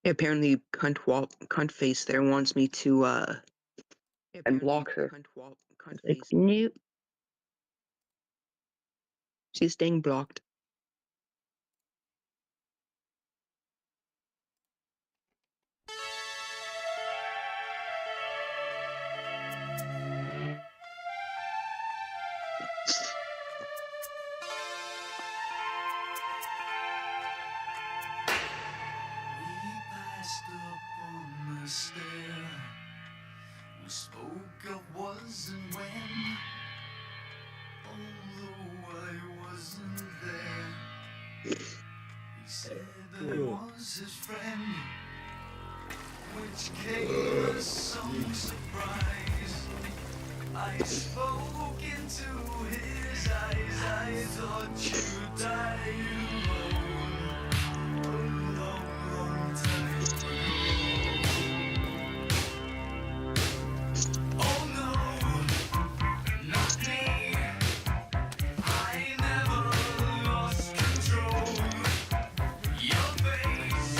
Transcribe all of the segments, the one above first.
Apparently, cunt face there wants me to and block her. Like, nope, she's staying blocked. We spoke of was and when, although I wasn't there. He said I was his friend, which came as some surprise. I spoke into his eyes, I thought you died alone a long, long time ago. Oh no, not me. I never lost control. Your face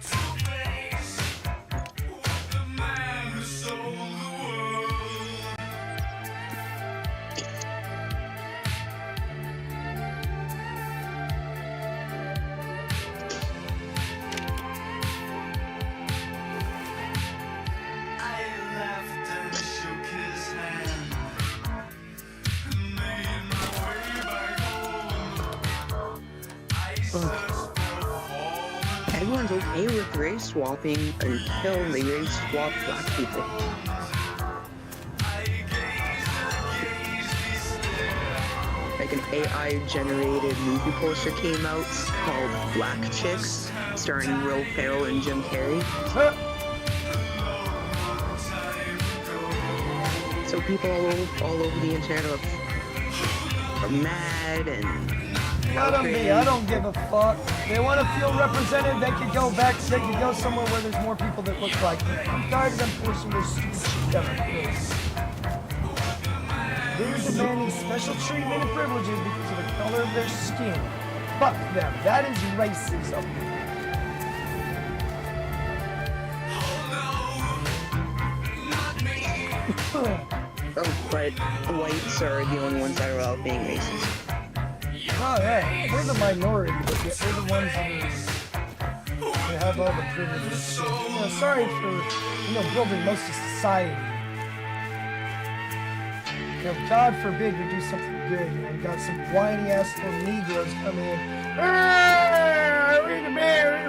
to face with the man who sold the world. I laughed and shook his hand and made my way back home. I searched for fallen Everyone's okay with race swapping until they race swap black people. I gazed he stared. Like an AI-generated movie poster came out called Black Chicks, starring Will Ferrell and Jim Carrey. So people all over the internet are mad and Let them be. I don't give a fuck. They want to feel represented. They could go back. They could go somewhere where there's more people that look like them. I'm tired of them forcing their stupid shit down my face. They're demanding special treatment and privileges because of the color of their skin. Fuck them. That is racism. but whites are the only ones that are out being racist. Oh yeah, we're the minority, but yet we're the ones that have all the privileges. Sorry for building most of society. God forbid we do something good and got some whiny ass little Negroes come in.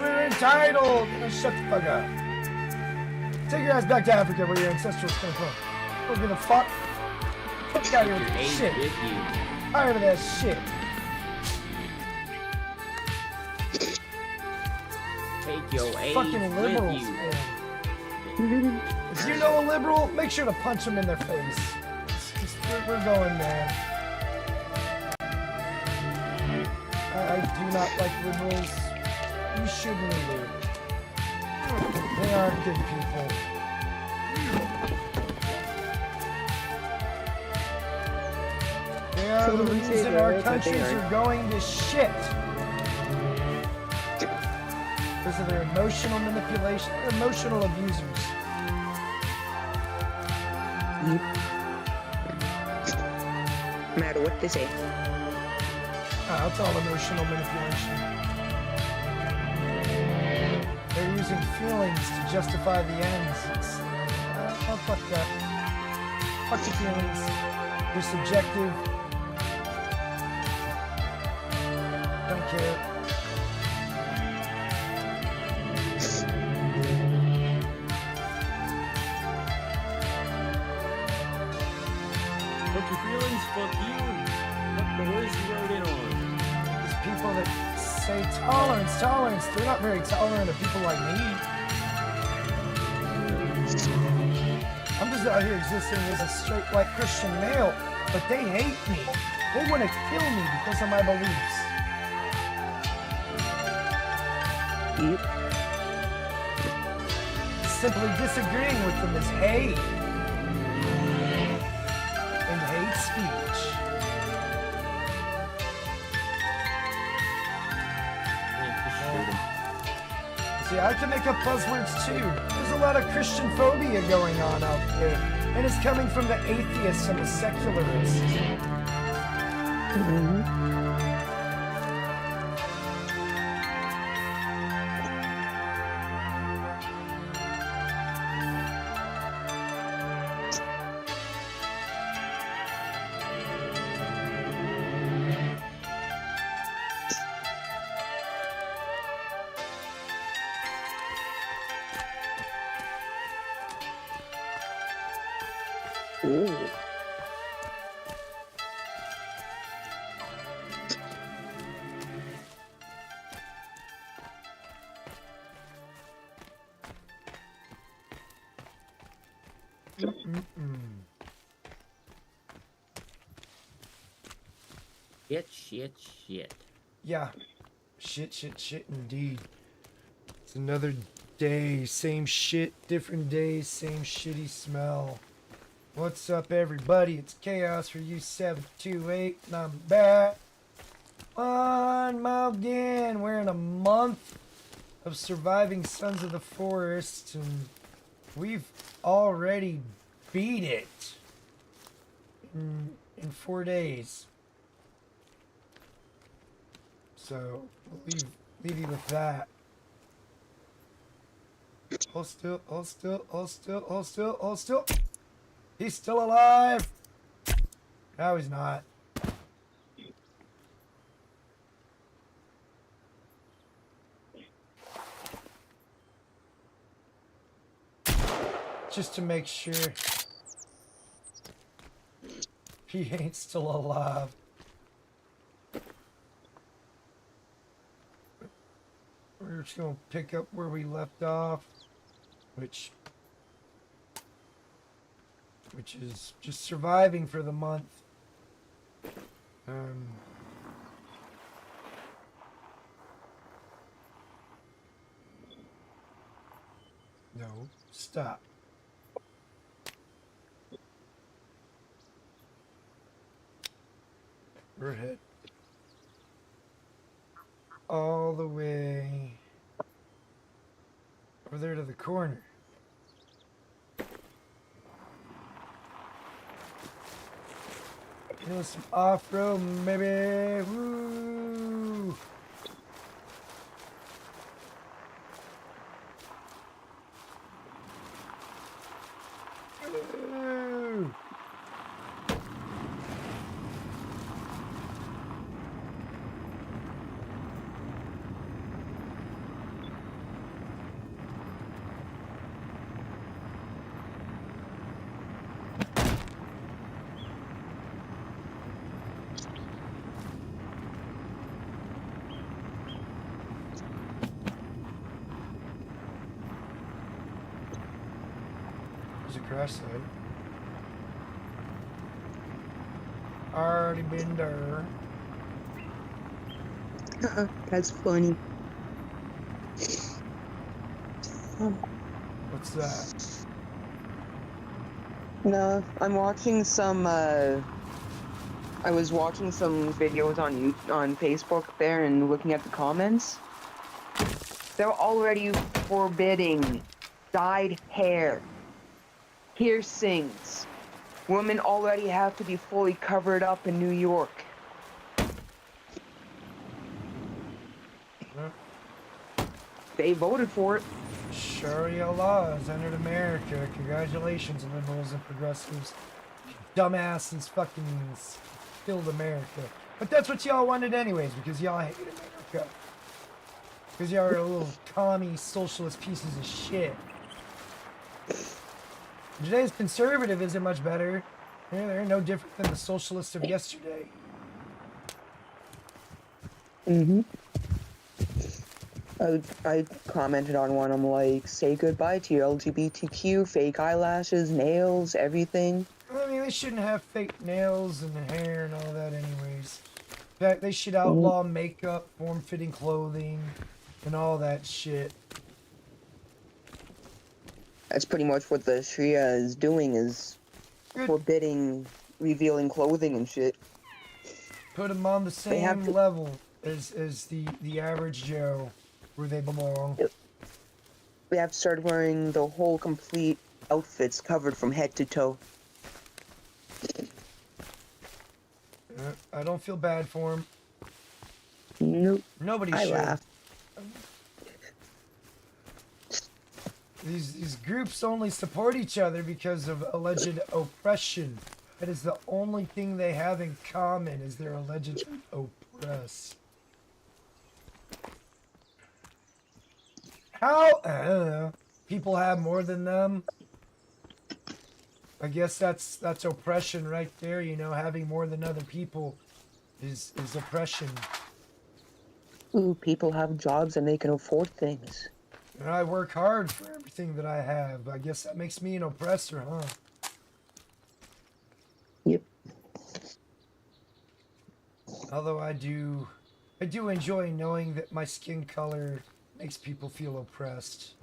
We're entitled. Shut the fuck up. Take your ass back to Africa where your ancestors came from. We're gonna fuck. Fuck out of here with that shit. Tired of that shit. Take your age Fucking liberals, with you. man. If you know a liberal, make sure to punch them in their face. We're going there. I do not like liberals. You shouldn't either. They aren't good people. They are the reason our countries are going to shit. Because of their emotional manipulation. They're emotional abusers. No matter what they say. That's all emotional manipulation. They're using feelings to justify the ends. Oh, fuck that. Fuck the feelings. They're subjective. Don't care. Fuck your feelings, fuck you. Fuck the words you wrote in on. These people that say tolerance, they're not very tolerant of people like me. I'm just out here existing as a straight white Christian male, but they hate me. They want to kill me because of my beliefs. Simply disagreeing with them is hate. And hate speech. See, I can make up buzzwords too. There's a lot of Christian phobia going on out there, and it's coming from the atheists and the secularists. Ooh. Shit. Yeah. Shit, indeed. It's another day. Same shit, different day, same shitty smell. What's up, everybody? It's Chaos for U728, and I'm back. On again. We're in a month of surviving Sons of the Forest, and we've already beat it in 4 days. So, we'll leave you with that. Hold still. He's still alive. No, he's not. Just to make sure he ain't still alive. We're just gonna pick up where we left off, which is just surviving for the month. No, stop. We're ahead. All the way over there to the corner. You know, some off-road, maybe. Woo! Woo! There's a crash site. Already been there. That's funny. What's that? No, I'm watching some. I was watching some videos on Facebook there and looking at the comments. They're already forbidding dyed hair, piercings. Women already have to be fully covered up in New York. They voted for it. Sharia law has entered America. Congratulations, liberals and progressives. Dumbasses fucking killed America. But that's what y'all wanted anyways, because y'all hate America. Because y'all are little commie socialist pieces of shit. Today's conservative isn't much better. They're no different than the socialists of yesterday. I commented on one. I'm like, say goodbye to your LGBTQ, fake eyelashes, nails, everything. I mean, they shouldn't have fake nails and hair and all that anyways. In fact, they should outlaw makeup, form-fitting clothing, and all that shit. That's pretty much what the Sharia is doing, is forbidding revealing clothing and shit. Put them on the same level as the average Joe, where they belong. We have to start wearing the whole complete outfits covered from head to toe. I don't feel bad for him. Nope. Nobody I should. laugh. These groups only support each other because of alleged oppression. That is the only thing they have in common, is they're allegedly oppressed. How people have more than them? I guess that's oppression right there. You know, having more than other people is oppression. Ooh, people have jobs and they can afford things. And I work hard for everything that I have. I guess that makes me an oppressor, huh? Yep. Although I do enjoy knowing that my skin color makes people feel oppressed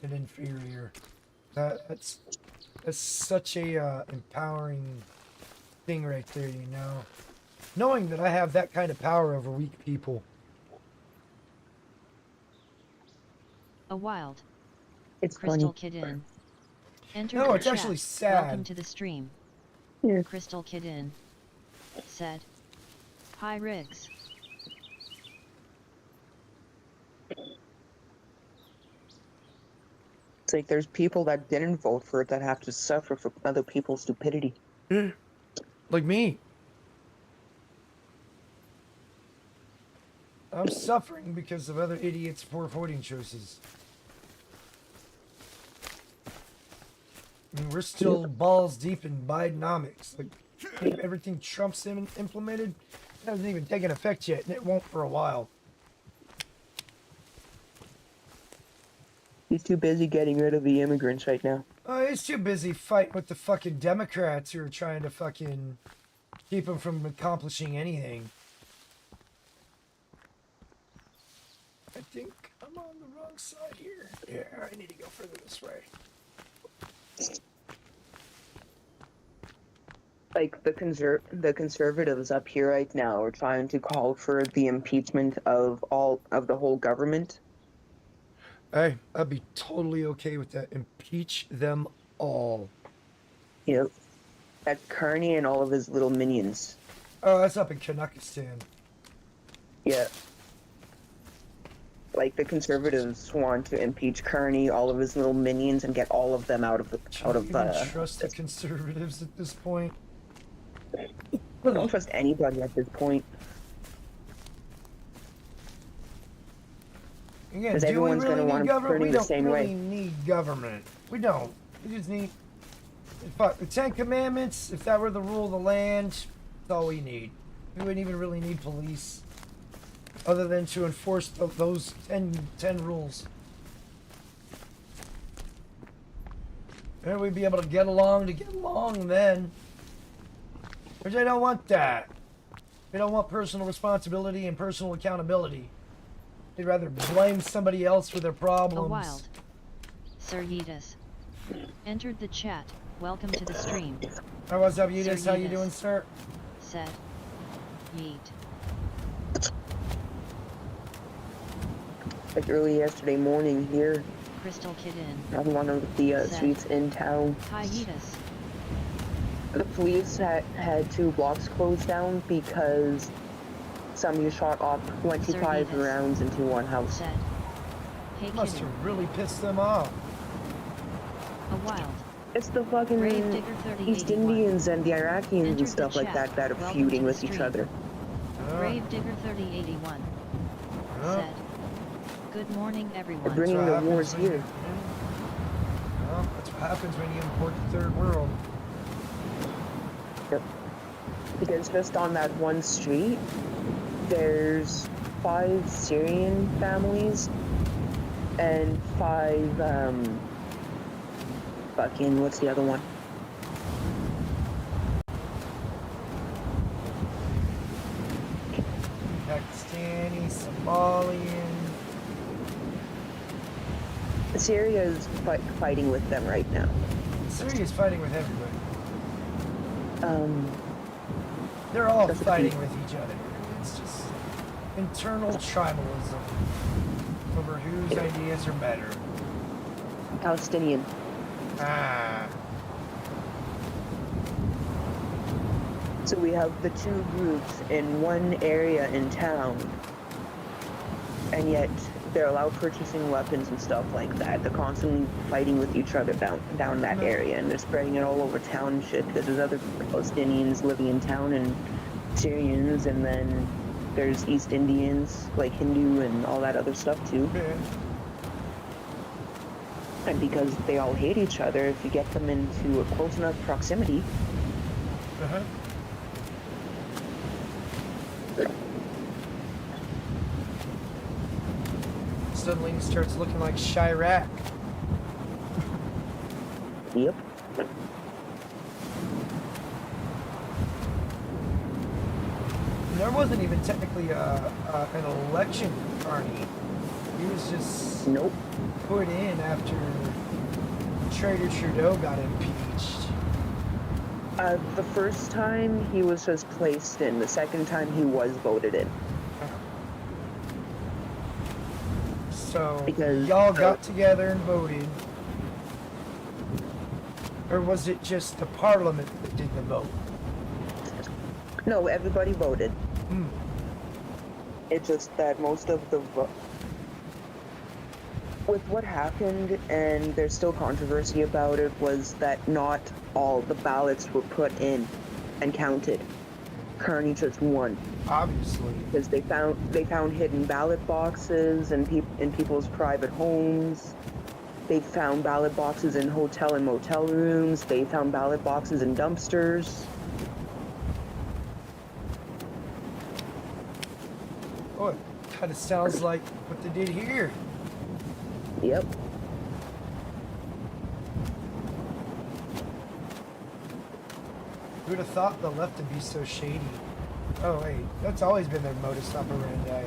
and inferior. That's such a empowering thing right there, you know. Knowing that I have that kind of power over weak people. A wild. It's Crystal funny. Kid in. Enter No, the it's chat. actually sad. Welcome to the stream. Yeah. Crystal Kid in. Said. Hi Riggs. It's like there's people that didn't vote for it that have to suffer for other people's stupidity. Like me. I'm suffering because of other idiots' poor voting choices. I mean, we're still balls deep in Bidenomics. Like, everything Trump's implemented hasn't even taken effect yet, and it won't for a while. He's too busy getting rid of the immigrants right now. He's too busy fighting with the fucking Democrats who are trying to fucking keep him from accomplishing anything. I think I'm on the wrong side here. Yeah, I need to go further this way. Like the conservatives up here right now are trying to call for the impeachment of the whole government. Hey, I'd be totally okay with that. Impeach them all. Yep. That's Kearney and all of his little minions. Oh, that's up in Kanakistan. Yeah. Like the conservatives want to impeach Kearney, all of his little minions, and get all of them out of Trust the conservatives at this point. I don't trust anybody at this point. Again, Because do we everyone's really gonna want need to government? Kearney We the don't same really way. need government. We don't. We just need. Fuck the Ten Commandments. If that were the rule of the land, that's all we need. We wouldn't even really need police, other than to enforce those 10 rules. And we'd be able to get along then. Which I don't want that. We don't want personal responsibility and personal accountability. They'd rather blame somebody else for their problems. A wild. Sir Yeetus. Entered the chat. Welcome to the stream. Oh, what's up, Yeetus? Sir How you Yeetus. doing, sir? Said. Yeet. Like early yesterday morning here, Crystal Kid in. on one of the Set. streets in town, Hi Yeetus. the police had 2 blocks closed down because somebody shot off 25 Sir Davis. rounds into one house. Said. Hey Must Kitten. have really pissed them off. A wild. It's the fucking Grave Digger East 3081. Indians and the Iraqis Entered and the stuff like chat. that are Welcome feuding to the with each stream. other. Grave Digger 3081. Yeah. Said. Good morning They're everyone. bringing That's the what wars happens when here. Well, that's what happens when you import the third world. Yep. Because just on that one street, there's 5 Syrian families and 5, fucking, what's the other one? Pakistani, Somalian. Syria is fighting with them right now. Syria's fighting with everybody. Um, They're all That's the fighting thing. with each other. It's just internal tribalism over whose ideas are better. Palestinian. Ah. So we have the two groups in one area in town, and yet they're allowed purchasing weapons and stuff like that. They're constantly fighting with each other down that area, and they're spreading it all over town and shit, because there's other Palestinians living in town and Syrians, and then there's East Indians, like Hindu and all that other stuff too. Yeah. And because they all hate each other, if you get them into a close enough proximity, Uh-huh. Suddenly it starts looking like Chirac. yep. There wasn't even technically an election for Carney. He was just Nope. put in after Trader Trudeau got impeached. The first time he was just placed in. The second time he was voted in. So Because- y'all got together and voted. Or was it just the parliament that did the vote? No, everybody voted. Hmm. It's just that most of the with what happened, and there's still controversy about it, was that not all the ballots were put in and counted. Kearney just won Obviously. because they found hidden ballot boxes in people's private homes. They found ballot boxes in hotel and motel rooms. They found ballot boxes in dumpsters. Oh, it kind of sounds like what they did here. Yep. Who'd have thought the left would be so shady? Oh wait, that's always been their modus operandi.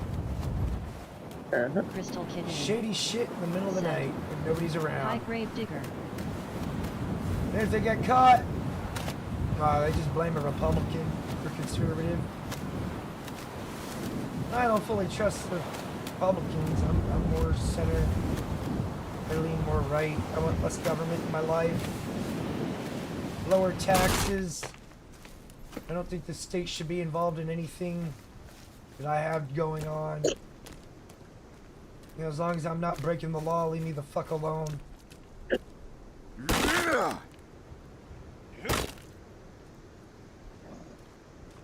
Uh-huh. Crystal Kitten. Shady shit in the middle of the night when nobody's High around. grave digger. And if they get caught, they just blame a Republican or conservative. I don't fully trust the Republicans. I'm more center. I lean more right. I want less government in my life. Lower taxes. I don't think the state should be involved in anything that I have going on. You know, as long as I'm not breaking the law, leave me the fuck alone.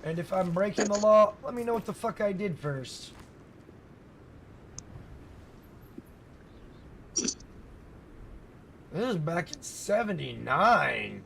And if I'm breaking the law, let me know what the fuck I did first. This is back in '79.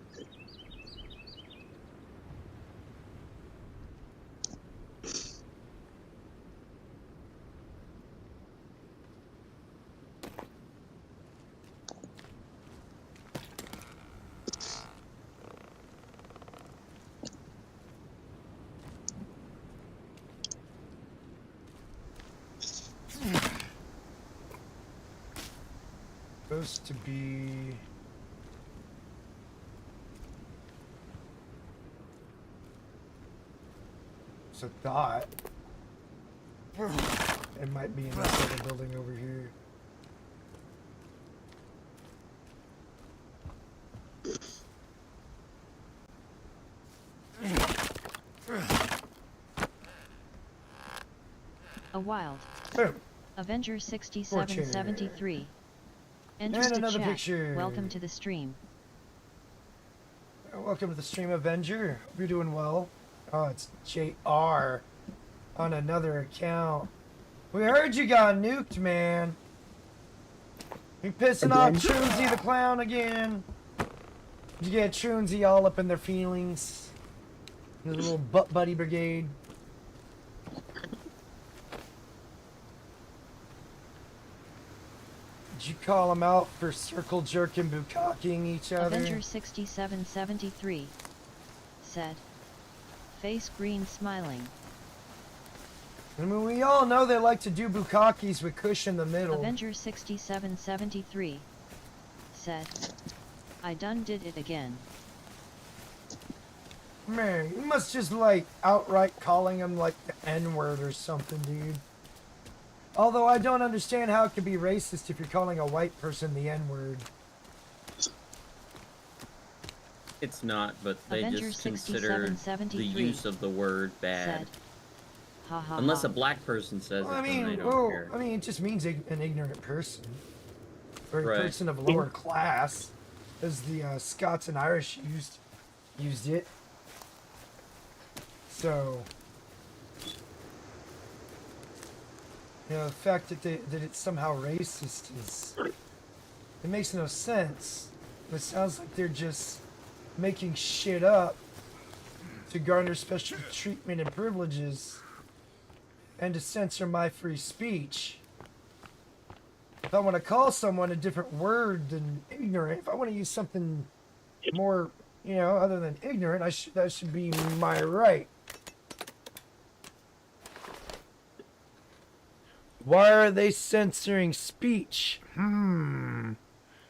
Supposed to be it's a thought. It might be in this other building over here. A wild. Boom. Avenger 6773. Enters And the another chat. picture. Welcome to the stream. Welcome to the stream, Avenger. Hope you're doing well. Oh, it's JR on another account. We heard you got nuked, man. You pissing off Again? Troonsy the clown again. Did you get Troonsy all up in their feelings? The little butt buddy brigade. Did you call them out for circle jerking, bukkake each other? Avenger 6773. Said. Face green smiling. I mean, we all know they like to do bukkakes with Kush in the middle. Avenger 6773. Said. I done did it again. Man, you must just like outright calling him like the N-word or something, dude. Although I don't understand how it could be racist if you're calling a white person the N-word. It's not, but they Avenger just consider the 6773 use of the word bad. said, ha ha Unless ha. a black person says Well, it, I then they mean, don't care. it just means an ignorant person. Or a Right. person of lower class, as the Scots and Irish used it. So, the fact that it's somehow racist it makes no sense. It sounds like they're just making shit up to garner special treatment and privileges and to censor my free speech. If I want to call someone a different word than ignorant, if I want to use something more, other than ignorant, that should be my right. Why are they censoring speech?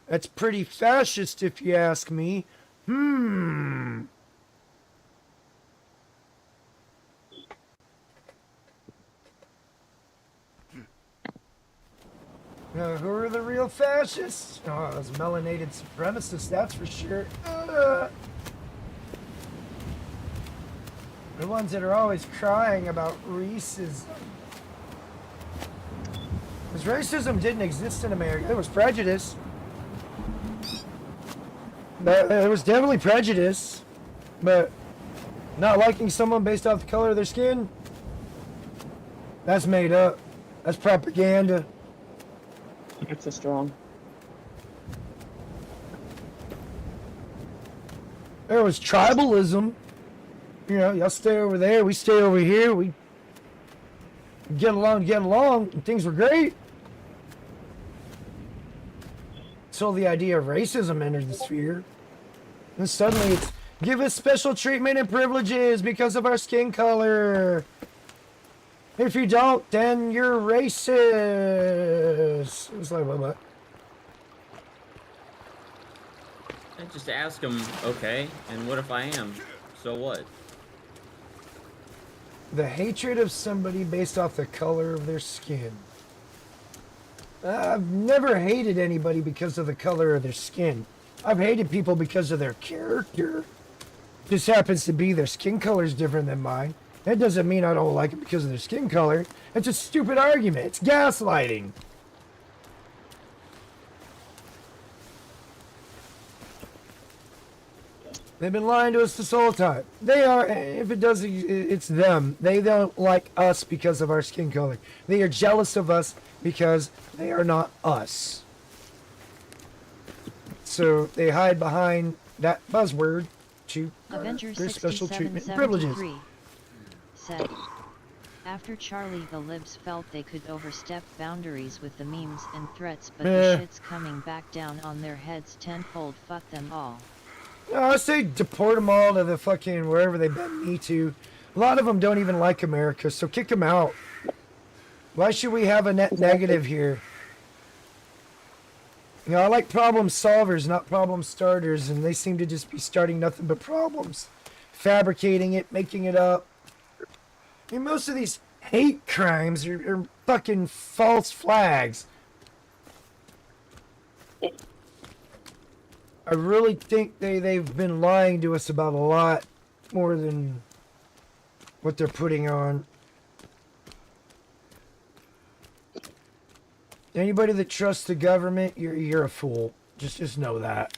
That's pretty fascist if you ask me. Who are the real fascists? Oh, those melanated supremacists, that's for sure. The ones that are always crying about racism. Because racism didn't exist in America. There was prejudice. There was definitely prejudice. But not liking someone based off the color of their skin, that's made up. That's propaganda. It's so strong. There was tribalism. Y'all stay over there, we stay over here. We get along, and things were great. So the idea of racism entered the sphere. And suddenly it's, give us special treatment and privileges because of our skin color. If you don't, then you're racist. It was like, what? I just ask them, okay, and what if I am? So what? The hatred of somebody based off the color of their skin. I've never hated anybody because of the color of their skin. I've hated people because of their character. Just happens to be their skin color is different than mine. That doesn't mean I don't like it because of their skin color. It's a stupid argument. It's gaslighting. They've been lying to us this whole time. They are, if it does, it's them. They don't like us because of our skin color. They are jealous of us because they are not us. So they hide behind that buzzword to Avenger their special treatment and privileges. 6773 said, after Charlie, the libs felt they could overstep boundaries with the memes and threats, but the shit's coming back down on their heads tenfold. Fuck them all. No, I say deport them all to the fucking wherever they bent me to. A lot of them don't even like America, so kick them out. Why should we have a net negative here? I like problem solvers, not problem starters, and they seem to just be starting nothing but problems. Fabricating it, making it up. Most of these hate crimes are fucking false flags. I really think they've been lying to us about a lot more than what they're putting on. Anybody that trusts the government, you're a fool. Just know that.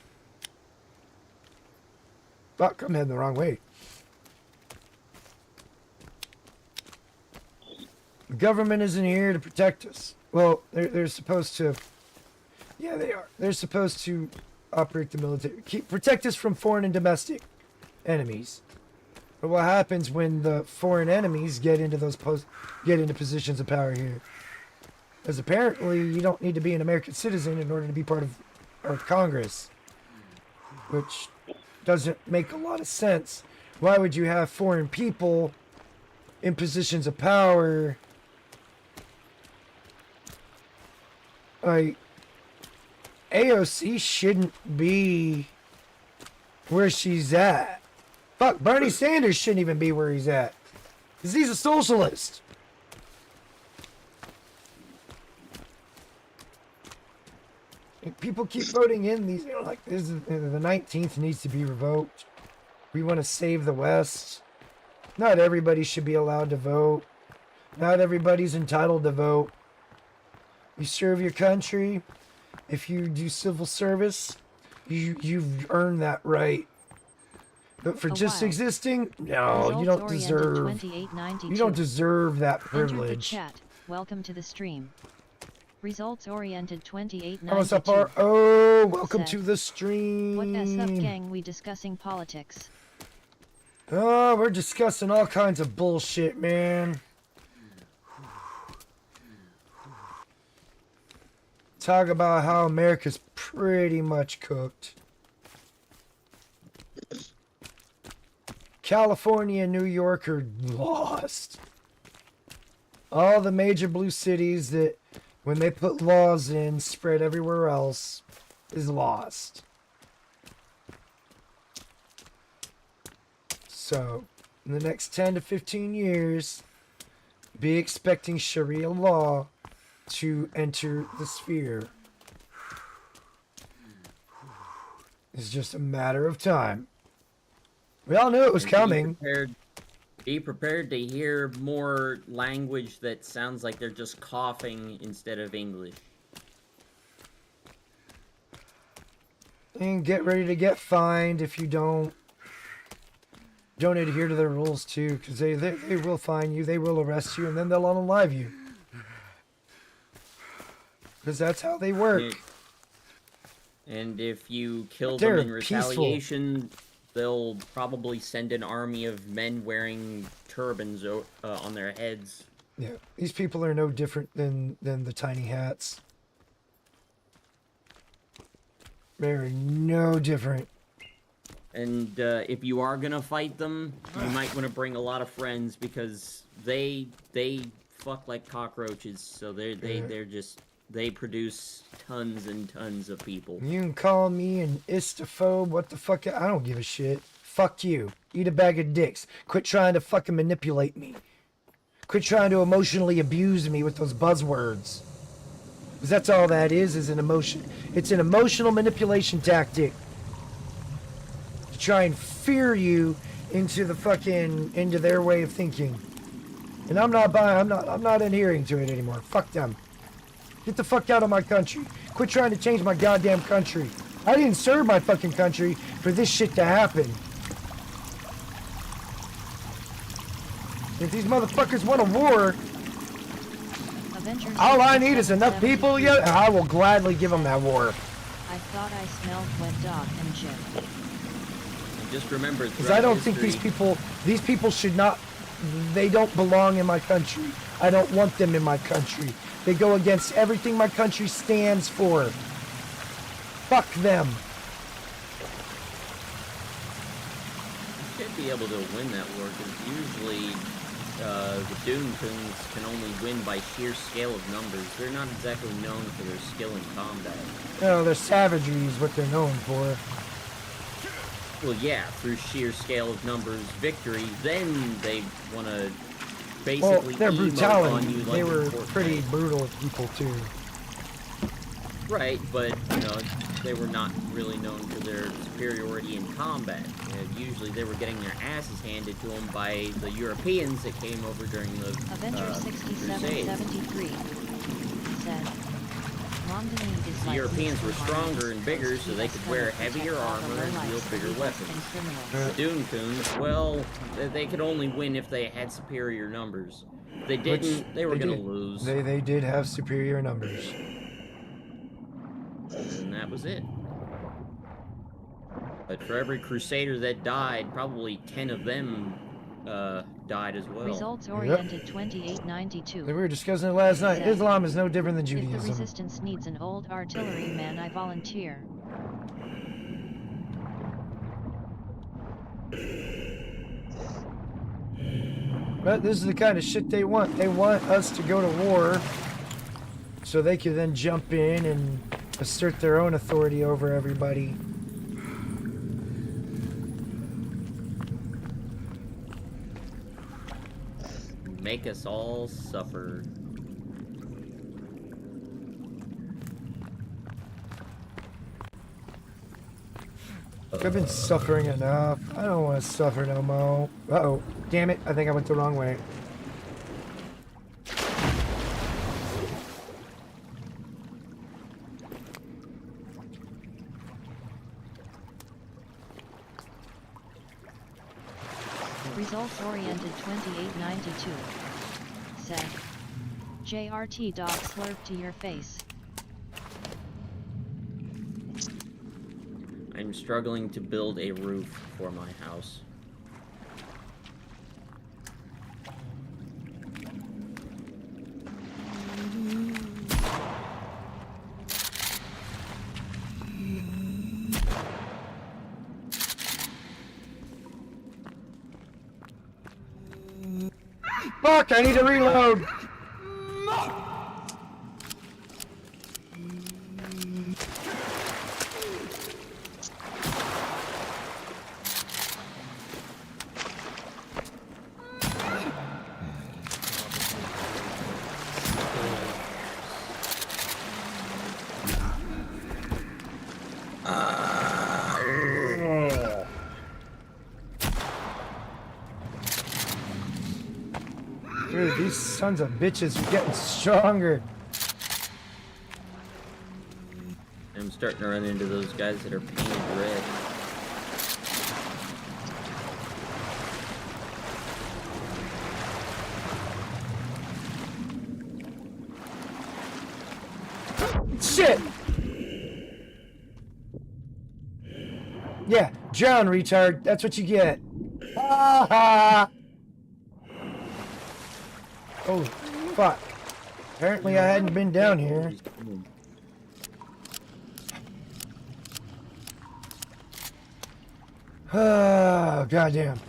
Fuck, I'm heading the wrong way. The government isn't here to protect us. Well, they're supposed to. Yeah, they are. They're supposed to operate the military, protect us from foreign and domestic enemies. But what happens when the foreign enemies get into positions of power here? Because apparently you don't need to be an American citizen in order to be part of our Congress, which doesn't make a lot of sense. Why would you have foreign people in positions of power? Like, AOC shouldn't be where she's at. Fuck, Bernie Sanders shouldn't even be where he's at. Because he's a socialist. People keep voting in these, like this is, the 19th needs to be revoked. We want to save the West. Not everybody should be allowed to vote. Not everybody's entitled to vote. You serve your country. If you do civil service, you've earned that right. But for just existing, no, you don't deserve. You don't deserve that Enter the privilege. chat. Welcome to the stream. Results oriented 2892. What's up, oh, welcome to the stream. What S up, gang? We discussing politics. Oh, we're discussing all kinds of bullshit, man. Talk about how America's pretty much cooked. California and New York are lost. All the major blue cities that, when they put laws in, spread everywhere else, is lost. So, in the next 10 to 15 years, be expecting Sharia law to enter the sphere. It's just a matter of time. We all knew it was coming. Be prepared to hear more language that sounds like they're just coughing instead of English. And get ready to get fined if you don't adhere to their rules too, because they will fine you, they will arrest you, and then they'll unalive you. Because that's how they work. And if you kill them in retaliation, they'll probably send an army of men wearing turbans on their heads. Yeah, these people are no different than the tiny hats. They're no different. And if you are gonna fight them, you might want to bring a lot of friends because they fuck like cockroaches. So they produce tons and tons of people. You can call me an istophobe, what the fuck, I don't give a shit. Fuck you. Eat a bag of dicks. Quit trying to fucking manipulate me. Quit trying to emotionally abuse me with those buzzwords. Because that's all that is an emotion. It's an emotional manipulation tactic. To try and fear you into their way of thinking. And I'm not adhering to it anymore. Fuck them. Get the fuck out of my country. Quit trying to change my goddamn country. I didn't serve my fucking country for this shit to happen. If these motherfuckers want a war, Avengers all I need is enough people, and I will gladly give them that war. I thought I smelled wet dog and Jim. And just remember, Because I don't think these people should not, they don't belong in my country. I don't want them in my country. They go against everything my country stands for. Fuck them. You should be able to win that war because usually the Doomkins can only win by sheer scale of numbers. They're not exactly known for their skill in combat. No, their savagery is what they're known for. Well, yeah, through sheer scale of numbers, victory, then they want to basically their brutality. on you like They were Fortnite. pretty brutal people too. Right, but, they were not really known for their superiority in combat. Usually they were getting their asses handed to them by the Europeans that came over during the Avengers Crusades. 6773 said, Mondanese is The like Europeans were Mr. stronger Harmon, and bigger, because so he they has could come wear to protect heavier all the armor and lowlifes, wield bigger idiots, weapons. and criminals. The Doomkins, well, they could only win if they had superior numbers. If they didn't, they were gonna lose. They did have superior numbers. And that was it. But for every Crusader that died, probably 10 of them died as well. Results oriented 2892. We were discussing it last night. Said, Islam is no different than If the Judaism. resistance needs an old artilleryman, I volunteer. But this is the kind of shit they want. They want us to go to war so they can then jump in and assert their own authority over everybody. Make us all suffer. I've been suffering enough. I don't want to suffer no more. Uh-oh. Damn it. I think I went the wrong way. Results oriented 2892. Said. JRT dog slurp to your face. I'm struggling to build a roof for my house. Fuck, I need to reload. Dude, these sons of bitches are getting stronger. I'm starting to run into those guys that are painted red. Shit! Yeah, drown, retard. That's what you get. Ha ha! Oh, fuck. Apparently I hadn't been down here. Oh, goddamn.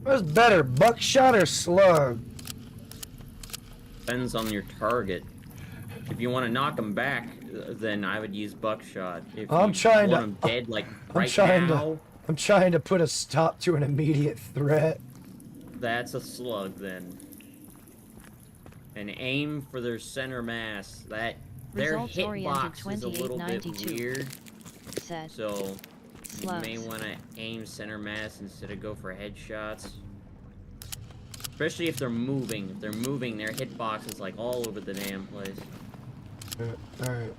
What's better, buckshot or slug? Depends on your target. If you want to knock them back, then I would use buckshot. If I'm you trying want to- them dead, like I'm right trying now, I'm trying to put a stop to an immediate threat. that's a slug then. And aim for their center mass. That their Results oriented hitbox is a little bit 2892. weird, Said. so you may Slugs. want to aim center mass instead of go for headshots. Especially if they're moving. If they're moving, their hitbox is like all over the damn place. Alright.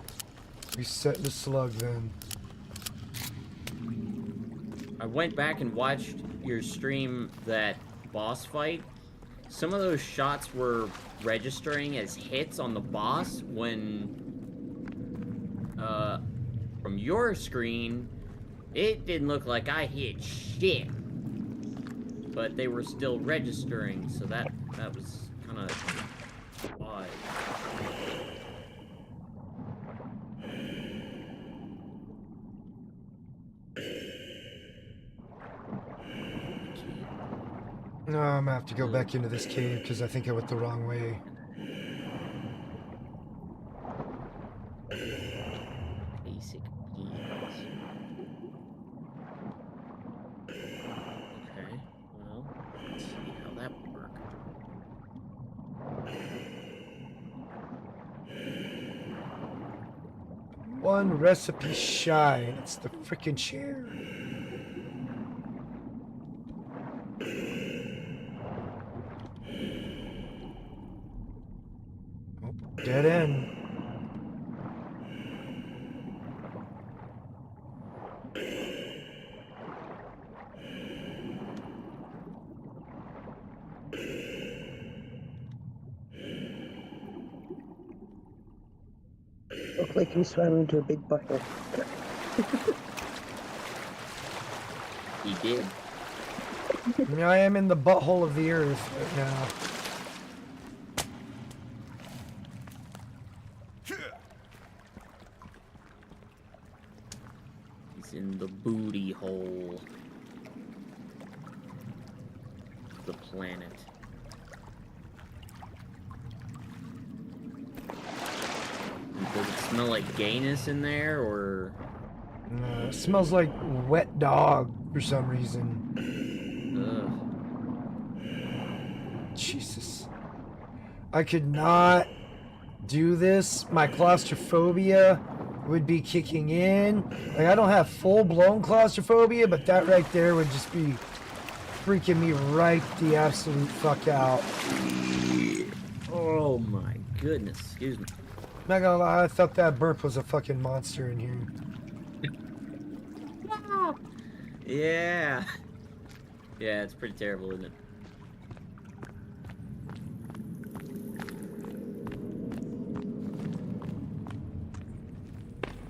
Reset the slug then. I went back and watched your stream that boss fight. Some of those shots were registering as hits on the boss when from your screen it didn't look like I hit shit, but they were still registering, so that was kind of odd. No, I'm gonna have to go back into this cave because I think I went the wrong way. Basic needs. Okay, well, let's see how that would work. One recipe shy, and it's the freaking chair. Oh, dead end. Look like you swam into a big bucket. He did. I mean, I am in the butthole of the earth right now. He's in the booty hole of the planet. Because it's smell like gayness in there, or? It smells like wet dog for some reason. Ugh. Jesus. I could not do this. My claustrophobia would be kicking in. Like, I don't have full-blown claustrophobia, but that right there would just be freaking me right the absolute fuck out. Oh my goodness, excuse me. Not gonna lie, I thought that burp was a fucking monster in here. Yeah. Yeah, it's pretty terrible, isn't it?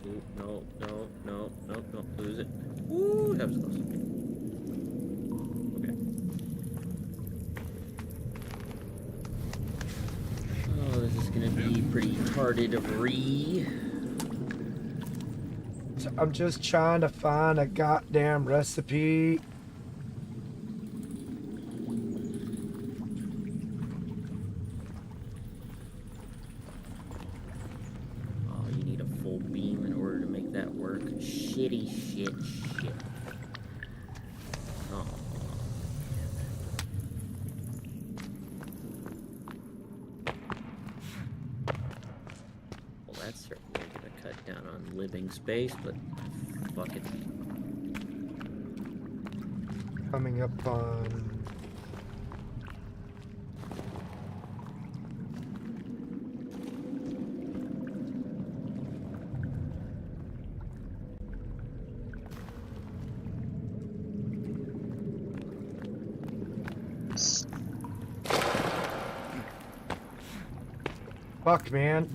Ooh, no, don't lose it. Ooh, that was close. Okay. Oh, this is gonna be pretty hard to read. So I'm just trying to find a goddamn recipe. Oh, you need a full beam in order to make that work. Shit. Oh. Well, that's certainly gonna cut down on living space, but fuck it. Coming up on... Fuck, man.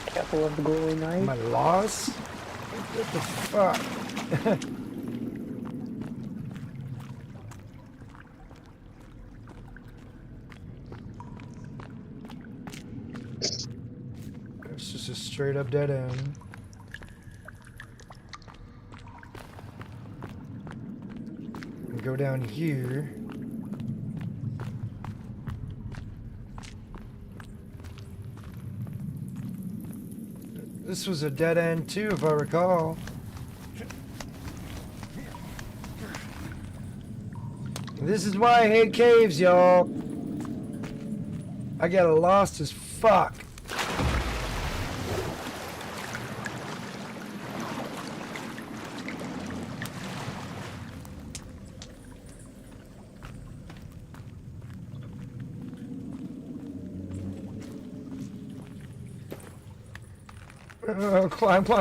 Careful of the glowy knife. My loss? What the fuck? It's just a straight up dead end. And go down here. This was a dead end too, if I recall. This is why I hate caves, y'all. I got lost as fuck. Climb. So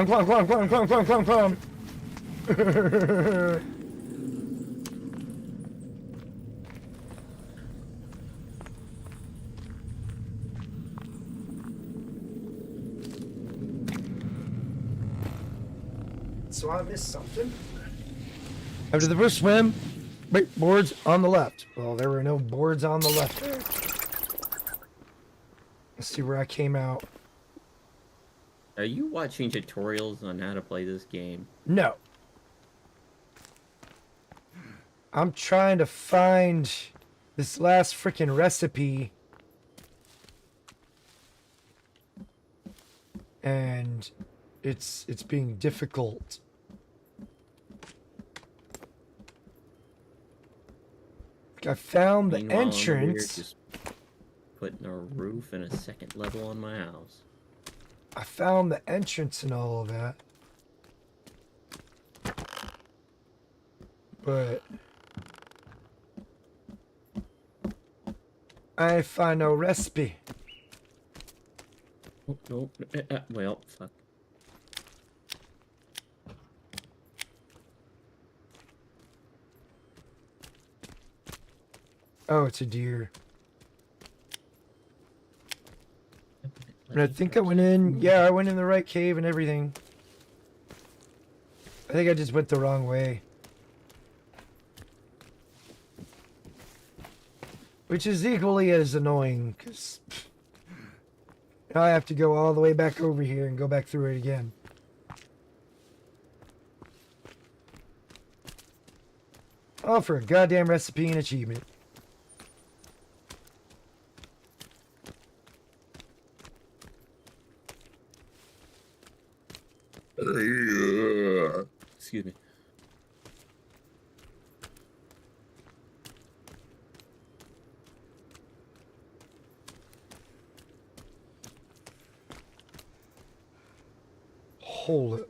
I missed something. After the first swim, wait, boards on the left. Well, there were no boards on the left there. Let's see where I came out. Are you watching tutorials on how to play this game? No. I'm trying to find this last freaking recipe. And it's being difficult. I found the Meanwhile, I'm over here entrance. just putting a roof and a second level on my house. I found the entrance and all of that. But I find no recipe. Oh, no. Well, fuck. Oh, it's a deer. And I think I went in, yeah, I went in the right cave and everything. I think I just went the wrong way. Which is equally as annoying, because now I have to go all the way back over here and go back through it again. All for a goddamn recipe and achievement. Excuse me. Hold it.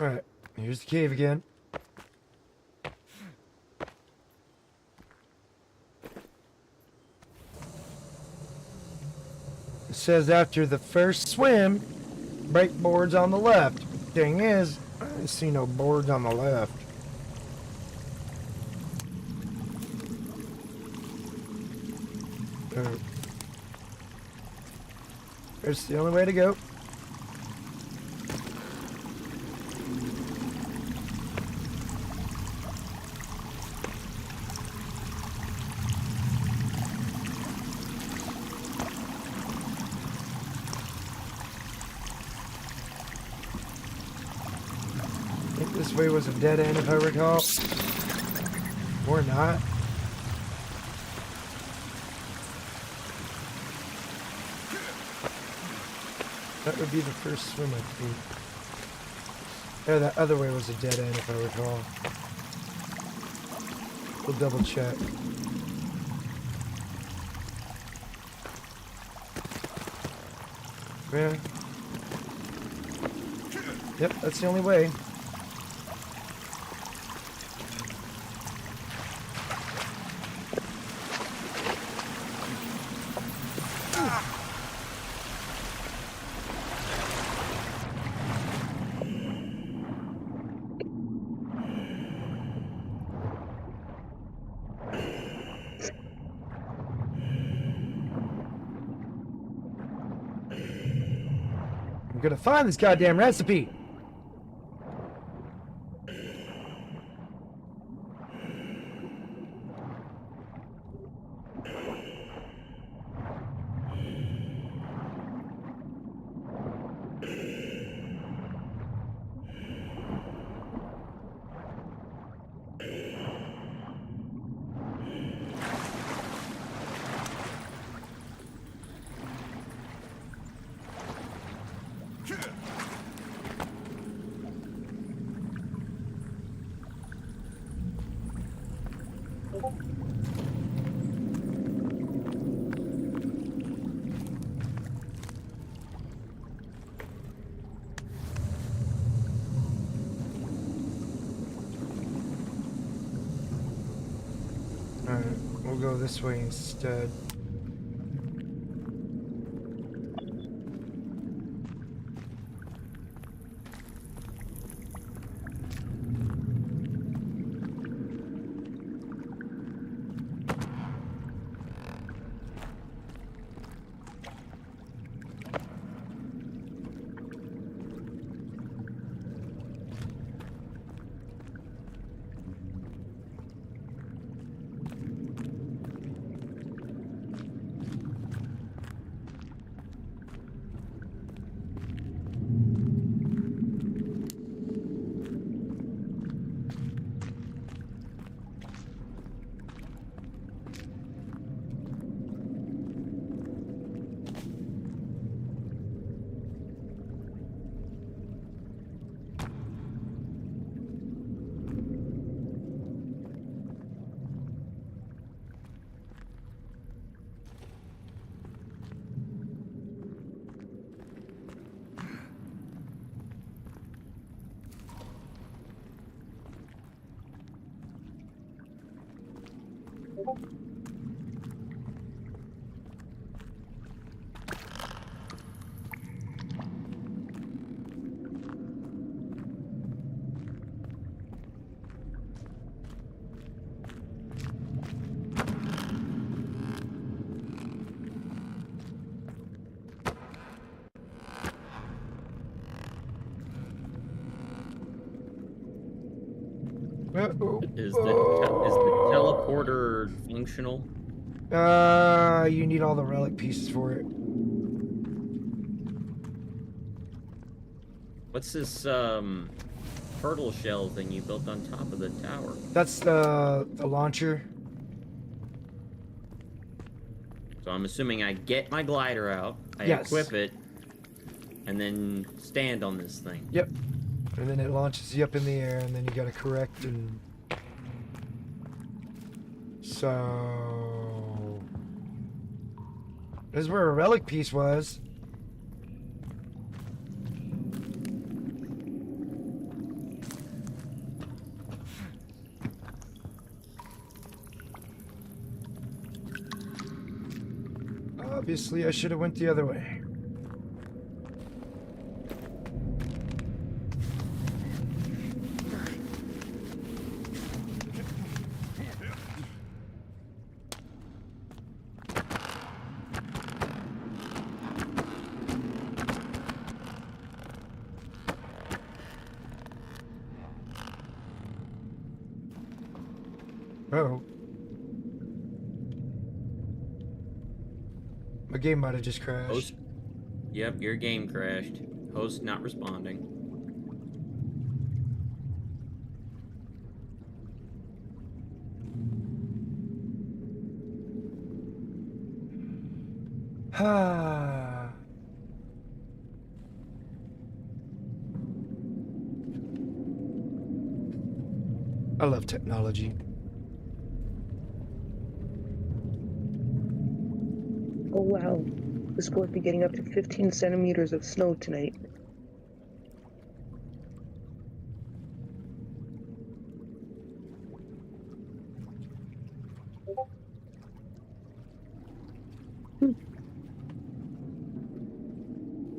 Alright, here's the cave again. It says after the first swim, break boards on the left. Thing is, I didn't see no boards on the left. It's the only way to go. I think this way was a dead end if I recall. Or not. That would be the first swim, I think. Yeah, that other way was a dead end if I recall. We'll double check. Yeah. Yep, that's the only way. I'm gonna find this goddamn recipe. Alright, we'll go this way instead. Is the teleporter functional? You need all the relic pieces for it. What's this turtle shell thing you built on top of the tower? That's the launcher. So I'm assuming I get my glider out, I Yes. equip it, and then stand on this thing. Yep. And then it launches you up in the air, and then you gotta correct and... So... This is where a relic piece was. Obviously, I should have went the other way. Oh. My game might have just crashed. Host. Yep, your game crashed. Host not responding. Ah. I love technology. Oh wow, we're supposed to be getting up to 15 centimeters of snow tonight.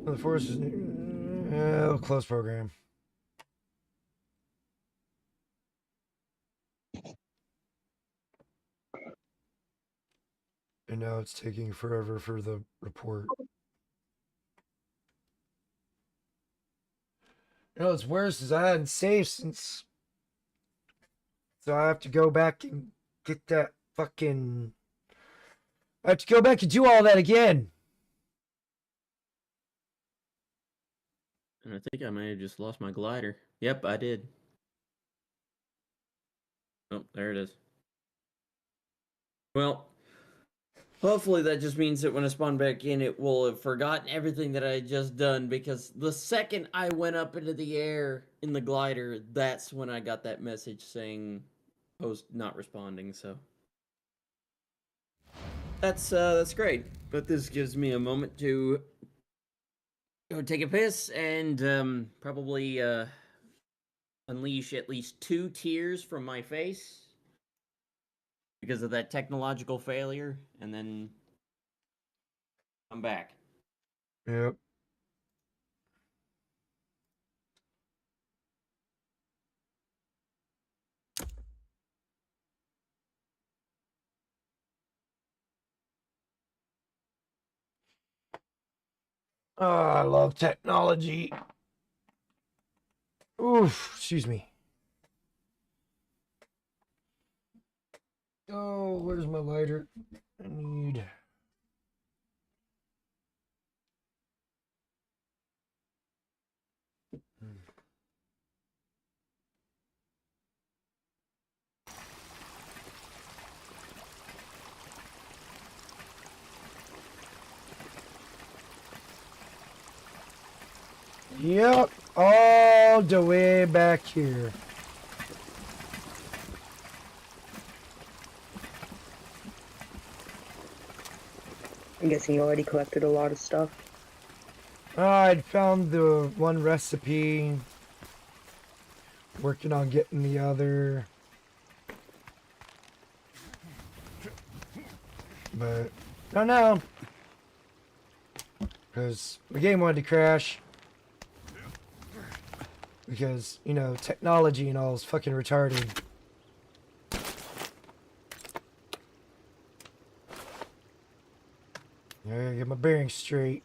The forest is close program. And now it's taking forever for the report. You know, what's worse is I hadn't saved since. So I have to go back and get that fucking. I have to go back and do all that again. And I think I may have just lost my glider. Yep, I did. Oh, there it is. Well, hopefully that just means that when I spawn back in, it will have forgotten everything that I had just done, because the second I went up into the air in the glider, that's when I got that message saying host not responding, so. That's great. But this gives me a moment to go take a piss and probably unleash at least 2 tears from my face because of that technological failure, and then I'm back. Yep. Oh, I love technology. Oof, excuse me. Oh, where's my lighter? I need. Yep, all the way back here. I'm guessing you already collected a lot of stuff. I'd found the one recipe. Working on getting the other. But, I don't know. Because the game wanted to crash. Because, you know, technology and all is fucking retarded. I gotta get my bearings straight.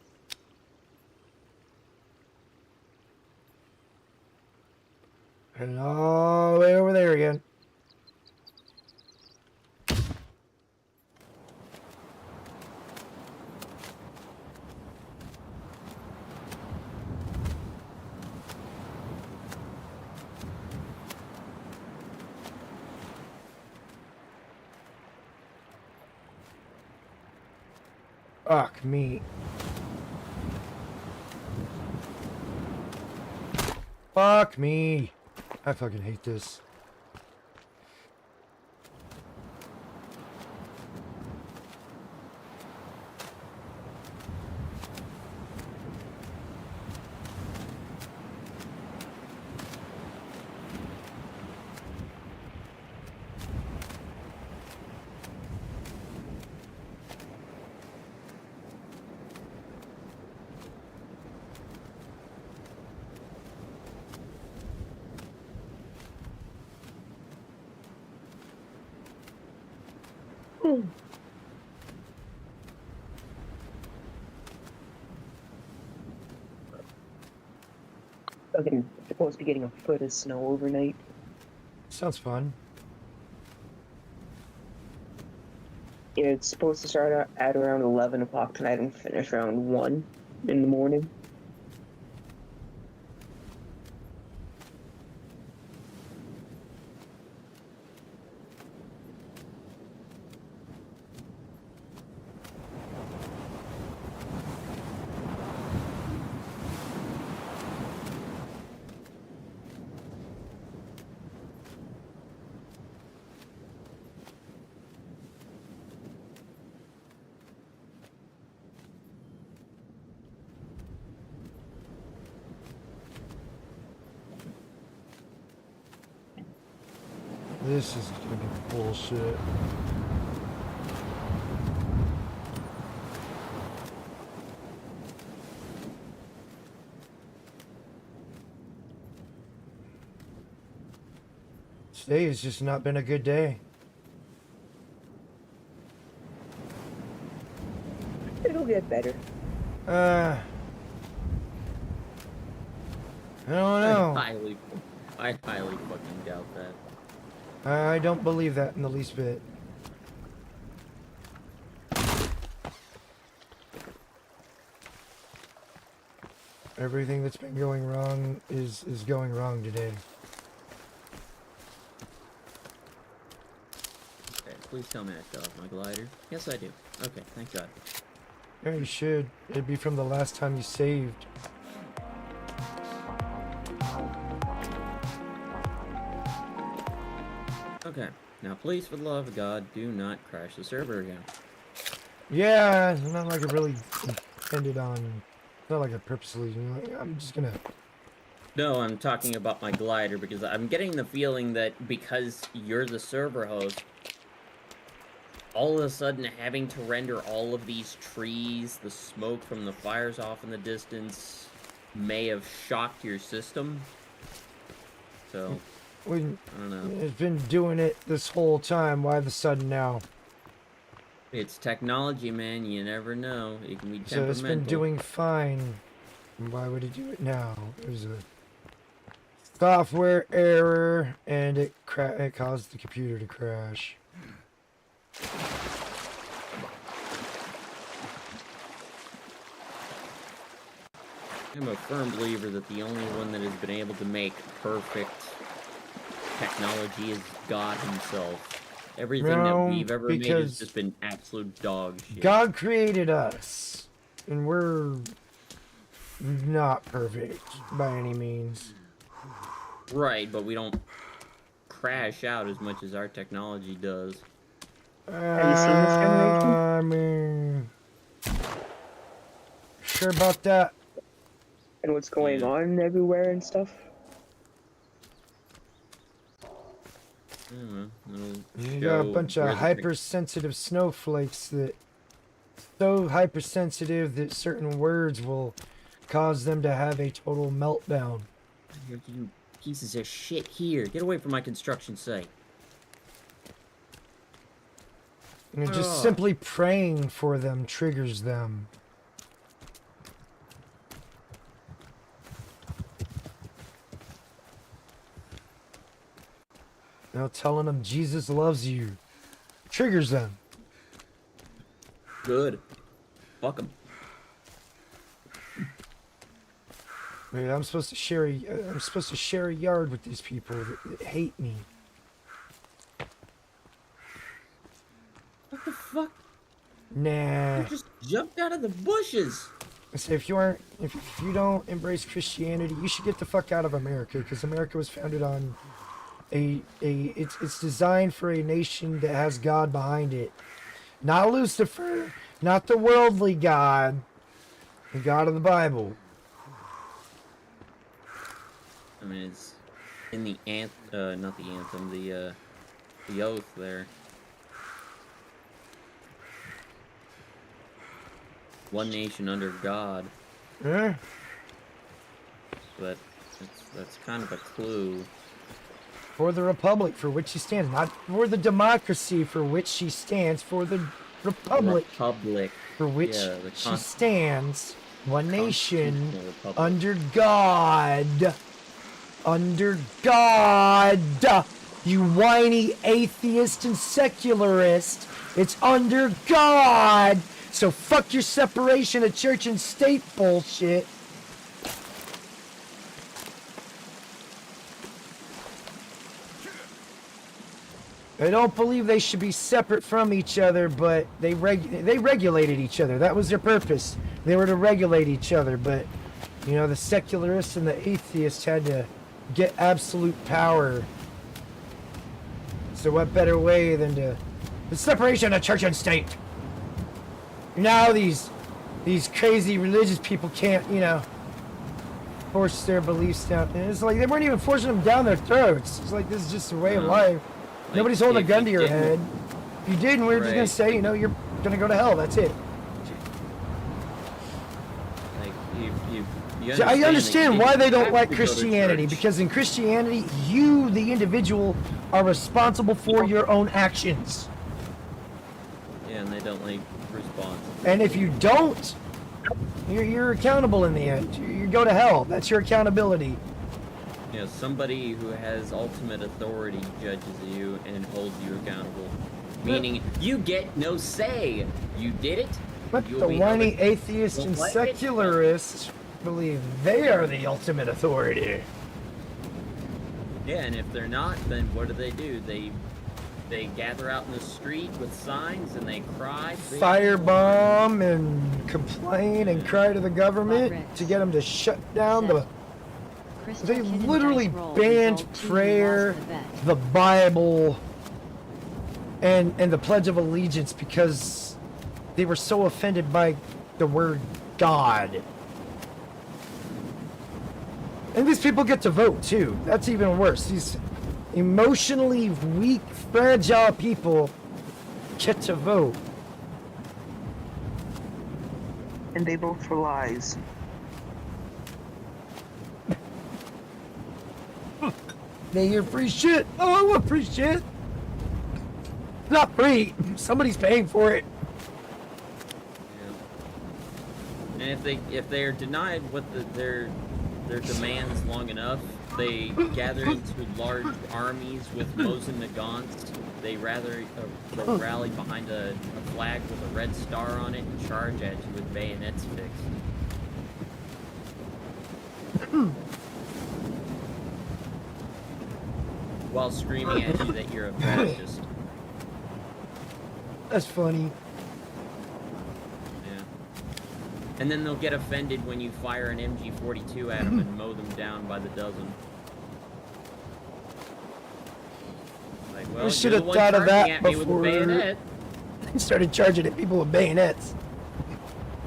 And all the way over there again. Fuck me. Fuck me. I fucking hate this. Fucking supposed to be getting a foot of snow overnight. Sounds fun. Yeah, it's supposed to start at around 11 o'clock tonight and finish around 1 in the morning. This is gonna be bullshit. Today has just not been a good day. It'll get better. I don't know. I highly fucking doubt that. I don't believe that in the least bit. Everything that's been going wrong is going wrong today. Okay, please tell me I fell off my glider. Yes, I do. Okay, thank God. Yeah, you should. It'd be from the last time you saved. Okay, now please, for the love of God, do not crash the server again. Yeah, it's not like it really intended on. Not like I purposely. I'm just gonna. No, I'm talking about my glider because I'm getting the feeling that because you're the server host, all of a sudden having to render all of these trees, the smoke from the fires off in the distance, may have shocked your system. So, We, I don't know. it's been doing it this whole time. Why the sudden now? It's technology, man. You never know. It can be So temperamental. it's been doing fine. Why would it do it now? There's a software error, and it caused the computer to crash. I'm a firm believer that the only one that has been able to make perfect technology is God himself. Everything that No, we've ever made because has just been absolute dog shit. God created us, and we're not perfect by any means. Right, but we don't crash out as much as our technology does. Have you seen this generation? I mean, sure about that. And what's going Yeah. on everywhere and stuff? I don't know. It'll You got a show bunch where of the tech- hypersensitive snowflakes that so hypersensitive that certain words will cause them to have a total meltdown. You pieces of shit here. Get away from my construction site. And just Ugh. simply praying for them triggers them. You know, telling them Jesus loves you triggers them. Good. Fuck them. Wait, I'm supposed to share a yard with these people that hate me. What the fuck? Nah. You just jumped out of the bushes. So if you don't embrace Christianity, you should get the fuck out of America, because America was founded on it's designed for a nation that has God behind it. Not Lucifer, not the worldly God, the God of the Bible. I mean, it's in the not the anthem, the oath there. One nation under God. Huh? But that's kind of a clue. For the republic for which he stands, not for the democracy for which she stands, for the republic Republic. for which Yeah, the she stands. One nation Constitutional Republic. under God. Under God. You whiny atheist and secularist. It's under God. So fuck your separation of church and state bullshit. I don't believe they should be separate from each other, but they regulated each other. That was their purpose. They were to regulate each other, but you know, the secularists and the atheists had to get absolute power. So what better way than the separation of church and state? Now these crazy religious people can't, you know, force their beliefs down. And it's like they weren't even forcing them down their throats. It's like this is just a way of life. Like, Nobody's holding a if gun you to your didn't- head. If you did, and we were just gonna Right. say, you know, you're gonna go to hell. That's it. Like you See, I understand that you why they didn't don't have like to go to Christianity, church. because in Christianity, you, the individual, are responsible for your own actions. Yeah, and they don't like respond. And if you don't, you're accountable in the end. You go to hell. That's your accountability. You know, somebody who has ultimate authority judges you and holds you accountable. Meaning, you get no say. You did it. But you'll the be whiny held- atheists don't and like it? secularists believe they are the ultimate authority. Yeah, and if they're not, then what do? They gather out in the street with signs and they cry. Firebomb and complain and cry to the government to get them to shut down the... Crystal They Kid and literally Dice Roll banned resolved 2, prayer, lost the bet. the Bible, and the Pledge of Allegiance because they were so offended by the word God. And these people get to vote too. That's even worse. These emotionally weak, fragile people get to vote. And they vote for lies. They hear free shit. Oh, I want free shit. It's not free. Somebody's paying for it. Yeah. And if they're denied what their demands long enough, they gather into large armies with Mosin Nagants. They they'll rally behind a flag with a red star on it and charge at you with bayonets fixed. While screaming at you that you're a fascist. That's funny. Yeah. And then they'll get offended when you fire an MG42 at them and mow them down by the dozen. Like, well, We should you're the have one thought of charging that at me with a before. bayonet. They started charging at people with bayonets.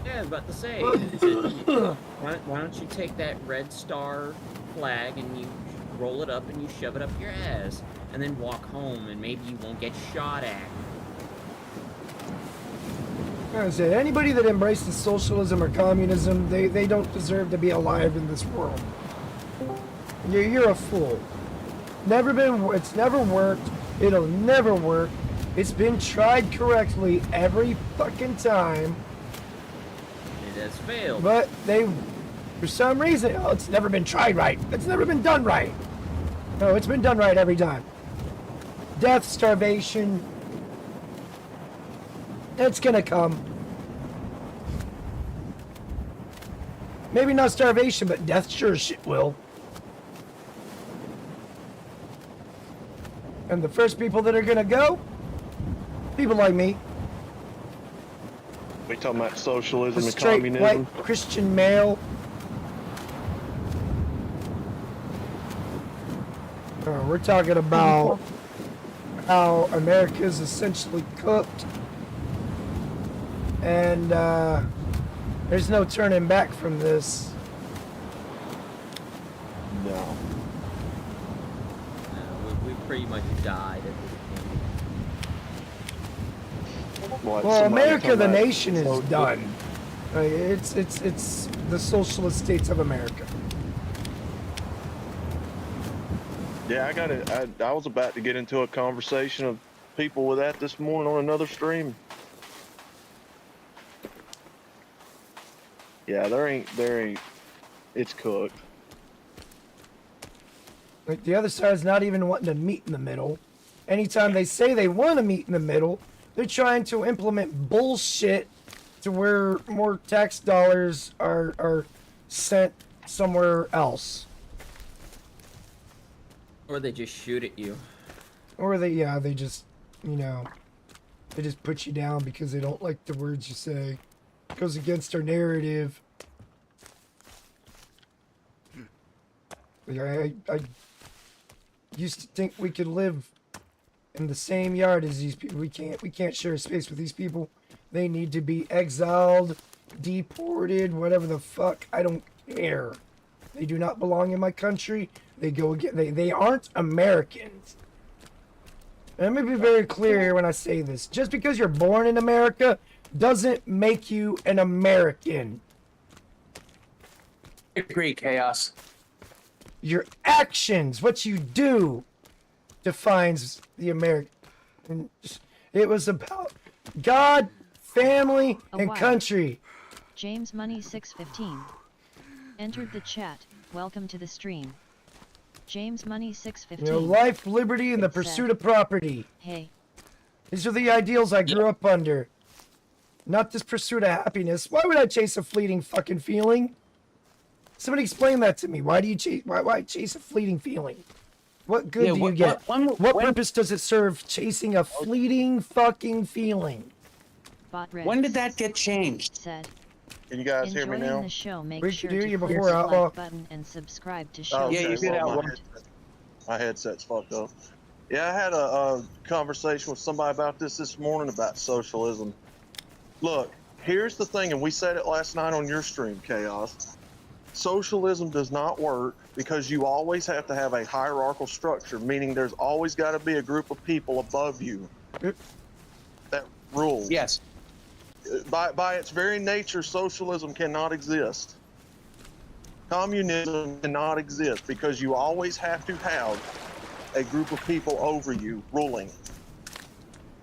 Yeah, I was about to say. Why don't you take that red star flag and you roll it up and you shove it up your ass, and then walk home, and maybe you won't get shot at. I said, anybody that embraces socialism or communism, they don't deserve to be alive in this world. You're a fool. It's never worked. It'll never work. It's been tried correctly every fucking time. It has failed. But for some reason, it's never been tried right. It's never been done right. No, it's been done right every time. Death, starvation. It's gonna come. Maybe not starvation, but death sure as shit will. And the first people that are gonna go, people like me. We talking about socialism A and straight communism? white Christian male. We're talking about how America is essentially cooked, and there's no turning back from this. No. We pretty much died at this point. What, Well, somebody America talking the about nation is social- done. It's the socialist states of America. Yeah, I got it. I was about to get into a conversation of people with that this morning on another stream. Yeah, there ain't. It's cooked. Like the other side's not even wanting to meet in the middle. Anytime they say they want to meet in the middle, they're trying to implement bullshit to where more tax dollars are sent somewhere else. Or they just shoot at you. Or they just, they just put you down because they don't like the words you say. It goes against our narrative. Like I used to think we could live in the same yard as these people. We can't share space with these people. They need to be exiled, deported, whatever the fuck. I don't care. They do not belong in my country. They go again. They aren't Americans. And let me be very clear here when I say this. Just because you're born in America doesn't make you an American. Agree, Chaos. Your actions, what you do, defines the American. It was about God, family, and wow. country. James Money 615 entered the chat. Welcome to the stream. James Money 615. Life, liberty, and the It said- pursuit of property. Hey, These are the ideals I grew up under. Not this pursuit of happiness. Why would I chase a fleeting fucking feeling? Somebody explain that to me. Why do you chase? Why chase a fleeting feeling? What good do you get? What purpose does it serve chasing a fleeting fucking feeling? Bot Rex When did that get changed? said, Can you guys hear me enjoying now? the show, make We could sure hear to you click before, the Outlaw. like button and subscribe to show. Oh, Yeah, you did well, Outlaw. my headset's fucked up. Yeah, I had a conversation with somebody about this morning about socialism. Look, here's the thing, and we said it last night on your stream, Chaos. Socialism does not work because you always have to have a hierarchical structure, meaning there's always got to be a group of people above you that rule. Yes. By its very nature, socialism cannot exist. Communism cannot exist because you always have to have a group of people over you ruling.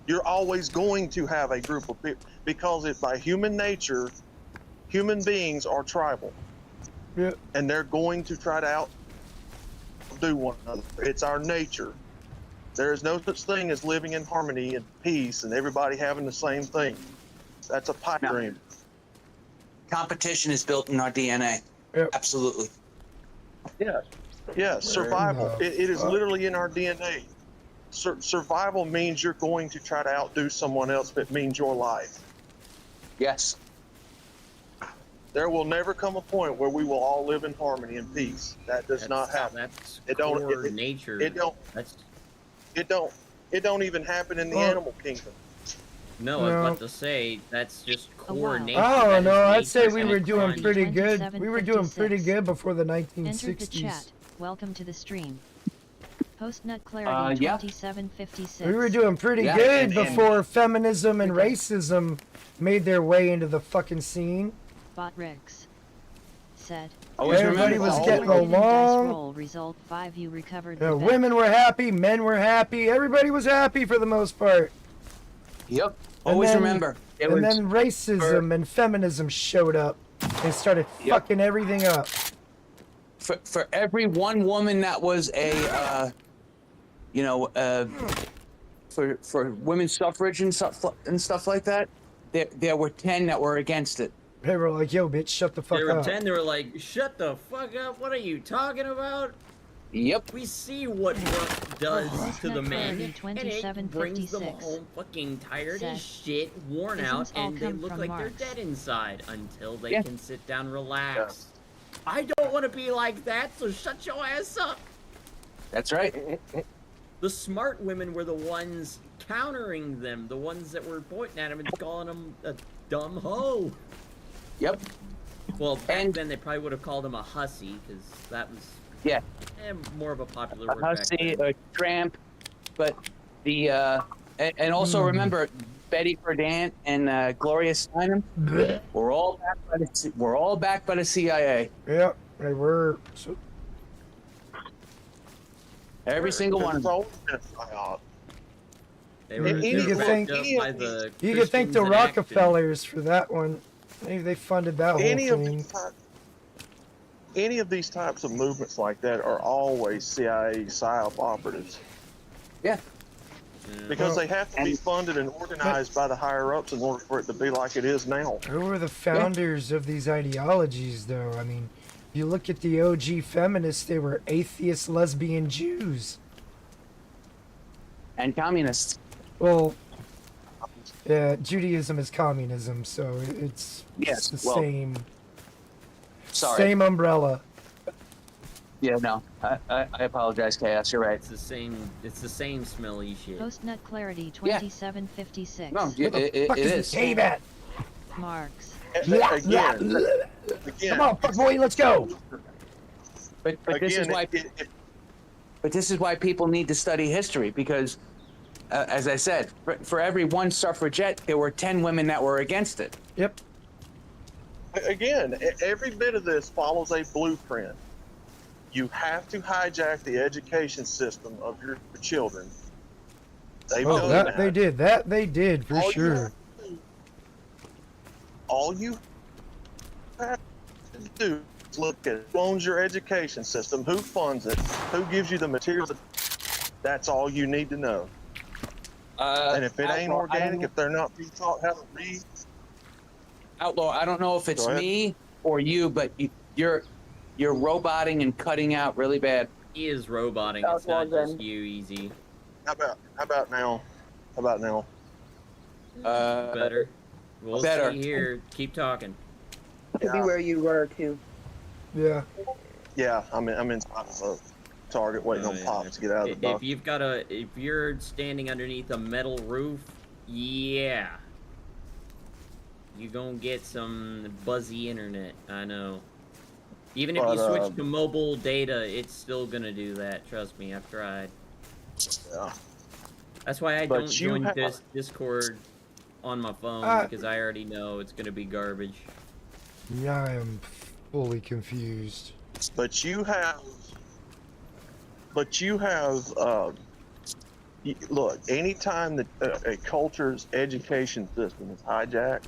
You're always going to have a group of people because by human nature, human beings are tribal. Yeah. And they're going to try to outdo one another. It's our nature. There is no such thing as living in harmony and peace and everybody having the same thing. That's a pipe No. dream. Competition is built in our DNA. Yep. Absolutely. Yeah, survival. the It is fuck? literally in our DNA. Survival means you're going to try to outdo someone else if it means your life. Yes. There will never come a point where we will all live in harmony and peace. That does not happen. That's It don't- core it- nature. it don't- That's It don't even happen in the Well- animal kingdom. no. I was No. about to say that's just core wow. nature. Oh That no, is I'd say nature, we and were it's doing fine. pretty good. We were doing pretty 2756. good before the Entered the 1960s. chat. Welcome to the stream. Postnut Clarity Yeah. 2756. We were doing pretty Yeah, good and- before feminism and racism made their way into the fucking scene. Bot Rex said. Always Everybody remember. was all getting the- Hidden dice along. roll result 5. You recovered the bet. Women were happy, men were happy, everybody was happy for the most part. Yep. Always then- remember. It And was then racism and feminism showed up and started Yep. fucking everything up. for every one woman that was a, for women's suffrage and stuff like that, there were 10 that were against it. They were like, yo, bitch, shut the fuck There were up. 10. They were like, "Shut the fuck up! What are you talking about? Yep. We see what does Post to the Nut men, Clarity and it brings them 2756 home fucking tired as said, shit, worn out, "Isms all and they come look from like Marx." they're dead inside until they Yeah. can sit down, relax. I don't want to be like that, so shut your ass up. That's right. The smart women were the ones countering them, the ones that were pointing at him and calling him a dumb hoe. Yep. Well, back And- then they probably would have called him a hussy, because that was Yeah. more of a popular A word back hussy, then. a tramp, but the and also remember Betty Friedan and Gloria Steinem. We're all backed by the CIA. Yeah, they were. So, Every single one of It's them. always been a psyop. They were You they could were think- backed up by the you could thank Christians the in action. Rockefellers for that one. They funded that whole Any of thing. these types of movements like that are always CIA psyop operatives Yeah. because Well, they have to be funded and organized by the higher ups in order for it to be like it is now. Who were the founders of these ideologies, though? I mean, you look at the OG feminists, they were atheist lesbian Jews. And communists. Well, yeah, Judaism is communism, so it's Yes, the well, same Sorry. same umbrella. Yeah, no. I apologize, Chaos. You're right. It's the same smelly shit. Post Nut Clarity Yeah. 2756 No, What the it fuck is is. this game at? Marx. Again, Come on, fuck boy, let's go. But this is again, why. But this is why people need to study history because, as I said, for every one suffragette, there were 10 women that were against it. Yep. again, every bit of this follows a blueprint. You have to hijack the education system of your children. They've Oh, done that they did. That they did for All you sure. have to do- all you have to do is look at who owns your education system, who funds it, who gives you the materials. That's all you need to know. And if it ain't organic, if they're not being taught how to read, Outlaw, I don't know if it's Go ahead. me or you, but you're roboting and cutting out really bad. He is roboting. That It's was not well just done. you, Easy. how about now? How about now? Better. We'll better. see here. Keep talking. Could be where you were too. Yeah. Yeah, I'm inside of a Target waiting Oh, on yeah. Pops to get out of the box. If you're standing underneath a metal roof, yeah. You gonna get some buzzy internet, I know. Even if But, you switch to mobile data, it's still gonna do that. Trust me, I've tried. Yeah. That's why I But don't you join have- Discord on my phone because I already know it's gonna be garbage. Yeah, I am fully confused. But you have, look, anytime that a culture's education system is hijacked,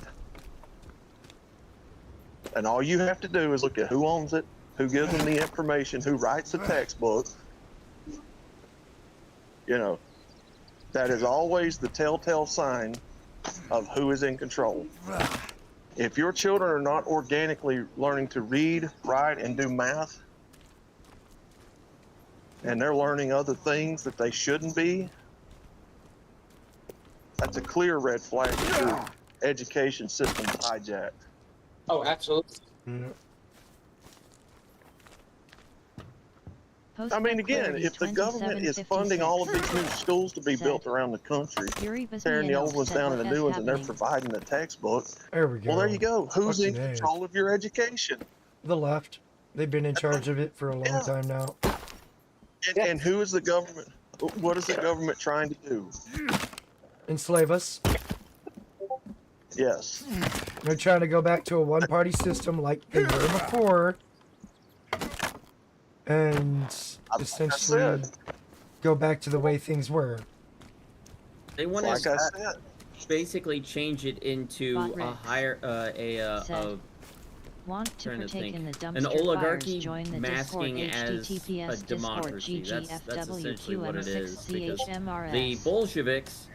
and all you have to do is look at who owns it, who gives them the information, who writes the textbook, you know, that is always the telltale sign of who is in control. If your children are not organically learning to read, write, and do math, and they're learning other things that they shouldn't be, that's a clear red flag that your education system's hijacked. Oh, absolutely. Yeah. Post I mean, Nut again, Clarity if the government is funding all of these new schools to be said, built around the country, Yuri tearing the Bazmianov old ones said down what and the is new ones, and they're happening. providing the textbook, There we go. well, there you go. Who's in Fucking A. control of your education? The left. They've been in charge of it for a long Yeah. time now. And who is the government? What is the government trying to do? Enslave us. Yes. They're trying to go back to a one-party system like they were before, and essentially said. go back to the way things were. They want Like I to said. basically change it into Bot a Rick higher said, Want to trying to partake think. in the An dumpster oligarchy fires? Join the masking Discord as https a democracy. That's essentially what it is. Because the GGFWQM6CHMRS. Bolsheviks,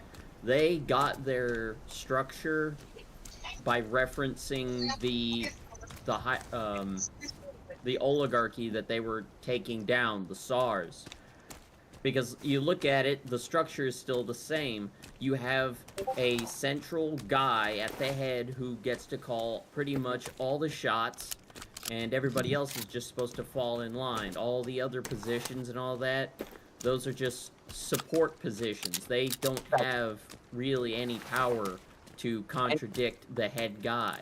they got their structure by referencing the oligarchy that they were taking down, the Tsars. Because you look at it, the structure is still the same. You have a central guy at the head who gets to call pretty much all the shots, and everybody else is just supposed to fall in line. All the other positions and all that, those are just support positions. They don't have really any power to contradict the head guy.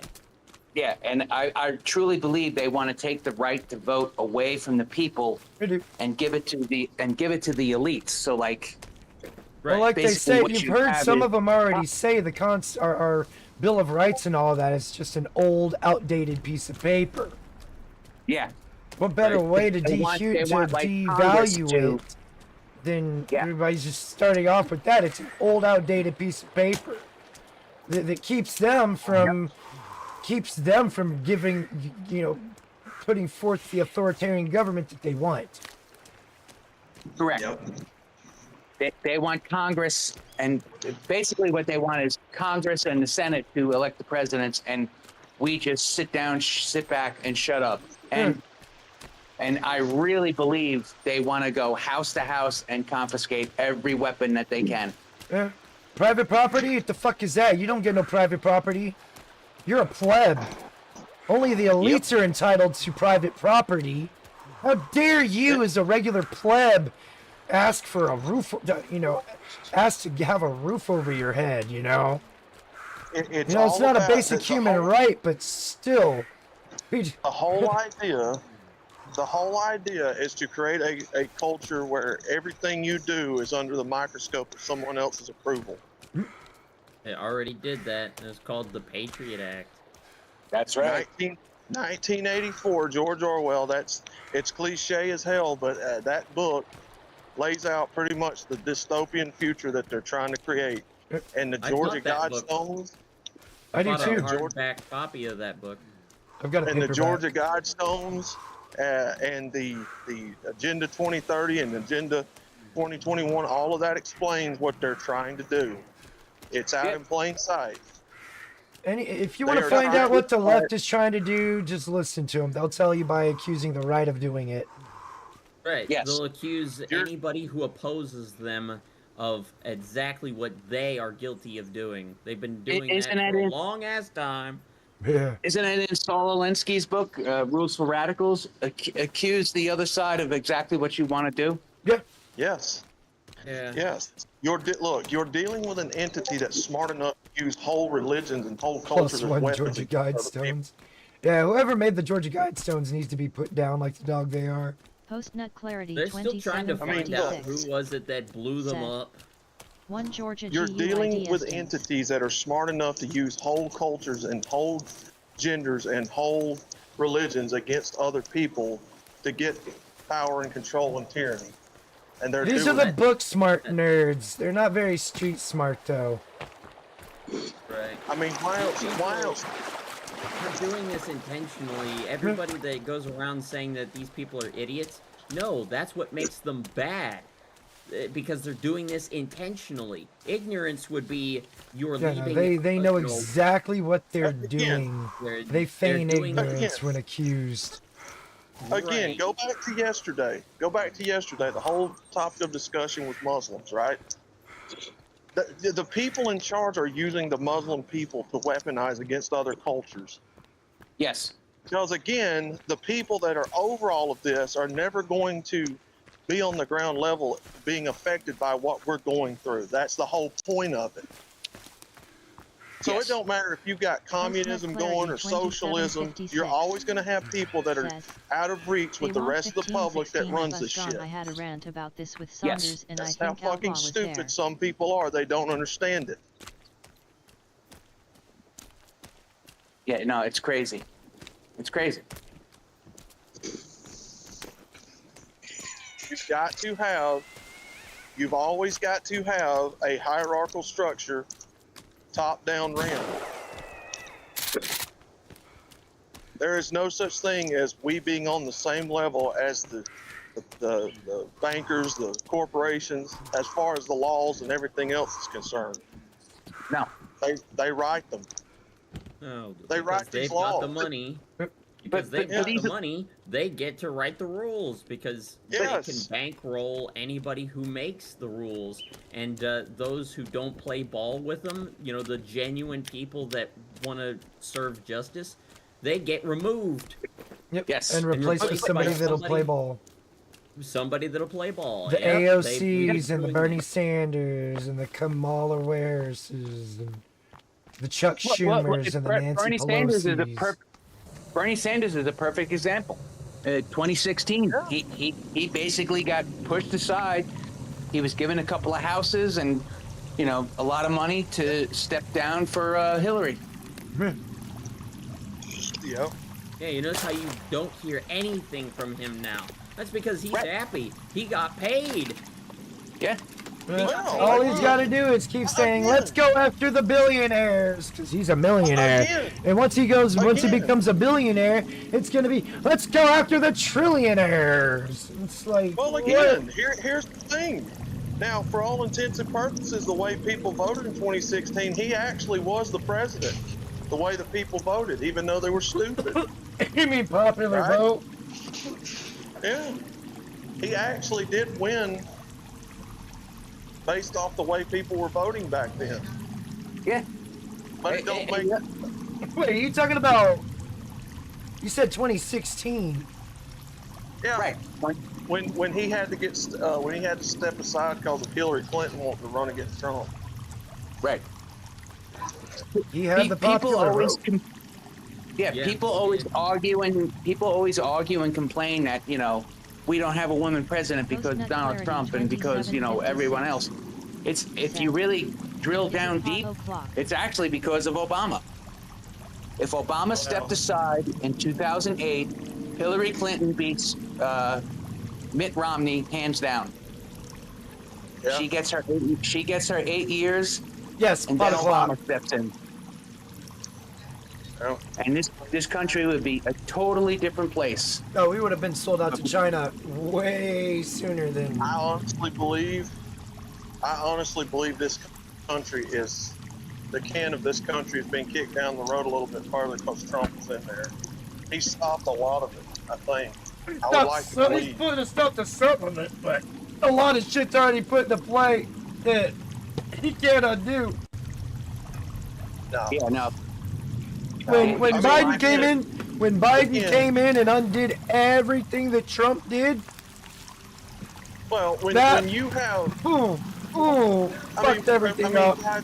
Yeah, and I truly believe they want to take the right to vote away from the people They do. and give it to the elites. So like, Well, like they basically say, what you've you heard have some is- of them already say our Bill of Rights and all that is just an old, outdated piece of paper. yeah, What better Right. way to, They want, like, Congress devalue to- it than Yeah. everybody's just starting off with that? It's an old, outdated piece of paper that keeps them from giving, putting forth the authoritarian government that they want. correct. Yep. They want Congress, and basically what they want is Congress and the Senate to elect the presidents, and we just sit back, and shut up. And I really believe they want to go house to house and confiscate every weapon that they can. Yeah. Private property? What the fuck is that? You don't get no private property. You're a pleb. Only the elites are entitled to private property. How dare you, as a regular pleb, ask for a roof? Ask to have a roof over your head. It's It's all not a about basic the human whole- right, but still. The whole idea is to create a culture where everything you do is under the microscope of someone else's approval. They already did that. It's called the Patriot Act. That's 1984, George Orwell. It's cliche as hell, but that book lays out pretty much the dystopian future that they're trying to create. And the I Georgia bought that book. Guidestones, I do Bought a too. hardback copy of that book. I've got a and the paperback. Georgia Guidestones, and the Agenda 2030 and Agenda 2021, all of that explains what they're trying to do. It's out in plain sight. And if you They want to are find trying out what the to- left is trying to do, just listen to them. They'll tell you by accusing the right of doing it. Right. Yes. They'll accuse You're- anybody who opposes them of exactly what they are guilty of doing. They've been doing Isn't that that for a it? long ass time. Yeah. Isn't it in Saul Alinsky's book, Rules for Radicals? Accuse the other side of exactly what you want to do. Yeah. Yes. Yeah. Yes. Look, you're dealing with an entity that's smart enough to use whole religions and whole Plus cultures as one weapons Georgia against other people. Guidestones. Yeah, whoever made the Georgia Guidestones needs to be put down like the dog they are. Postnut Clarity They're still trying to find out 2756. who was it that blew them Said. up. One Georgia You're dealing GUID with estimates. entities that are smart enough to use whole cultures and whole genders and whole religions against other people to get power and control and tyranny. And they're These are doing the it. book smart nerds. They're not very street smart though. Right. I mean, why else? They're doing this intentionally. Everybody that goes around saying that these people are idiots, no, that's what makes them bad. Because they're doing this intentionally. Ignorance would be you're Yeah, no, leaving. they know exactly what they're Again, doing. They're They feign doing ignorance when accused. Again, Right. go back to yesterday. The whole topic of discussion was Muslims, right? The people in charge are using the Muslim people to weaponize against other cultures. Yes. Because again, the people that are over all of this are never going to be on the ground level being affected by what we're going through. That's the whole point of it. So Yes. it don't matter if you've got communism going or socialism, you're always going to have people that are Said, out of reach with "They the want rest of the 15, public that 16 of runs us this gone." shit. I had a rant about this with Yes. Saunders, and That's I how think Outlaw fucking was stupid there. some people are. They don't understand it. Yeah, no, it's crazy. It's crazy. You've always got to have a hierarchical structure, top-down ran. There is no such thing as we being on the same level as the bankers, the corporations, as far as the laws and everything else is concerned. No. They write them. No, They because write these they've got the laws. money. Because they've but got these the are- money, they get to write the rules because Yes. they can bankroll anybody who makes the rules, and those who don't play ball with them, you know, the genuine people that want to serve justice, they get removed. Yep. Yes. And And replaced with replaced by somebody that'll somebody- play ball. Somebody that'll play ball. The Yep, AOCs and the doing Bernie that. Sanders and the Kamala Harrises and the Chuck Well, Schumers and the Nancy Bernie Pelosi's. Sanders is a perfect example. 2016, he basically got pushed aside. He was given a couple of houses and, you know, a lot of money to step down for Hillary. Yeah. Yeah, you notice how you don't hear anything from him now. That's because he's Right. happy. He got paid. Yeah. Well, Well, all he's got to do is keep saying, again. "Let's go after the billionaires," because he's a millionaire. Again. And once he Again. becomes a billionaire, it's gonna be, "Let's go after the trillionaires." It's like, Well, what? again, here's the thing. Now, for all intents and purposes, the way people voted in 2016, he actually was the president. The way the people voted, even though they were stupid. You mean popular Right. vote? Yeah. He actually did win based off the way people were voting back then. Yeah. But it don't make Wait, are you talking about? You said 2016. yeah. Right. When he had to get when he had to step aside because of Hillary Clinton wanting to run against Trump. Right. He had the People popular always vote. Yeah. people always argue and complain that, you know, we don't have a woman president because Postnet Donald clarity, Trump and because, you know, 2756. everyone else. It's if you really drill down deep, it's actually because of Obama. If Obama stepped aside in 2008, Hillary Clinton beats Mitt Romney hands down. Yeah. She gets her 8 years, Yes, and then 5 o'clock. Obama steps in. Yeah. And this country would be a totally different place. No, we would have been sold out to China way sooner than. I honestly believe this country is the can of this country has been kicked down the road a little bit farther because Trump is in there. He stopped a lot of it, I think. I would like to He's believe. putting the stuff to supplement, but a lot of shit's already put into play that he can't undo. No. Yeah, no. When I mean, I Biden came get in, it. when Biden Again. came in and undid everything that Trump did, Well, when That- you have boom, fucked everything up. Guys,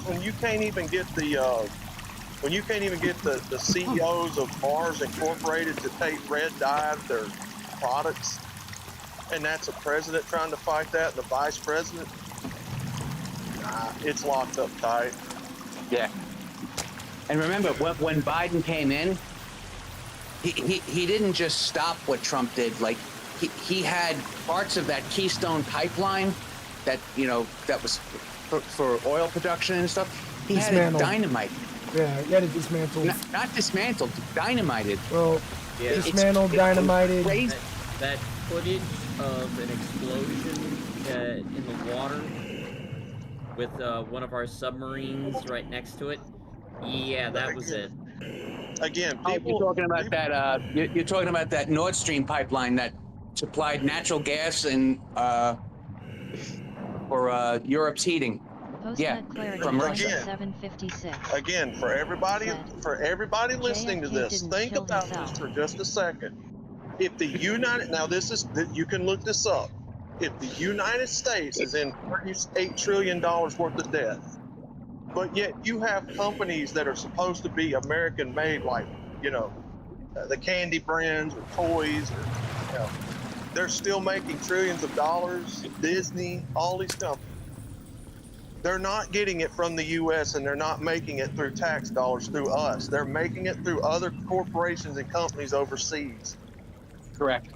when you can't even get the CEOs of Mars Incorporated to take red dye of their products, and that's a president trying to fight that, the vice president, it's locked up tight. Yeah. And remember, when Biden came in, he didn't just stop what Trump did. Like, he had parts of that Keystone pipeline that, you know, that was for oil production and stuff. He had it Dismantled. dynamite. Yeah, you had to dismantle. Not dismantled, dynamited. Well, Yeah. dismantled, It's dynamited. crazy. That footage of an explosion in the water with one of our submarines right next to it. Yeah, that was it. Again, Oh, people. you're talking about that. You're talking about that Nord Stream pipeline that supplied natural gas and for Europe's heating. Yeah, Postnet clarity from Russia. 2756. Again, for everybody listening to JFK this, didn't think kill about himself. this for just a second. If the United, now this is, you can look this up. If the United States is in $38 trillion worth of debt, but yet you have companies that are supposed to be American made, like, you know, the candy brands or toys, or, you know, they're still making trillions of dollars. Disney, all these companies. They're not getting it from the U.S. and they're not making it through tax dollars through us. They're making it through other corporations and companies overseas. Correct.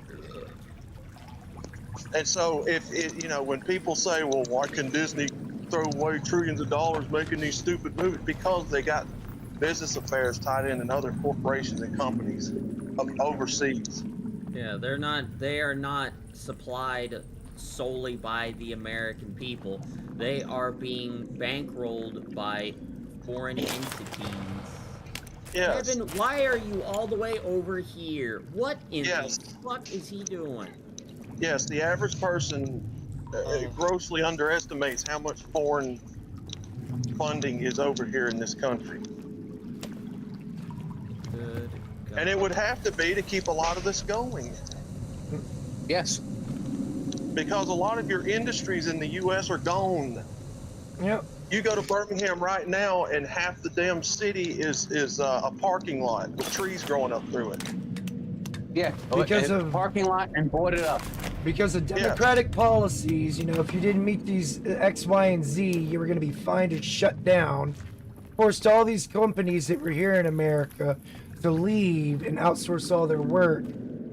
And so, if it, you know, when people say, "Well, why can Disney throw away trillions of dollars making these stupid movies?" Because they got business affairs tied in other corporations and companies overseas. Yeah, they are not supplied solely by the American people. They are being bankrolled by foreign entities. Yes. Evan, why are you all the way over here? What in Yes. the fuck is he doing? Yes, the average person grossly underestimates how much foreign funding is over here in this country. Good God. And it would have to be to keep a lot of this going. Yes. Because a lot of your industries in the U.S. are gone. Yep. You go to Birmingham right now, and half the damn city is a parking lot with trees growing up through it. Yeah. Because a of- parking lot and boarded up. Because of democratic policies, you know, if you didn't meet these X, Y, and Z, you were going to be fined or shut down. Forced all these companies that were here in America to leave and outsource all their work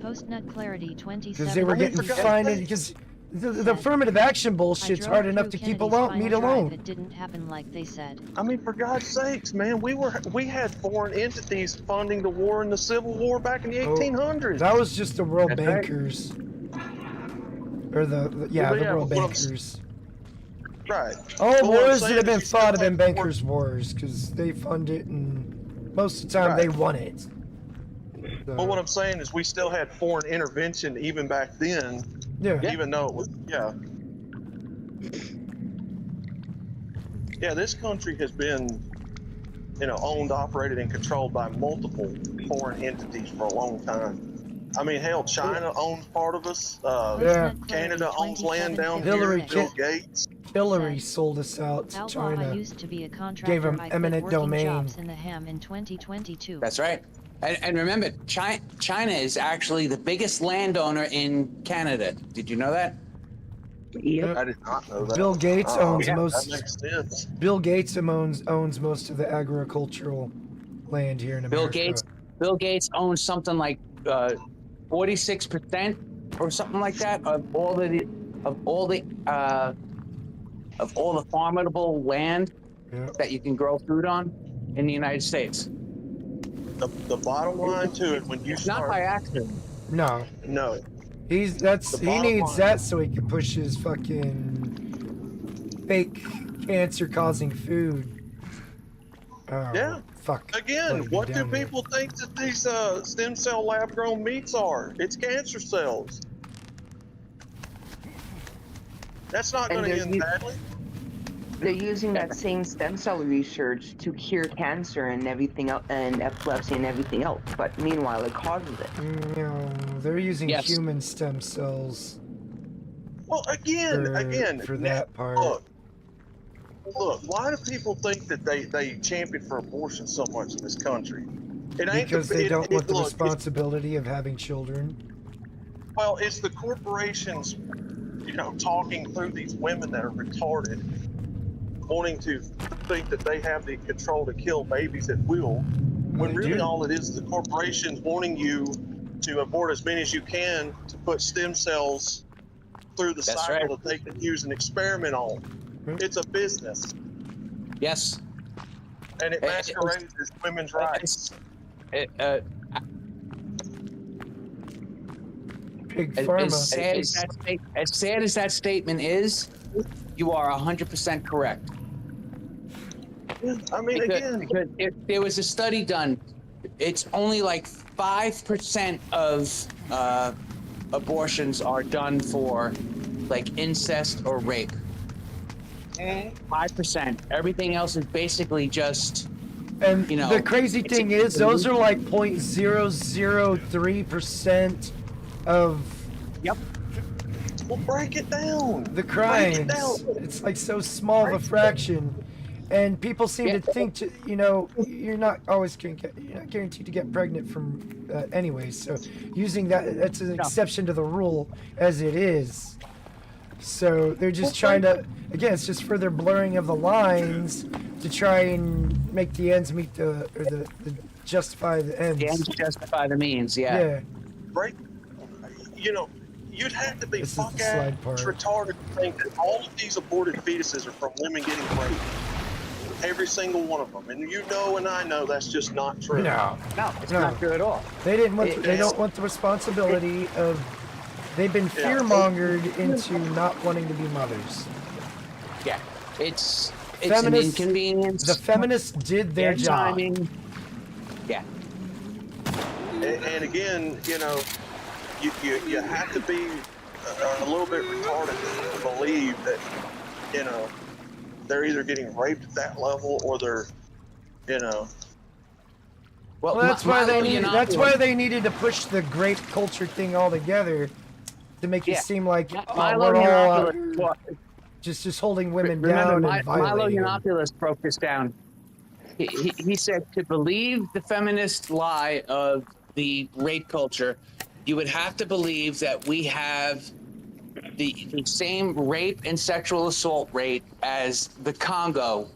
Post-nut clarity 27. because they were getting fined. Because the affirmative action bullshit's hard enough to keep alone, meet alone. It didn't happen like they said. I mean, for God's sakes, man, we had foreign entities funding the war in the Civil War back in the 1800s. That was just the World That's right. Bankers. Or the Well, World yeah, but what I'm Bankers. Right. All But what I'm wars that saying have been is you still fought have been had bankers' wars because they fund it and most of the time they Right. won it. So, But what I'm saying is we still had foreign intervention even back then, yeah. even though it was, yeah. Yeah, this country has been, you know, owned, operated, and controlled by multiple foreign entities for a long time. I mean, hell, China owns part of us. Yeah. Post-nut clarity Canada owns land down 27. Hillary here. Bill Gates. Hillary sold us out to Outlaw, I China. used to be a contractor. Gave 'em I quit eminent working domain. jobs in the ham in 2022. That's right. And remember, China is actually the biggest landowner in Canada. Did you know that? Yep. I did not know that. Bill Gates Oh, owns yeah, most. That makes sense. Bill Gates owns most of the agricultural land here in America. Bill Gates owns something like 46% or something like that of all the farmable land Yeah. that you can grow food on in the United States. The bottom line to it, when you It's not start, by accident. No, no, he The bottom needs line- that so he can push his fucking fake cancer-causing food. Oh, Yeah. Fuck. again, Let me what do down there. people think that these stem cell lab grown meats are? It's cancer cells. That's not And going to there's end you- badly. They're using that same stem cell research to cure cancer and everything else, and epilepsy and everything else. But meanwhile, it causes it. No, they're using Yes. human stem cells Well, again, for now, that part. Look, why do people think that they champion for abortion so much in this country? It ain't Because the, they it- don't it- want the look, it's- responsibility of having children. Well, it's the corporations, you know, talking through these women that are retarded, wanting to think that they have the control to kill babies at will, when They really do. all it is the corporations wanting you to abort as many as you can to put stem cells through the That's cycle right. that they can use and experiment on. Hmm. It's a business, Yes. and it It- masquerades as women's rights. Big As pharma. sad as that statement is, you are 100% correct. I mean, again, Because if there was a study done, it's only like 5% of abortions are done for like incest or rape. 5%. Everything else is basically just And you know, the crazy it's thing a- is, those are like 0.003% of well, break it down. the Break it crimes. down. It's like so small of a fraction, and people seem Yeah. to think, you know, you're not always you're not guaranteed to get pregnant from anyway. So using that's an exception to the rule as it is. So they're just trying to, again, it's just further blurring of the lines to try and make the ends meet the justify the ends. the ends justify the means. Yeah. Yeah. Break. You know, you'd have to be This is the fuck slide out part. retarded to think that all of these aborted fetuses are from women getting raped. Every single one of them, and you know, and I know that's just not true. No, No, it's No. not true at all. they didn't want. It They is- don't want the responsibility of. They've been Yeah. fear-mongered into not wanting to be mothers. Yeah. It's an Feminists- inconvenience. The feminists did their and job. timing. Yeah. And again, you know, you have to be a little bit retarded to believe that, you know, they're either getting raped at that level or they're, you know. Well, that's why they needed to push the grape culture thing all together, to make it seem like Milo we're all Yiannopoulos, just holding women remember, down and violating Milo them. Yiannopoulos broke this down. He said to believe the feminist lie of the rape culture, you would have to believe that we have the same rape and sexual assault rate as the Congo,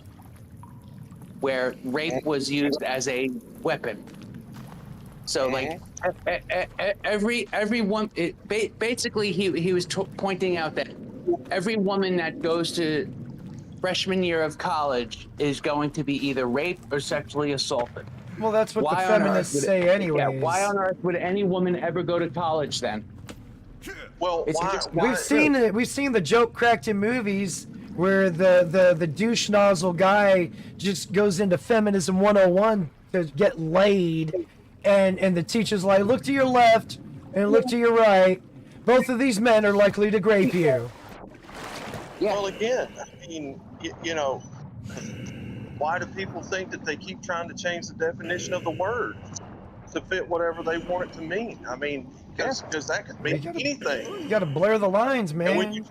where rape was used as a weapon. So like every one, basically he was pointing out that every woman that goes to freshman year of college is going to be either raped or sexually assaulted. Well, that's what the feminists say anyways. Yeah, why on earth would any woman ever go to college then? Well, we've seen it. We've seen the joke cracked in movies where the douche nozzle guy just goes into feminism 101 to get laid, and the teacher's like, look to your left and look to your right. Both of these men are likely to grape you. Yeah. Well, again, I mean, you know, why do people think that they keep trying to change the definition of the word to fit whatever they want it to mean? I mean, because that could mean anything. You gotta blur the lines, And man. when you,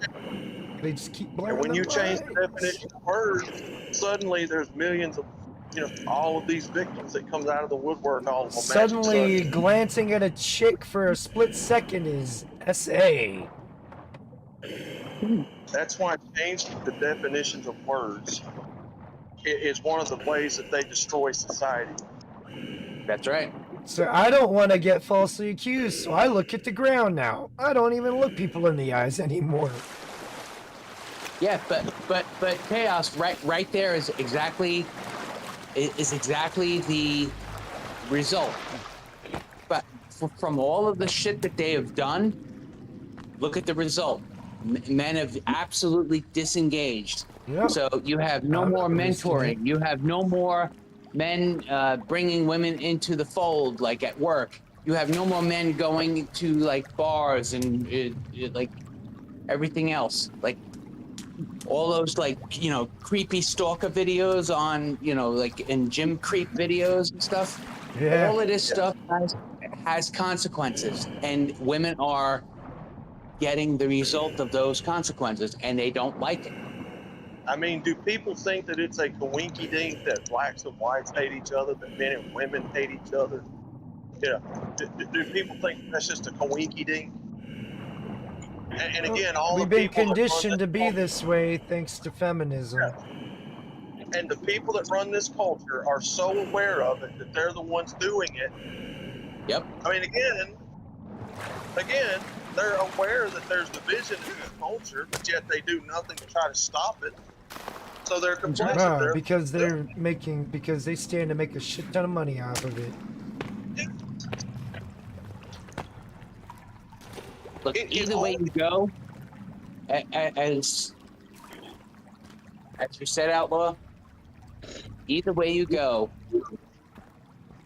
They just keep blurring. and when the you change lines. the definition of words, suddenly there's millions of, you know, all of these victims that comes out of the woodwork all of them. Suddenly, glancing at a chick for a split second is SA. That's why changing the definitions of words is one of the ways that they destroy society. That's right. So I don't want to get falsely accused, so I look at the ground now. I don't even look people in the eyes anymore. Yeah, but chaos right there is exactly the result. But from all of the shit that they have done, look at the result. Men have absolutely disengaged. Yep. So you have no more mentoring. You have no more men bringing women into the fold, like at work. You have no more men going to like bars and like everything else. Like all those like, you know, creepy stalker videos on, you know, like in gym creep videos and stuff. Yeah. All of this stuff has consequences, and women are getting the result of those consequences, and they don't like it. I mean, do people think that it's a coinky dink that blacks and whites hate each other, that men and women hate each other? You know, do people think that's just a coinky dink? And again, all We've the been people conditioned to that be run this way thanks to feminism. and the people that run this culture are so aware of it that they're the ones doing it. Yep. I mean, again, they're aware that there's division in this culture, but yet they do nothing to try to stop it. So they're complacent. No, because they stand to make a shit ton of money off of it. Look, either way you go, as you said, Outlaw, either way you go,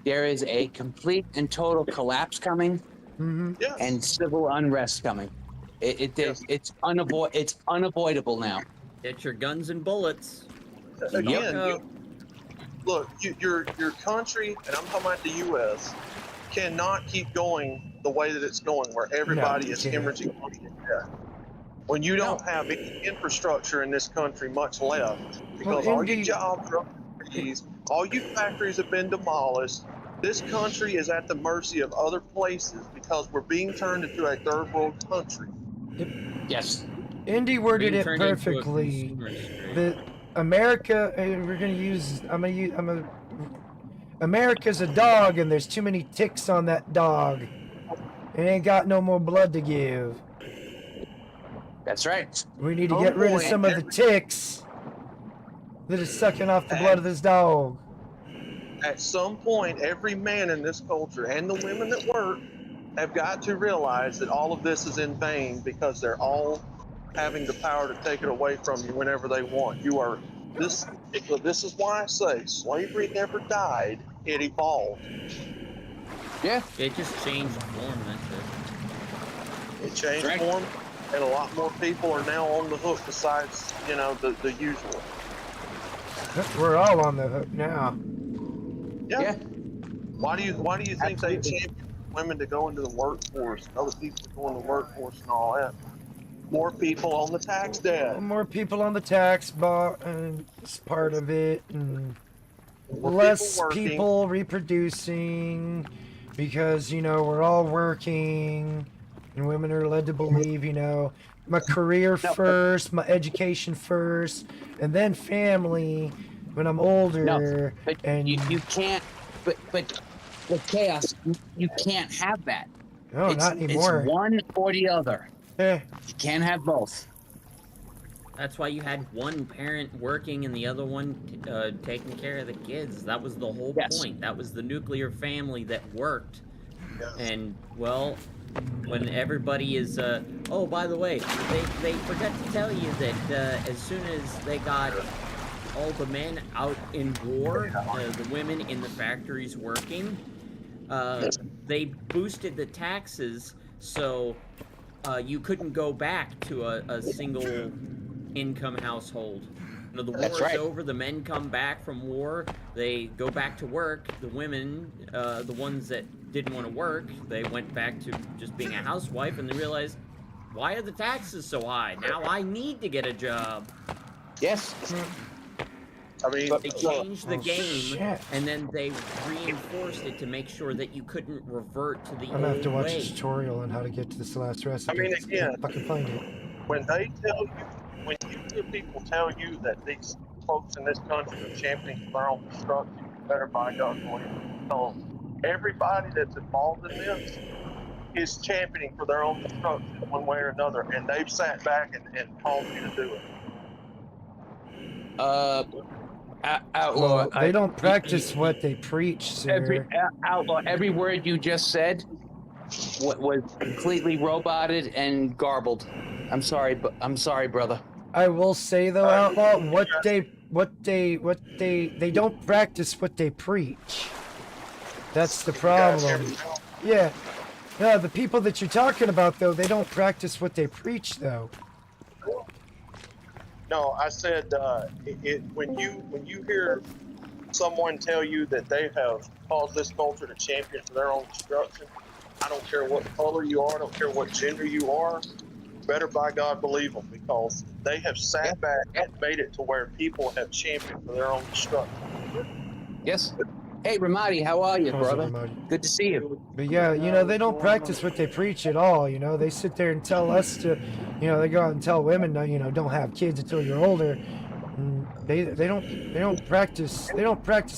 there is a complete and total collapse coming, Yes. and civil unrest coming. It's unavoidable now. Get your guns and bullets. Again, Yup. look, your country, and I'm talking about the U.S., cannot keep going the way that it's going, where everybody is can't. hemorrhaging money to death. When you don't have any infrastructure in this country much left, because all your jobs are overseas, all your factories have been demolished. This country is at the mercy of other places because we're being turned into a third world country. Yes. Indy worded Being it turned into a perfectly. consumer industry. That America, America's a dog, and there's too many ticks on that dog. It ain't got no more blood to give. That's right. We need to get rid of some of the ticks that is sucking off the blood of this dog. At some point, every man in this culture and the women that work have got to realize that all of this is in vain because they're all having the power to take it away from you whenever they want. This is why I say slavery never died, it evolved. Yeah. It just changed form, that's it. It changed Right. form, and a lot more people are now on the hook besides, the usual. We're all on the hook now. Yeah. Why do you think they Absolutely. champion women to go into the workforce, other people to go into the workforce and all that? More people on the tax debt. More people on the tax bar, and it's part of it, and More less working. people reproducing because we're all working, and women are led to believe my career first, my education first, and then family when I'm older. But and you can't. But chaos. You can't have that. no, not anymore. It's one or the other. Eh, You can't have both. That's why you had one parent working and the other one taking care of the kids. That was the whole Yes. point. That was the nuclear family that worked. Yeah. And, well, when everybody is, oh, by the way, they forgot to tell you that as soon as they got all the men out in war, the women in the factories working, they boosted the taxes so you couldn't go back to a single income household. The war That's is right. over, the men come back from war, they go back to work, the women, the ones that didn't want to work, they went back to just being a housewife, and they realized, why are the taxes so high? Now I need to get a job. Yes. I mean, They changed the Oh, game, shit. and then they reinforced it to make sure that you couldn't revert to the I'm gonna have to old watch way. a tutorial on how to get to this last recipe. I mean, 'cause I again- can't fucking find it. when you hear people tell you that these folks in this country are championing their own destruction, you better by God believe it. So everybody that's involved in this is championing for their own destruction one way or another, and they've sat back and told you to do it. Outlaw. Well, they don't practice what they preach, sir. Outlaw. Every word you just said was completely roboted and garbled. I'm sorry, brother. I will say though, Outlaw, they don't practice what they preach. That's the problem. Yeah. No, the people that you're talking about though, they don't practice what they preach though. No, I said when you hear someone tell you that they have caused this culture to champion for their own destruction, I don't care what color you are, I don't care what gender you are, better by God believe them, because they have sat back and made it to where people have championed for their own destruction. Yes. Hey, Ramadi, how are you, How's it, brother? Ramadi? Good to see you. But yeah, they don't practice what they preach at all. They sit there and tell us to, they go out and tell women, don't have kids until you're older. And they don't practice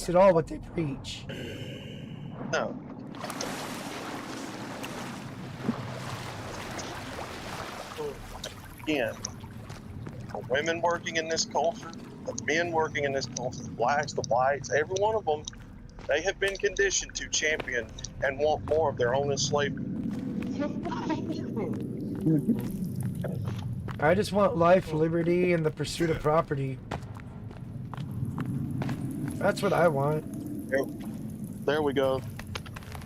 at all what they preach. No. Again, the women working in this culture, the men working in this culture, the blacks, the whites, every one of them, they have been conditioned to champion and want more of their own enslavement. I just want life, liberty, and the pursuit of property. That's what I want. There we go.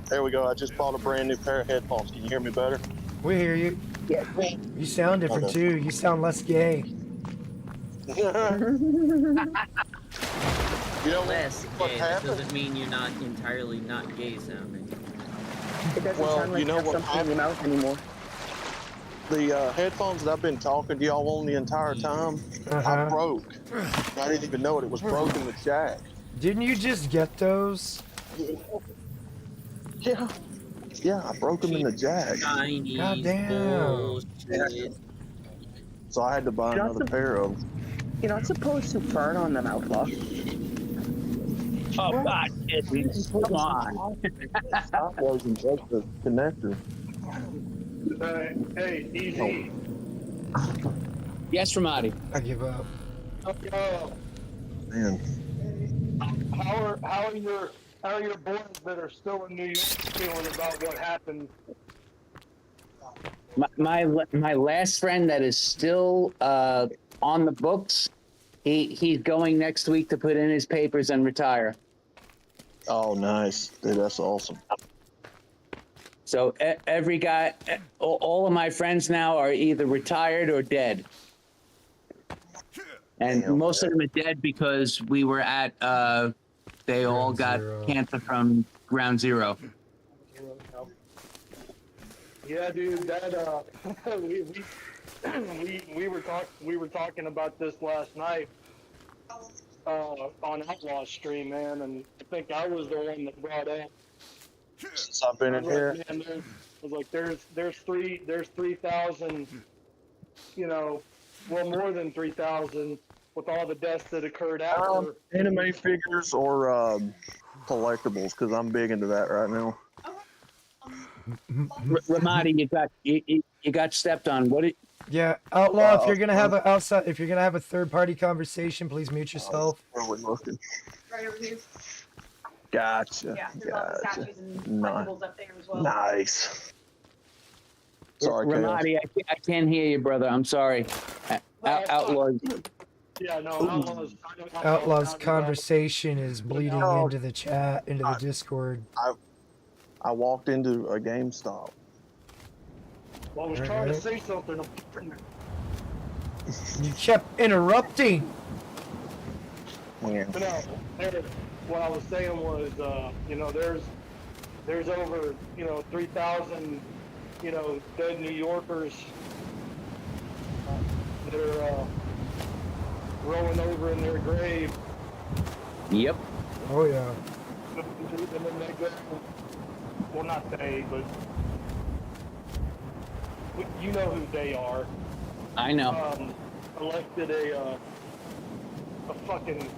There we go. I just bought a brand new pair of headphones. Can you hear me better? We hear you. Yeah. You sound different Okay. too. You sound less gay. You know Less what gay, that happened? doesn't mean you're not entirely not gay sounding. It doesn't Well, sound like you know you have what something in your mouth anymore. The headphones that I've been talking to y'all on the entire time, I Uh-huh. broke. I didn't even know it. It was broken with jack. Didn't you just get those? Yeah. Yeah, I broke them in the jack. Chinese Goddamn. bullshit. So I had to buy You're not another sup- pair of them. You're not supposed to burn on them, Outlaw. Oh, God. Come on. That wasn't just the connector. Hey, easy. Yes, Ramadi. I give up. Man. How are your boys that are still in New York feeling about what happened? My last friend that is still on the books, he's going next week to put in his papers and retire. Oh, nice. Dude, that's awesome. So every guy, all of my friends now are either retired or dead. And Damn. most of them are dead because we were at, they all Ground got Zero. cancer from Ground Zero. Yeah, dude, that we were talking about this last night on Outlaw stream, man, and I think I was the one that brought up. Since I've been I in was here. like, man, I was like, there's 3,000, you know, well, more than 3,000 with all the deaths that occurred after. Anime figures or collectibles, because I'm big into that right now. Ramadi, you got stepped on. What did, Yeah, Outlaw, if you're gonna have a third-party conversation, please mute yourself. Where are we looking? Right over here. Gotcha. Yeah, there's all the Gotcha. statues and Nice. collectibles up there as well. Nice. Sorry, Chaos. Ramadi, I can't hear you, brother. I'm sorry. Outlaws. Yeah, no, Outlaw's Outlaw's conversation is bleeding into the chat, into the Discord. I walked into a GameStop. Well, I was trying to say something. You kept interrupting. Yeah. But no, what I was saying was, you know, there's over, you know, 3,000, you know, dead New Yorkers that are rolling over in their grave. Yep. Oh yeah. And then they go, well, not they, but you know who they are. I know. Elected a fucking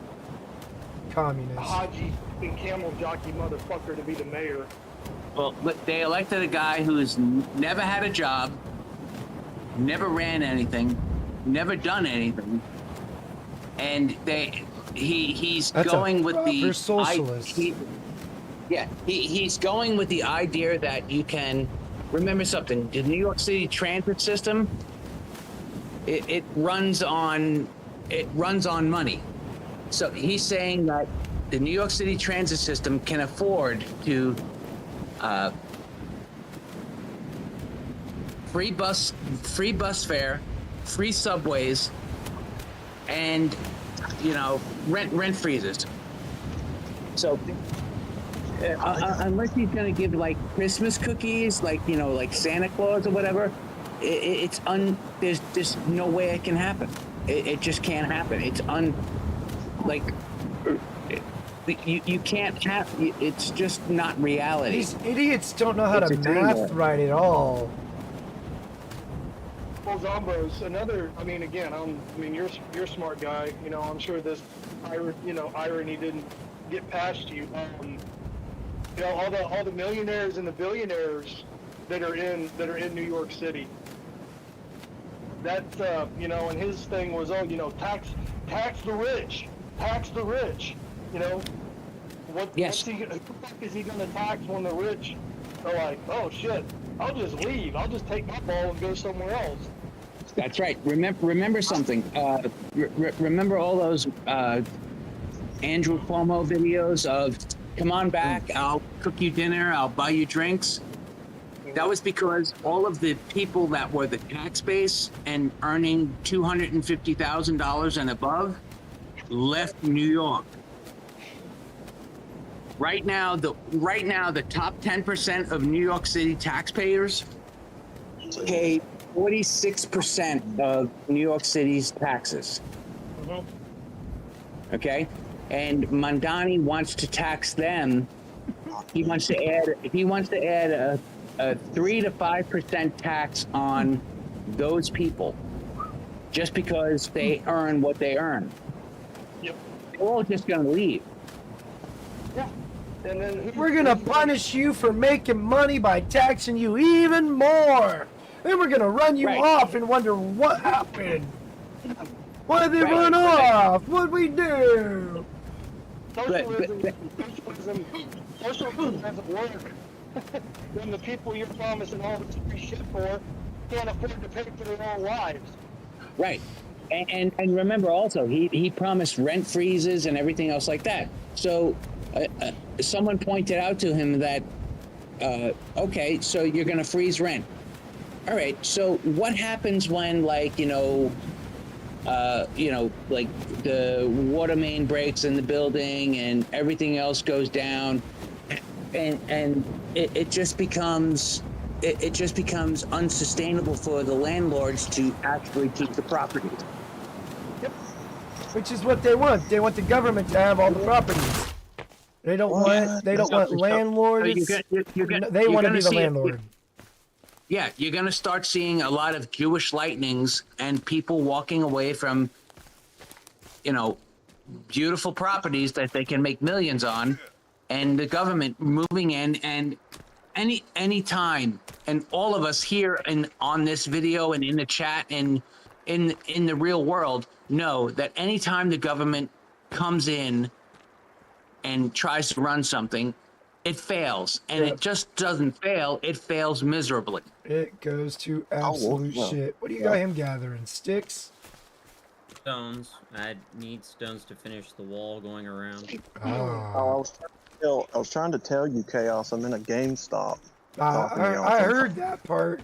Communist. Haji and camel jockey motherfucker to be the mayor. Well, they elected a guy who's never had a job, never ran anything, never done anything, and he's That's going a with proper the socialist. He's going with the idea that you can remember something. The New York City transit system, it runs on money. So he's saying that the New York City transit system can afford to free bus fare, free subways, and rent freezes. So unless he's gonna give like Christmas cookies, like Santa Claus or whatever, there's no way it can happen. It just can't happen. It's you can't have. It's just not reality. These idiots don't know how It's to a dream math world. right at all. Well, Zombros, you're a smart guy. You know, I'm sure this, irony didn't get past you. All the millionaires and the billionaires that are in New York City. That's and his thing was, tax the rich, tax the rich. Yes. Who the fuck is he gonna tax when the rich are like, oh shit, I'll just leave, I'll just take my ball and go somewhere else. That's right. Remember something. Remember all those Andrew Cuomo videos of "Come on back, I'll cook you dinner, I'll buy you drinks." That was because all of the people that were the tax base and earning $250,000 and above left New York. Right now, the top 10% of New York City taxpayers pay 46% of New York City's taxes. Okay, and Mandani wants to tax them. He wants to add a 3 to 5% tax on those people, just because they earn what they earn. Yep. They're all just gonna leave. Yeah. And then We're gonna punish you for making money by taxing you even more. Then we're gonna run you Right. off and wonder what happened. Why did they Right. run off? What'd we do? Socialism doesn't work when the people you're promising all this free shit for can't afford to pay for their own lives. Right. And remember also, he promised rent freezes and everything else like that. So someone pointed out to him that Okay, so you're gonna freeze rent. All right, so what happens when, like, like the water main breaks in the building and everything else goes down, and it just becomes unsustainable for the landlords to actually keep the property. Which is what they want. They want the government to have all the properties. They don't want landlords. So They want to be the landlord. Yeah, you're going to start seeing a lot of Jewish lightnings and people walking away from, beautiful properties that they can make millions on, and the government moving in. And any time, and all of us here on this video and in the chat and in the real world know that anytime the government comes in and tries to run something, it fails. And it just doesn't fail, it fails miserably. It goes to absolute shit. What do you got him gathering? Sticks? Stones. I need stones to finish the wall going around. Oh. I was trying to tell you, Chaos, I'm in a GameStop. I heard that part.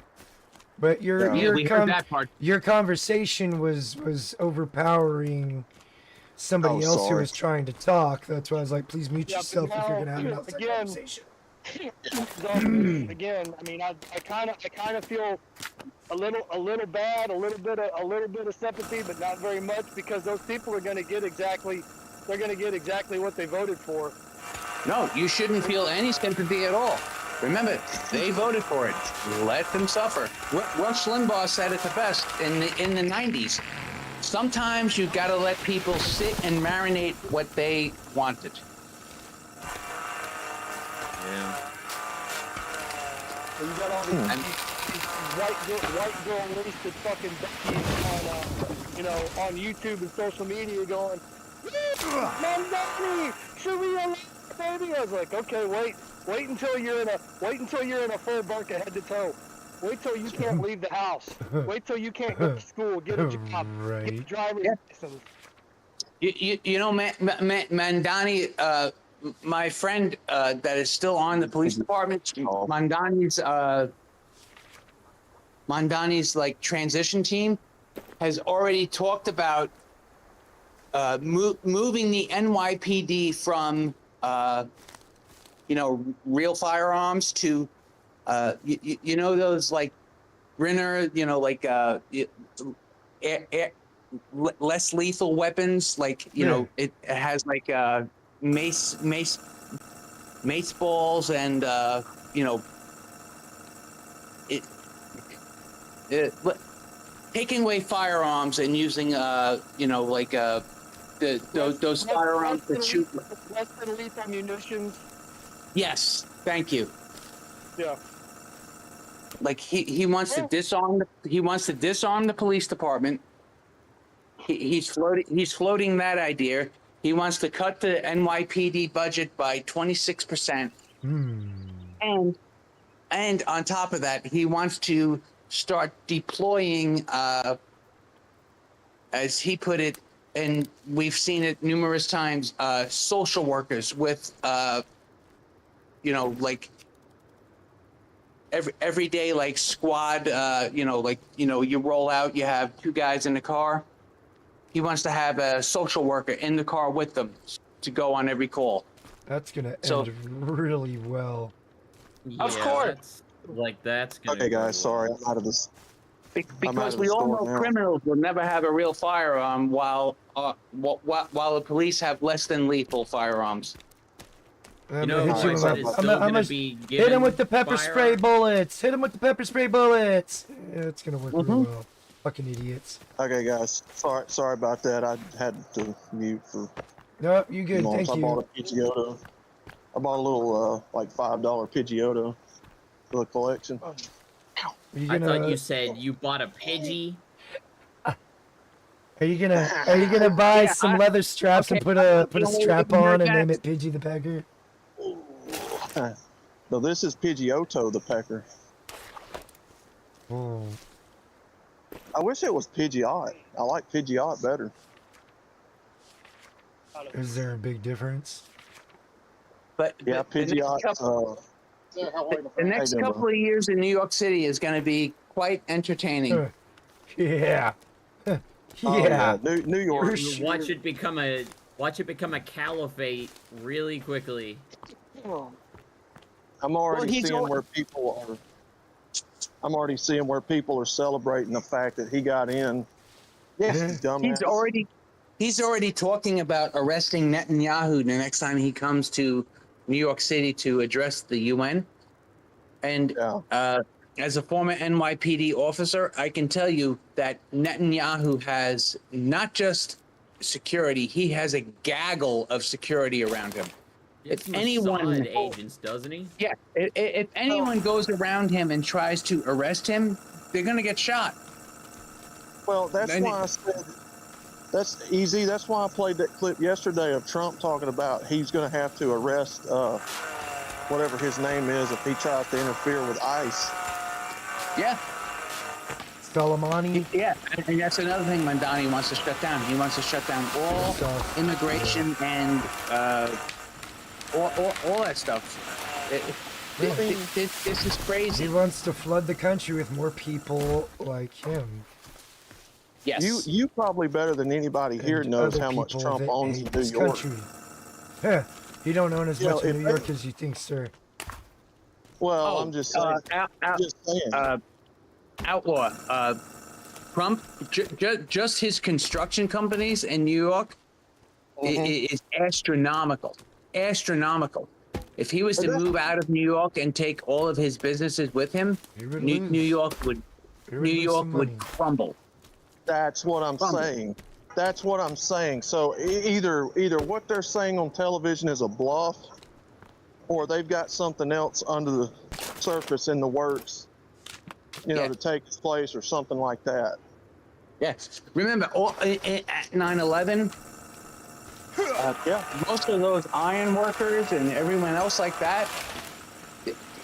But your heard that part. Your conversation was overpowering somebody else who was trying to talk. That's why I was like, please mute yourself if you're gonna have an outside conversation. Again, I mean, I kind of feel a little bad, a little bit of sympathy, but not very much, because those people are going to get exactly what they voted for. No, you shouldn't feel any sympathy at all. Remember, they voted for it. Let them suffer. Rush Limbaugh said it the best in the 90s. Sometimes you got to let people sit and marinate what they wanted. Yeah. So you got all these white girl wasted fucking on YouTube and social media going, Mandani, Sharia, baby. I was like, okay, wait until you're in a full burqa head to toe. Wait till you can't leave the house. Wait till you can't go to school, get a job, get a driver's license. Mandani, my friend that is still on the police department, Mandani's like transition team has already talked about moving the NYPD from real firearms to those like Brenner, less lethal weapons, like it has like mace balls and taking away firearms and using those firearms that shoot less than lethal munitions. Yes, thank you. Yeah. Like he wants to disarm the police department. He's floating that idea. He wants to cut the NYPD budget by 26%. And on top of that, he wants to start deploying, as he put it, and we've seen it numerous times, social workers with, like every day, like squad, you roll out, you have two guys in the car. He wants to have a social worker in the car with them to go on every call. That's gonna end really well. Yeah, of course. That's gonna okay, guys. Sorry, I'm out of this. Because we all know criminals will never have a real firearm, while the police have less than lethal firearms. I'm gonna hit him with the pepper spray bullets. Hit him with the pepper spray bullets. Yeah, it's gonna work really well. Fucking idiots. Okay, guys. Sorry about that. I had to mute for. No, you good. Thank you. I bought a Pidgeotto. I bought a little like $5 Pidgeotto for the collection. I thought you said you bought a Pidgey. Are you gonna buy some leather straps and put a strap on and name it Pidgey the Pecker? No, this is Pidgeotto the Pecker. Oh. I wish it was Pidgeot. I like Pidgeot better. Is there a big difference? But yeah, Pidgeot. The next doing, couple bro? of years in New York City is going to be quite entertaining. Yeah. Oh, Yeah. New York. For You sure. watch it become a caliphate really quickly. I'm already he's seeing al- where people are. I'm already seeing where people are celebrating the fact that he got in. Yeah, Dumbass. he's already talking about arresting Netanyahu the next time he comes to New York City to address the UN. And Yeah. as a former NYPD officer, I can tell you that Netanyahu has not just security; he has a gaggle of security around him. It's If anyone- Mossad agents, doesn't he? Yeah, if anyone goes around him and tries to arrest him, they're going to get shot. Well, that's Then- why I said that's easy. That's why I played that clip yesterday of Trump talking about he's going to have to arrest whatever his name is if he tries to interfere with ICE. Yeah, Soleimani. yeah, and that's another thing Mandani wants to shut down. He wants to shut down all Stuff. immigration and all that stuff. This is He crazy. wants to flood the country with more people like him. Yes. You probably better than anybody here and knows other how much people Trump that owns hate in New this York. country. Huh. You don't own as You know, much in if New they- York as you think, sir. Well, I'm just saying. Just saying. Outlaw. Trump, just his construction companies in New York is astronomical. Astronomical. If he was to move out of New York and take all of his businesses with him, He would New lose. York would He would New lose York some would money. crumble. That's what I'm Crumble. saying. That's what I'm saying. So either what they're saying on television is a bluff, or they've got something else under the surface in the works, Yeah. to take its place or something like that. Yes. Remember, at 9/11, Yeah. most of those iron workers and everyone else like that,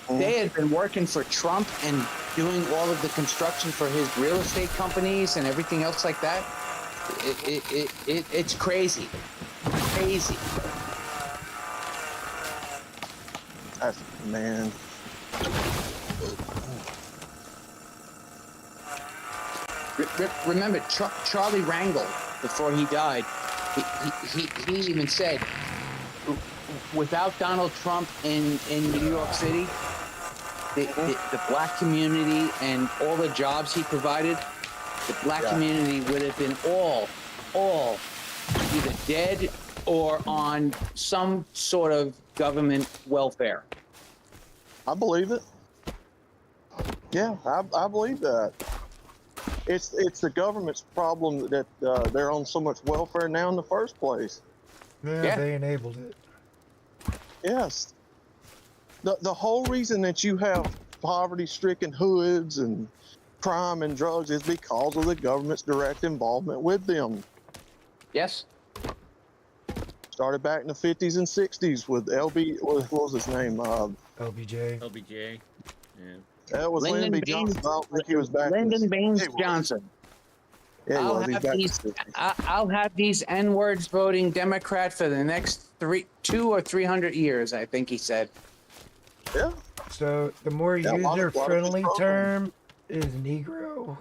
they had been working for Trump and doing all of the construction for his real estate companies and everything else like that. It's crazy. Crazy. That's, man. Remember, Charlie Rangel, before he died, he even said, without Donald Trump in New York City, the black community and all the jobs he provided, the black community would have been all either dead or on some sort of government welfare. I believe it. Yeah, I believe that. It's the government's problem that they're on so much welfare now in the first place. Yeah, they enabled it. Yes. The whole reason that you have poverty-stricken hoods and crime and drugs is because of the government's direct involvement with them. Yes. Started back in the 50s and 60s with what was his name? LBJ. LBJ. Yeah. That was Lyndon Lyndon B. Johnson. I don't think he was back. Lyndon Baines He was. Johnson. Yeah, he I'll was. He's have back in these. the 50s. I'll have these N-words voting Democrat for the next 200 or 300 years. I think he said. Yeah. So the more Yeah, a lot of user-friendly people. term is Negro.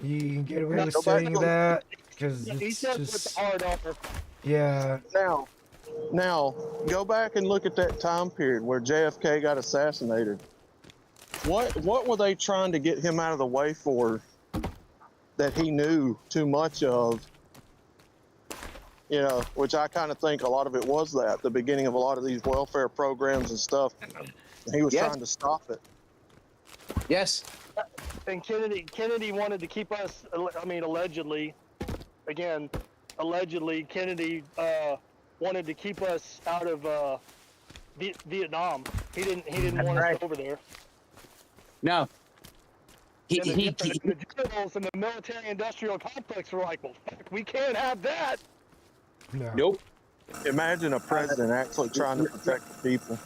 You can get away with Go back saying to- that because He it's says with just the hard R. yeah. Now, go back and look at that time period where JFK got assassinated. What were they trying to get him out of the way for that he knew too much of? Which I kind of think a lot of it was that, the beginning of a lot of these welfare programs and stuff. He was Yes. trying to stop it. Yes. And Kennedy wanted to keep us. I mean, allegedly, Kennedy wanted to keep us out of Vietnam. He didn't want us over there. No. And the generals and the military-industrial complex were like, "Well, fuck, we can't have that." No. Nope. Imagine a president actually trying to protect the people.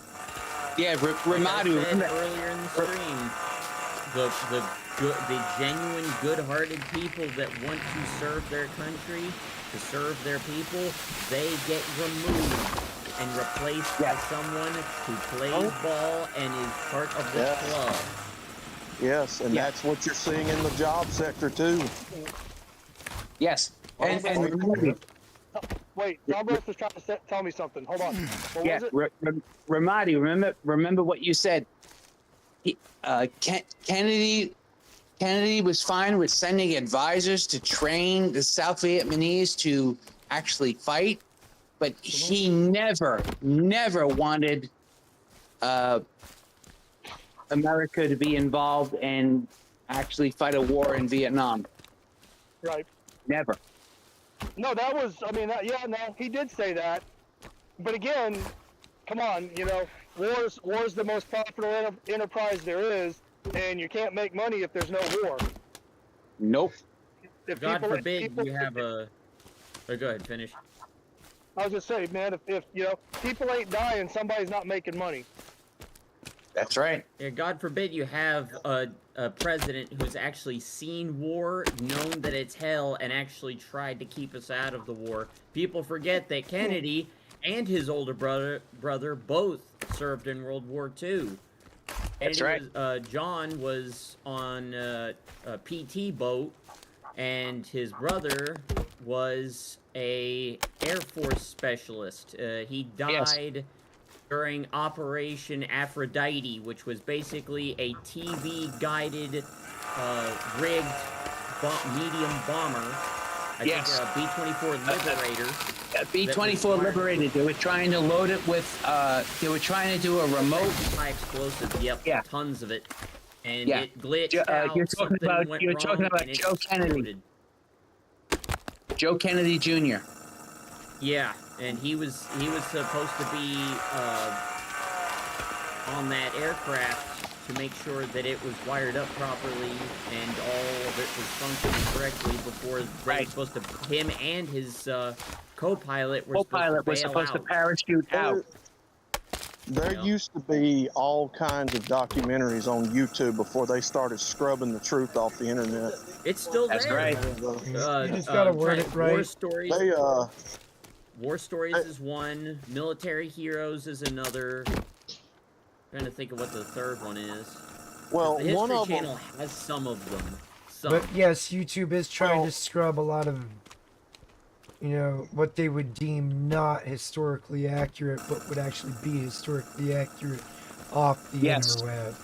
Yeah, Like I Ramadu. said earlier in the stream, the genuine, good-hearted people that want to serve their country, to serve their people, they get removed and replaced by someone who plays ball and is part of the club. Yes, and that's what you're seeing in the job sector too. Yes. And Wait, John Bruce was trying to tell me something. Hold on. What yeah, was it? Ramadi, remember what you said. Kennedy was fine with sending advisors to train the South Vietnamese to actually fight, but he never wanted America to be involved and actually fight a war in Vietnam. Right. Never. No, that was, I mean, no, he did say that. But again, come on, you know, war's the most profitable enterprise there is, and you can't make money if there's no war. Nope. If God forbid you have a... Oh, go ahead, finish. I was just saying, man, if you know, people ain't dying, somebody's not making money. That's right. Yeah, God forbid you have a president who's actually seen war, known that it's hell, and actually tried to keep us out of the war. People forget that Kennedy and his older brother both served in World War II. That's right. John was on a PT boat, and his brother was a Air Force specialist. He died during Operation Aphrodite, which was basically a TV-guided, rigged medium bomber. I think B-24 Liberator. B-24 Liberator. They were trying to load it with, they were trying to do a remote... High explosive, yep, tons of it. And it glitched out, you're talking about Joe Kennedy. Joe Kennedy Jr. Yeah, and he was supposed to be on that aircraft to make sure that it was wired up properly and all of it was functioning correctly before they were supposed to. Him and his co-pilot were supposed to parachute out. There used to be all kinds of documentaries on YouTube before they started scrubbing the truth off the internet. It's still there. That's right. You just gotta word it right. War Stories. They, War Stories is one. Military Heroes is another. Trying to think of what the third one is. Well, the History one of Channel them has some of them. Some. But yes, YouTube is trying to scrub a lot of, you know, what they would deem not historically accurate, but would actually be historically accurate off the interweb.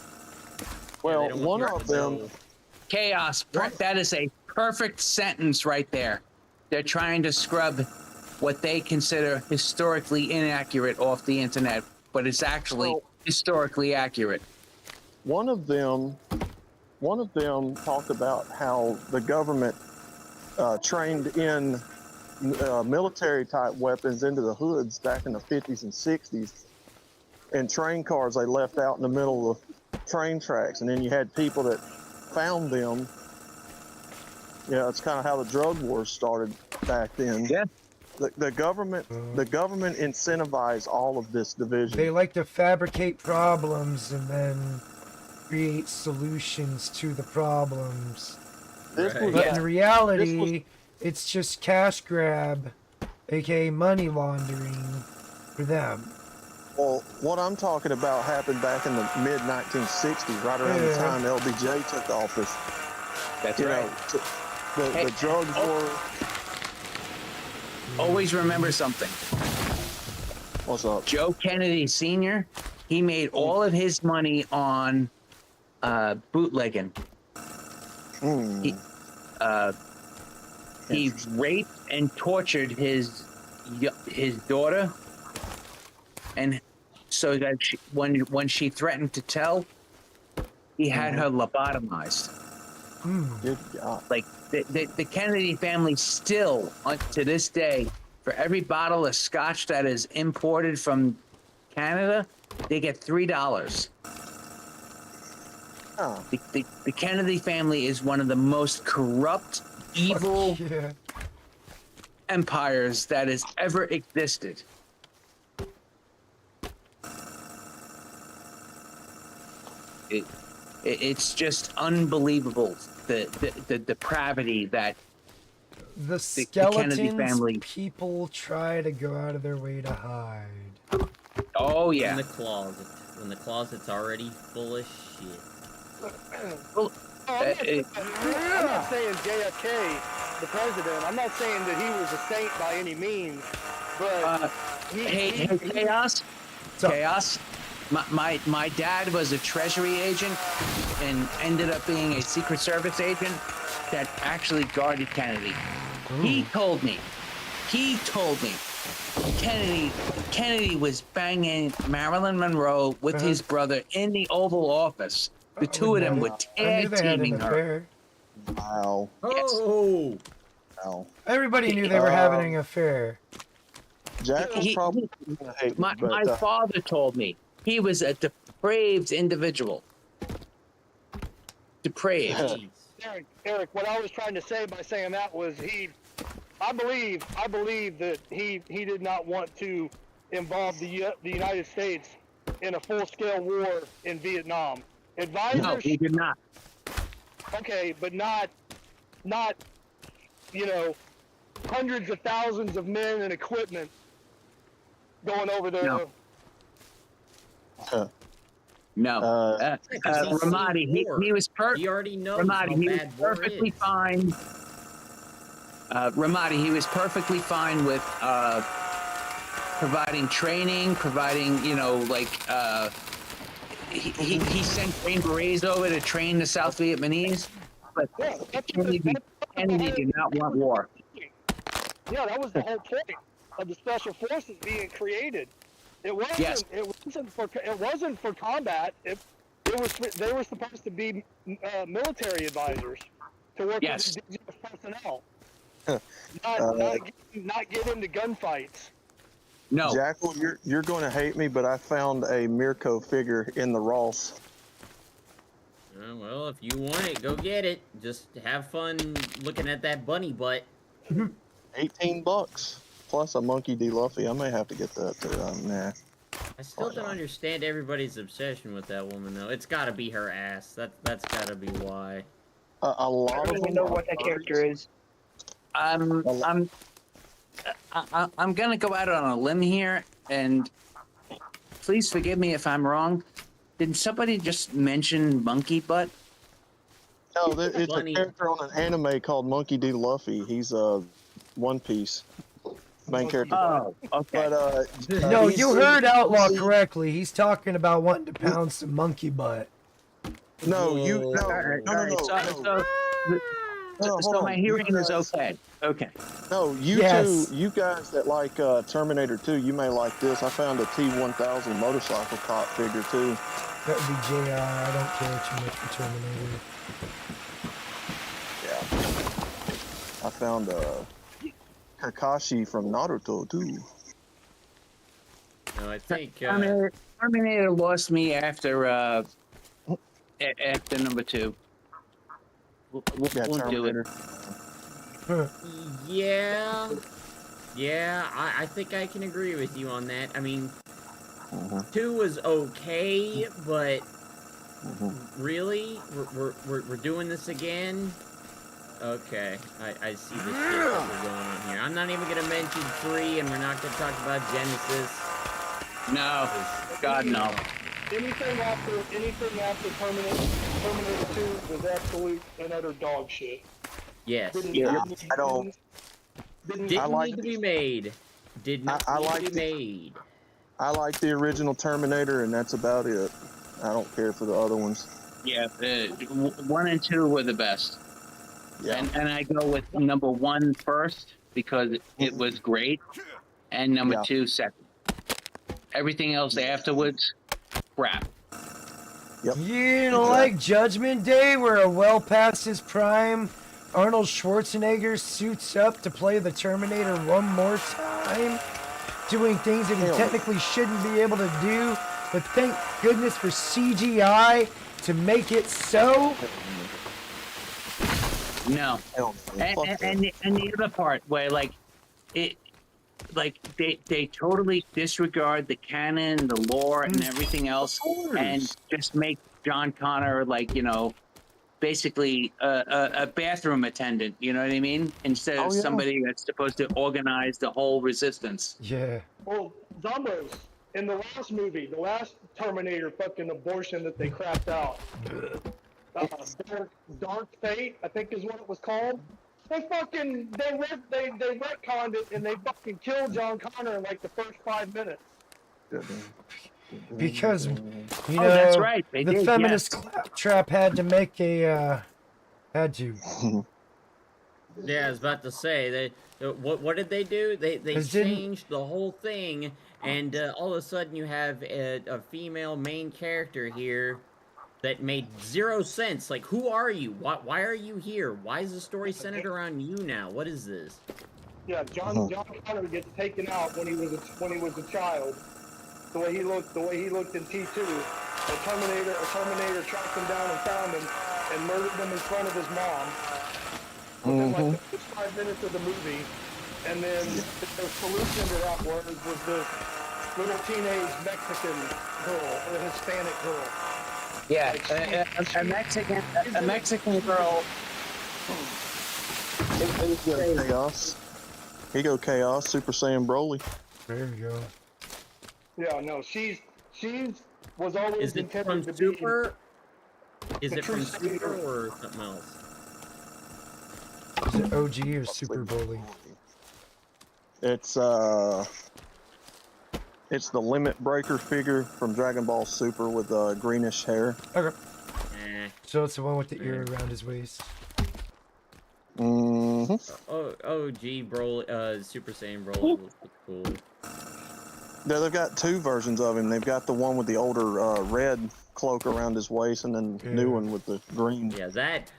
Well, one of them... Chaos. That is a perfect sentence right there. They're trying to scrub what they consider historically inaccurate off the internet, but it's actually historically accurate. One of them talked about how the government trained in military type weapons into the hoods back in the 50s and 60s, and train cars they left out in the middle of the train tracks, and then you had people that found them. Yeah, it's kind of how the drug wars started back then. Yeah. The government incentivized all of this division. They like to fabricate problems and then create solutions to the problems. But in reality, it's just cash grab, aka money laundering for them. Well, what I'm talking about happened back in the mid-1960s, right around the time LBJ took office. That's right. The drug war. Always remember something. What's up? Joe Kennedy Sr., he made all of his money on bootlegging. He raped and tortured his daughter, and so that when she threatened to tell, he had her lobotomized. Good God. Like the Kennedy family still, to this day, for every bottle of scotch that is imported from Canada, they get $3. Oh. The Kennedy family is one of the most corrupt, evil empires that has ever existed. It's just unbelievable the depravity that The Kennedy skeletons family. people try to go out of their way to hide. Oh In yeah. the closet. When the closet's already full of shit. Well, I'm not saying JFK, the president. I'm not saying that he was a saint by any means, but hey, Chaos. So- Chaos. My dad was a Treasury agent and ended up being a Secret Service agent that actually guarded Kennedy. He told me Kennedy was banging Marilyn Monroe with his brother in the Oval Office. The two of them were I knew tag they had an teaming her. affair. Wow. Oh! Wow. Everybody knew they were having an affair. Jack was He- probably gonna hate me, My but father told me he was a depraved individual. Depraved. Jeez. Eric, what I was trying to say by saying that was I believe that he did not want to involve the United States in a full-scale war in Vietnam. Advisors, No, he did not. okay, but not hundreds of thousands of men and equipment going over there. No. No. Because he's Ramadi, seen war. he was He already knows Ramadi, how he was bad war perfectly is. fine. Ramadi, he was perfectly fine with providing training, providing, he sent Green Berets over to train the South Vietnamese, but Yeah, Kennedy did not want war. Yeah, that was the whole point of the special forces being created. It wasn't. Yes. It wasn't for combat. It was. They were supposed to be military advisors to work Yes. with indigenous personnel. Uh, Not get into gunfights. No. Jackal, you're going to hate me, but I found a Mirko figure in the Ross. Well, if you want it, go get it. Just have fun looking at that bunny butt. $18 plus a Monkey D. Luffy. I may have to get that too. Nah. I still don't understand everybody's obsession with that woman, though. It's got to be her ass. That's got to be why. A lot I of don't them even know are what that furries. character is. I'm gonna go out on a limb here, and please forgive me if I'm wrong. Did somebody just mention Monkey Butt? No, it's a Bunny. character on an anime called Monkey D. Luffy. He's a One Piece main character. Oh, okay. But No, he's- you heard Outlaw he's- correctly. He's talking about wanting to pound some monkey butt. No, you no, Alright, no, alright, no, so, no. No, so hold my on. hearing You is guys- okay. Okay. No, you Yes. two, you guys that like Terminator 2, you may like this. I found a T-1000 motorcycle cop figure too. That would be JR. I don't care too much for Terminator. Yeah. I found Kakashi from Naruto too. No, I think. Terminator lost me after after number 2. We'll Yeah, do it. Terminator. Yeah, I think I can agree with you on that. I mean, Mhm, 2 was okay, but mhm. really, we're doing this again. Okay, I see the shit that we're going on here. I'm not even gonna mention 3, and we're not gonna talk about Genesis. No. God, no. Anything after Terminator 2 was absolute and utter dog shit. Yes, Yeah, I don't. didn't I like- need to be made. Did not I need like to be the- made. I like the original Terminator, and that's about it. I don't care for the other ones. Yeah, 1 and 2 were the best. Yeah. And I go with number 1 first because it was great, and number Yeah. 2 second. Everything else afterwards, crap. You know, like Judgment Day, where well past his prime, Arnold Schwarzenegger suits up to play the Terminator one more time, doing things that he Hell. technically shouldn't be able to do, but thank goodness for CGI to make it so. No. Hell no. And, Fuck and, that. and the other part where they totally disregard the canon, the lore, and everything else, course. and just make John Connor, like, you know, basically a bathroom attendant. You know what I mean? Instead of Oh, yeah. somebody that's supposed to organize the whole resistance. Yeah. Well, Zombos, in the last movie, the last Terminator fucking abortion that they crapped out, Dark Fate, I think is what it was called. They retconned it and they fucking killed John Connor in like the first 5 minutes. Because, you know, Oh, that's right. They the did, feminist yes. claptrap had to make a, had to. Yeah, I was about to say what did they do? They 'Cause didn't- changed the whole thing, and all of a sudden you have a female main character here that made zero sense. Like, who are you? Why are you here? Why is the story centered around you now? What is this? Yeah, John Connor gets taken out when he was a child. The way he looked in T2. A Terminator tracked him down and found him and murdered him in front of his mom. Within like the first 5 minutes of the movie, and then the solution to that was this little teenage Mexican girl, or Hispanic girl. Yeah, a Mexican girl. Chaos. He go Chaos, Super Saiyan Broly. There you go. Yeah, no, she's was always Is it intended from to Super? Is the it from true Super savior. or something else? Is it OG or Super Bully? It's the Limit Breaker figure from Dragon Ball Super with greenish hair. Okay. Eh. So it's the one with the ear around his waist. Mm-hmm. OG Broly, Super Saiyan Broly looks cool. Yeah, they've got two versions of him. They've got the one with the older red cloak around his waist, and then the new one with the green. Yeah,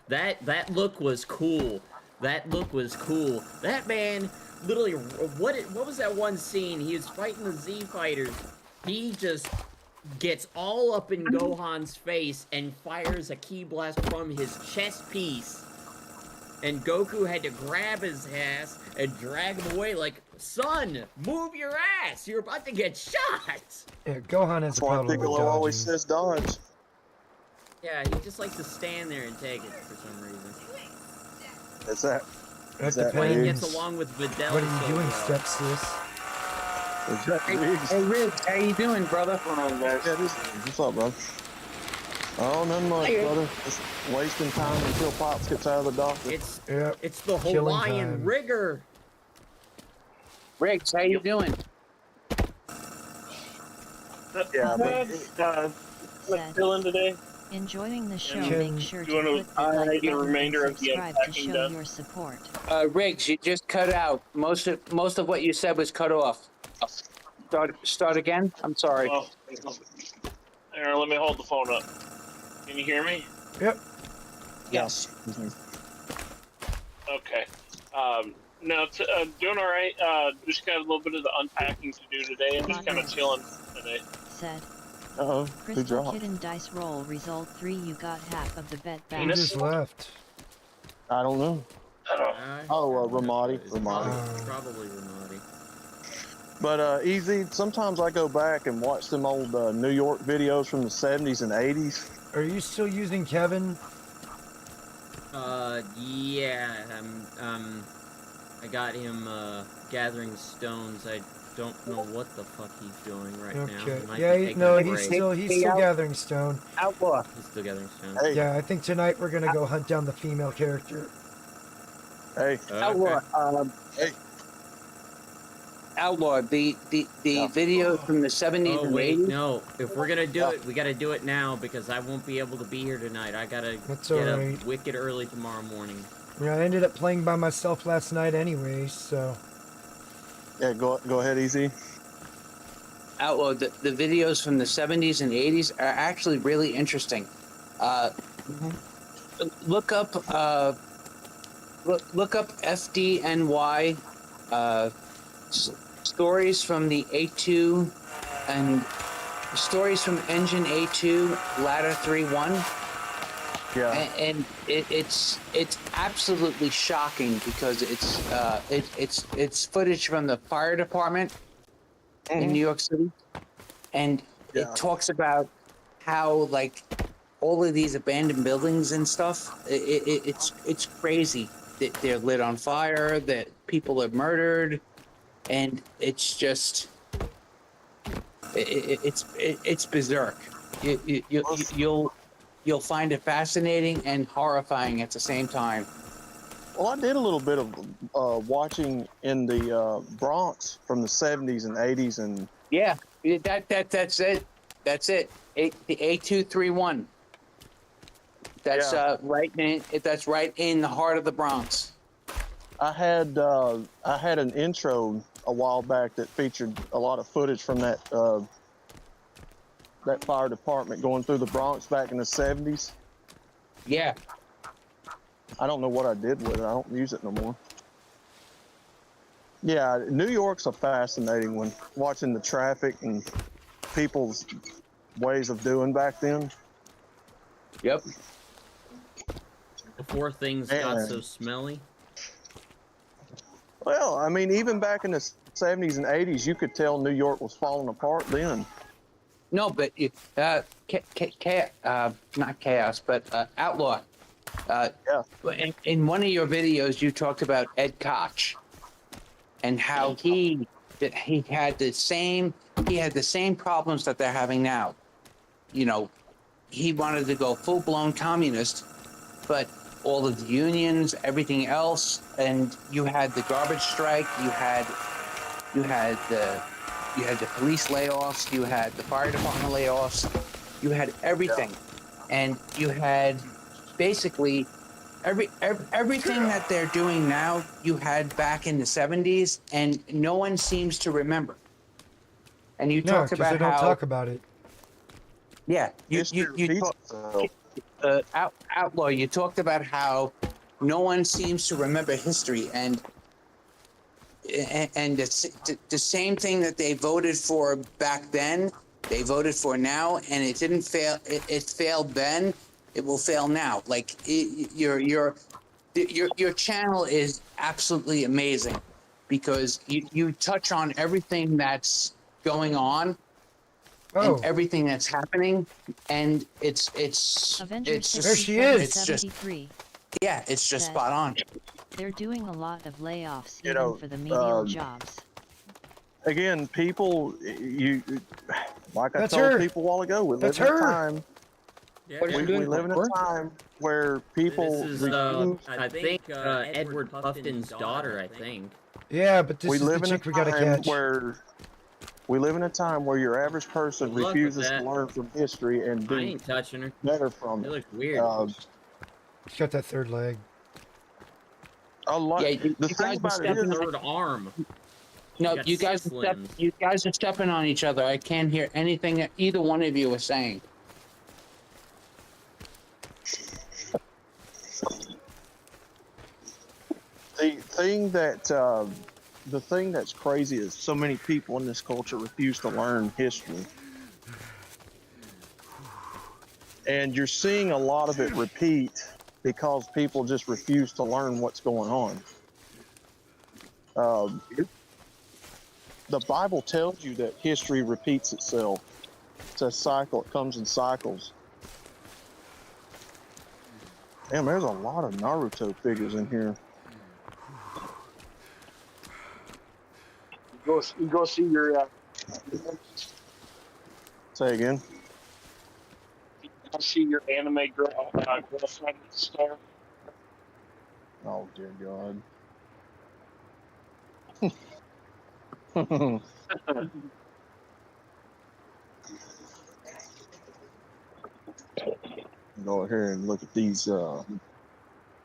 that look was cool. That look was cool. That man, literally, what was that one scene? He was fighting the Z fighters. He just gets all up in Gohan's face and fires a ki blast from his chest piece. And Goku had to grab his ass and drag him away like, son, move your ass. You're about to get shot. Yeah, Gohan has That's a why problem with Piccolo always dodging. says dodge. Yeah, he just likes to stand there and take it for some reason. That's that. That that But he depends. gets along with Videl What are you so doing, well. stepsis? Is that Riggs? Hey, Riggs, how you doing, brother? Yeah, this, what's up, bro? Oh, nothing much, brother. Just wasting time until Pops gets out of the doctor. It's Yeah. it's the Killing Hawaiian time. rigor. Riggs, how you doing? Yeah, but Said, Chilling today. enjoying the show. Can- Make sure do to you wanna click the like get a button remainder and of the subscribe to unpacking show done? your support. Riggs, you just cut out. Most of what you said was cut off. Start again. I'm sorry. Oh, here, let me hold the phone up. Can you hear me? Yep. Yes. Okay. No, doing all right. Just got a little bit of the unpacking to do today, and just kind of chilling today. Said, uh-oh, who Crystal dropped? Kitten dice roll result 3. You got half of the bet Who back. Penis? just left? I don't know. Oh, Ramadi. It's Ramadi. Probably Ramadi. But easy. Sometimes I go back and watch them old New York videos from the 70s and 80s. Are you still using Kevin? Yeah. I got him gathering stones. I don't know what the fuck he's doing right now. Okay. He might Yeah, be taking no, a he's break. still gathering stone. Outlaw. He's still gathering stones. Hey, Yeah, I think tonight we're gonna go hunt down the female character. hey, Outlaw. Hey. Outlaw. The Yeah. videos from the 70s Oh and wait, 80s. no. If we're gonna do it, we gotta do it now because I won't be able to be here tonight. I gotta That's get alright. up wicked early tomorrow morning. Yeah, I ended up playing by myself last night anyway, so. yeah, go ahead, easy. Outlaw. The videos from the 70s and 80s are actually really interesting. Look up look up FDNY stories from the A2 and stories from Engine A2 Ladder 3-1. Yeah. And it's absolutely shocking because it's footage from the fire department in New York City, and Yeah. it talks about how like all of these abandoned buildings and stuff. It's crazy that they're lit on fire, that people are murdered, and it's just it's berserk. You'll find it fascinating and horrifying at the same time. Well, I did a little bit of watching in the Bronx from the 70s and 80s, and Yeah, that's it. That's it. The A231. That's right in. That's right in the heart of the Bronx. I had an intro a while back that featured a lot of footage from that fire department going through the Bronx back in the 70s. Yeah. I don't know what I did with it. I don't use it no more. Yeah, New York's a fascinating one. Watching the traffic and people's ways of doing back then. Yep. Before things got so smelly. Well, I mean, even back in the 70s and 80s, you could tell New York was falling apart then. No, but not chaos, but outlaw. In one of your videos, you talked about Ed Koch and how he had the same problems that they're having now. You know, he wanted to go full-blown communist, but all of the unions, everything else, and you had the garbage strike, you had the police layoffs, you had the fire department layoffs, you had everything, and you had basically everything that they're doing now. You had back in the 70s, and no one seems to remember. And you talked about they don't how talk about it. yeah, you outlaw. You talked about how no one seems to remember history, and the same thing that they voted for back then, they voted for now, and it didn't fail. It failed then. It will fail now. Like your channel is absolutely amazing because you touch on everything that's going on. And everything that's happening, and it's Avengers just, there she is. It's just, yeah, it's just spot on. They're doing a lot of layoffs You even know, for the medium jobs. Again, people, like I That's told her. people a while ago, we live That's in a her. time. Yeah, We live in a time where people. This is, I think, Edward Puffton's daughter, I think. Yeah, but this we is live the in a chick we gotta time catch. where we live in a time where your average person Good luck with refuses to that. learn from history and I do ain't touching her. better from It it. looks weird. She's got that third leg. A lot. Yeah, The thing about it is, Third arm. No, got you guys six are limbs. you guys are stepping on each other. I can't hear anything that either one of you are saying. the thing that's crazy is so many people in this culture refuse to learn history. And you're seeing a lot of it repeat because people just refuse to learn what's going on. The Bible tells you that history repeats itself. It's a cycle. It comes in cycles. Damn, there's a lot of Naruto figures in here. You go see your. Say again. I see your anime girlfriend at the store. Oh dear God. Go here and look at these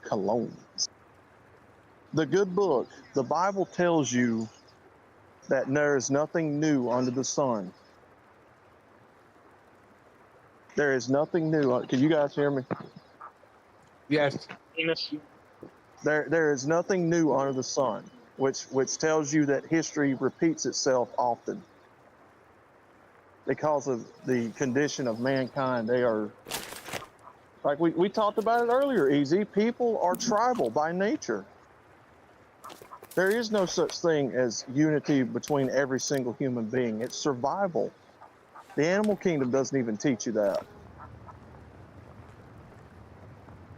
colognes. The good book, the Bible tells you that there is nothing new under the sun. There is nothing new. Can you guys hear me? Yes. There is nothing new under the sun, which tells you that history repeats itself often. Because of the condition of mankind, they are, like we talked about it earlier, Easy. People are tribal by nature. There is no such thing as unity between every single human being. It's survival. The animal kingdom doesn't even teach you that.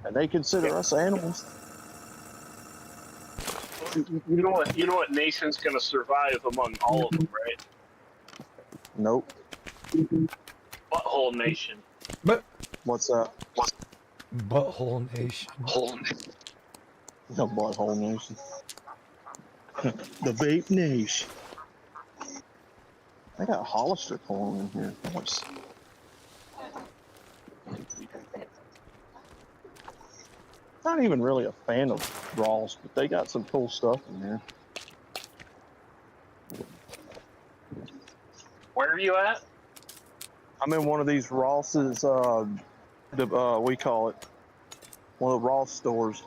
And they consider us animals. You know what? You know what nation's gonna survive among all of them, right? Nope. Butthole nation. But What's that? Butthole Nation. The butthole nation. The vape nation. I got Hollister corn in here. Nice. Not even really a fan of Ross, but they got some cool stuff in there. Where are you at? I'm in one of these Ross's, we call it one of the Ross stores.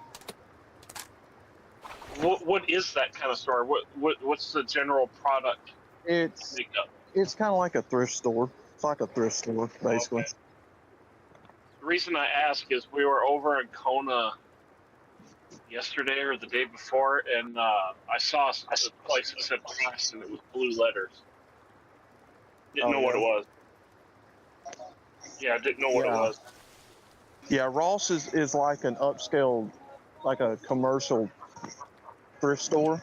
What is that kind of store? What's the general product It's makeup? it's kind of like a thrift store. It's like a thrift store, basically. Okay. The reason I ask is we were over in Kona yesterday or the day before, and I saw a place that said Ross, and it was blue letters. Didn't know what it was. Yeah, I didn't know what it was. Yeah, Ross is like an upscale, like a commercial thrift store.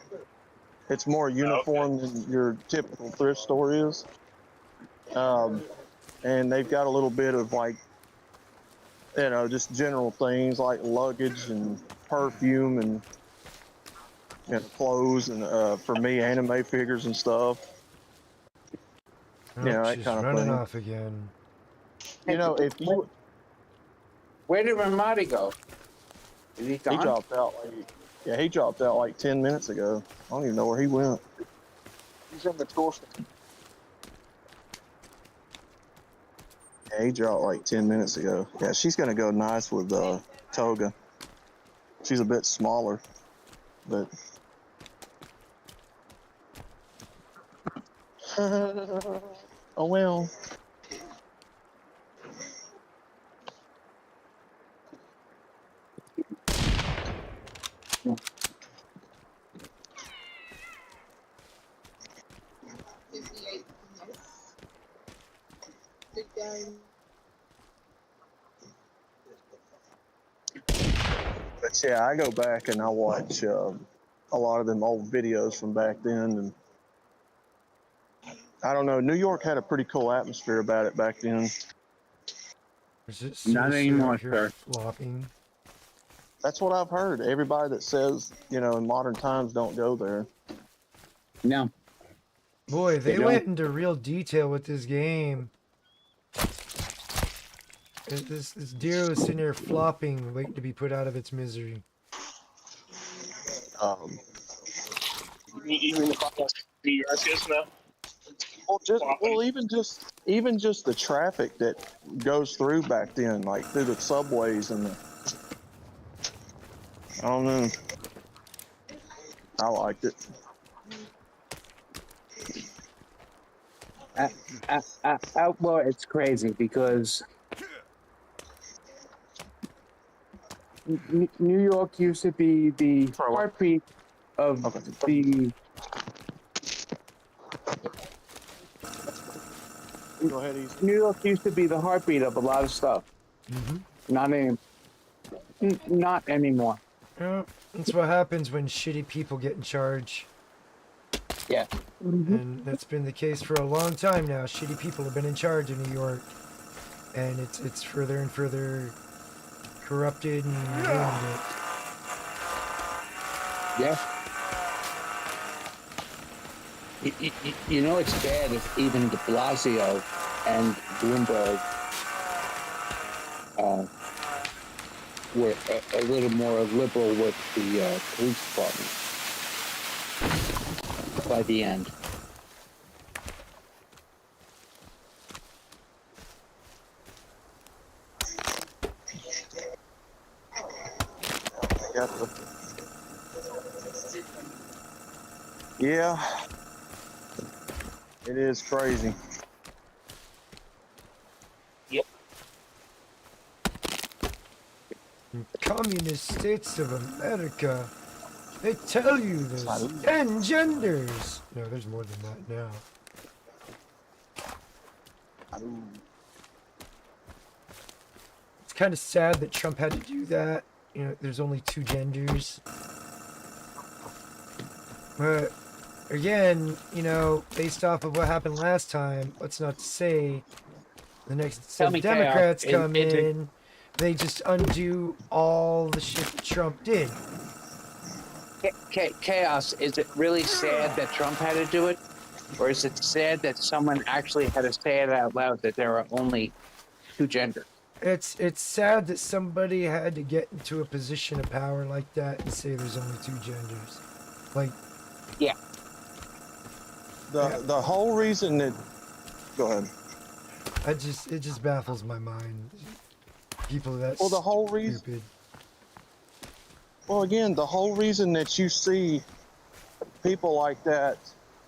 It's more uniform than your typical thrift store is. And they've got a little bit of like, you know, just general things like luggage and perfume and, you know, clothes and for me, anime figures and stuff. Oh, You know, that she's kind of running thing. off again. You know, if you Where did Ramadi go? Is he gone? he dropped out he dropped out like 10 minutes ago. I don't even know where he went. He's in the store. Yeah, he dropped like 10 minutes ago. Yeah, she's gonna go nice with Toga. She's a bit smaller, but oh well. But yeah, I go back and I watch a lot of them old videos from back then, and I don't know. New York had a pretty cool atmosphere about it back then. Is it Not seriously anymore, out here sir. flopping? That's what I've heard. Everybody that says, you know, in modern times don't go there. No. Boy, they They went don't. into real detail with this game. This deer was sitting there flopping, waiting to be put out of its misery. You mean the RCS now? Well, even just the traffic that goes through back then, like through the subways and I don't know. I liked it. Well, it's crazy because New York used to be the heartbeat of the. Go ahead, Easy. New York used to be the heartbeat of a lot of stuff. Not anymore. Yeah, that's what happens when shitty people get in charge. Yeah. And that's been the case for a long time now. Shitty people have been in charge of New York, and it's further and further corrupted and ruined it. Yeah. You know it's bad if even de Blasio and Bloomberg were a little more liberal with the police department by the end. Yeah, it is crazy. Yep. Communist States of America, they tell you there's 10 genders. No, there's more than that now. kind of sad that Trump had to do that. You know, there's only 2 genders. But again, you know, based off of what happened last time, what's not to say the next set of Democrats come in, they just undo all the shit that Trump did. Chaos, is it really sad that Trump had to do it? Or is it sad that someone actually had to say it out loud that there are only 2 genders? It's sad that somebody had to get into a position of power like that and say there's only 2 genders. Like, yeah. The whole reason that, go ahead. It just baffles my mind. People that Well, the whole reason. Stupid. Well, again, the whole reason that you see people like that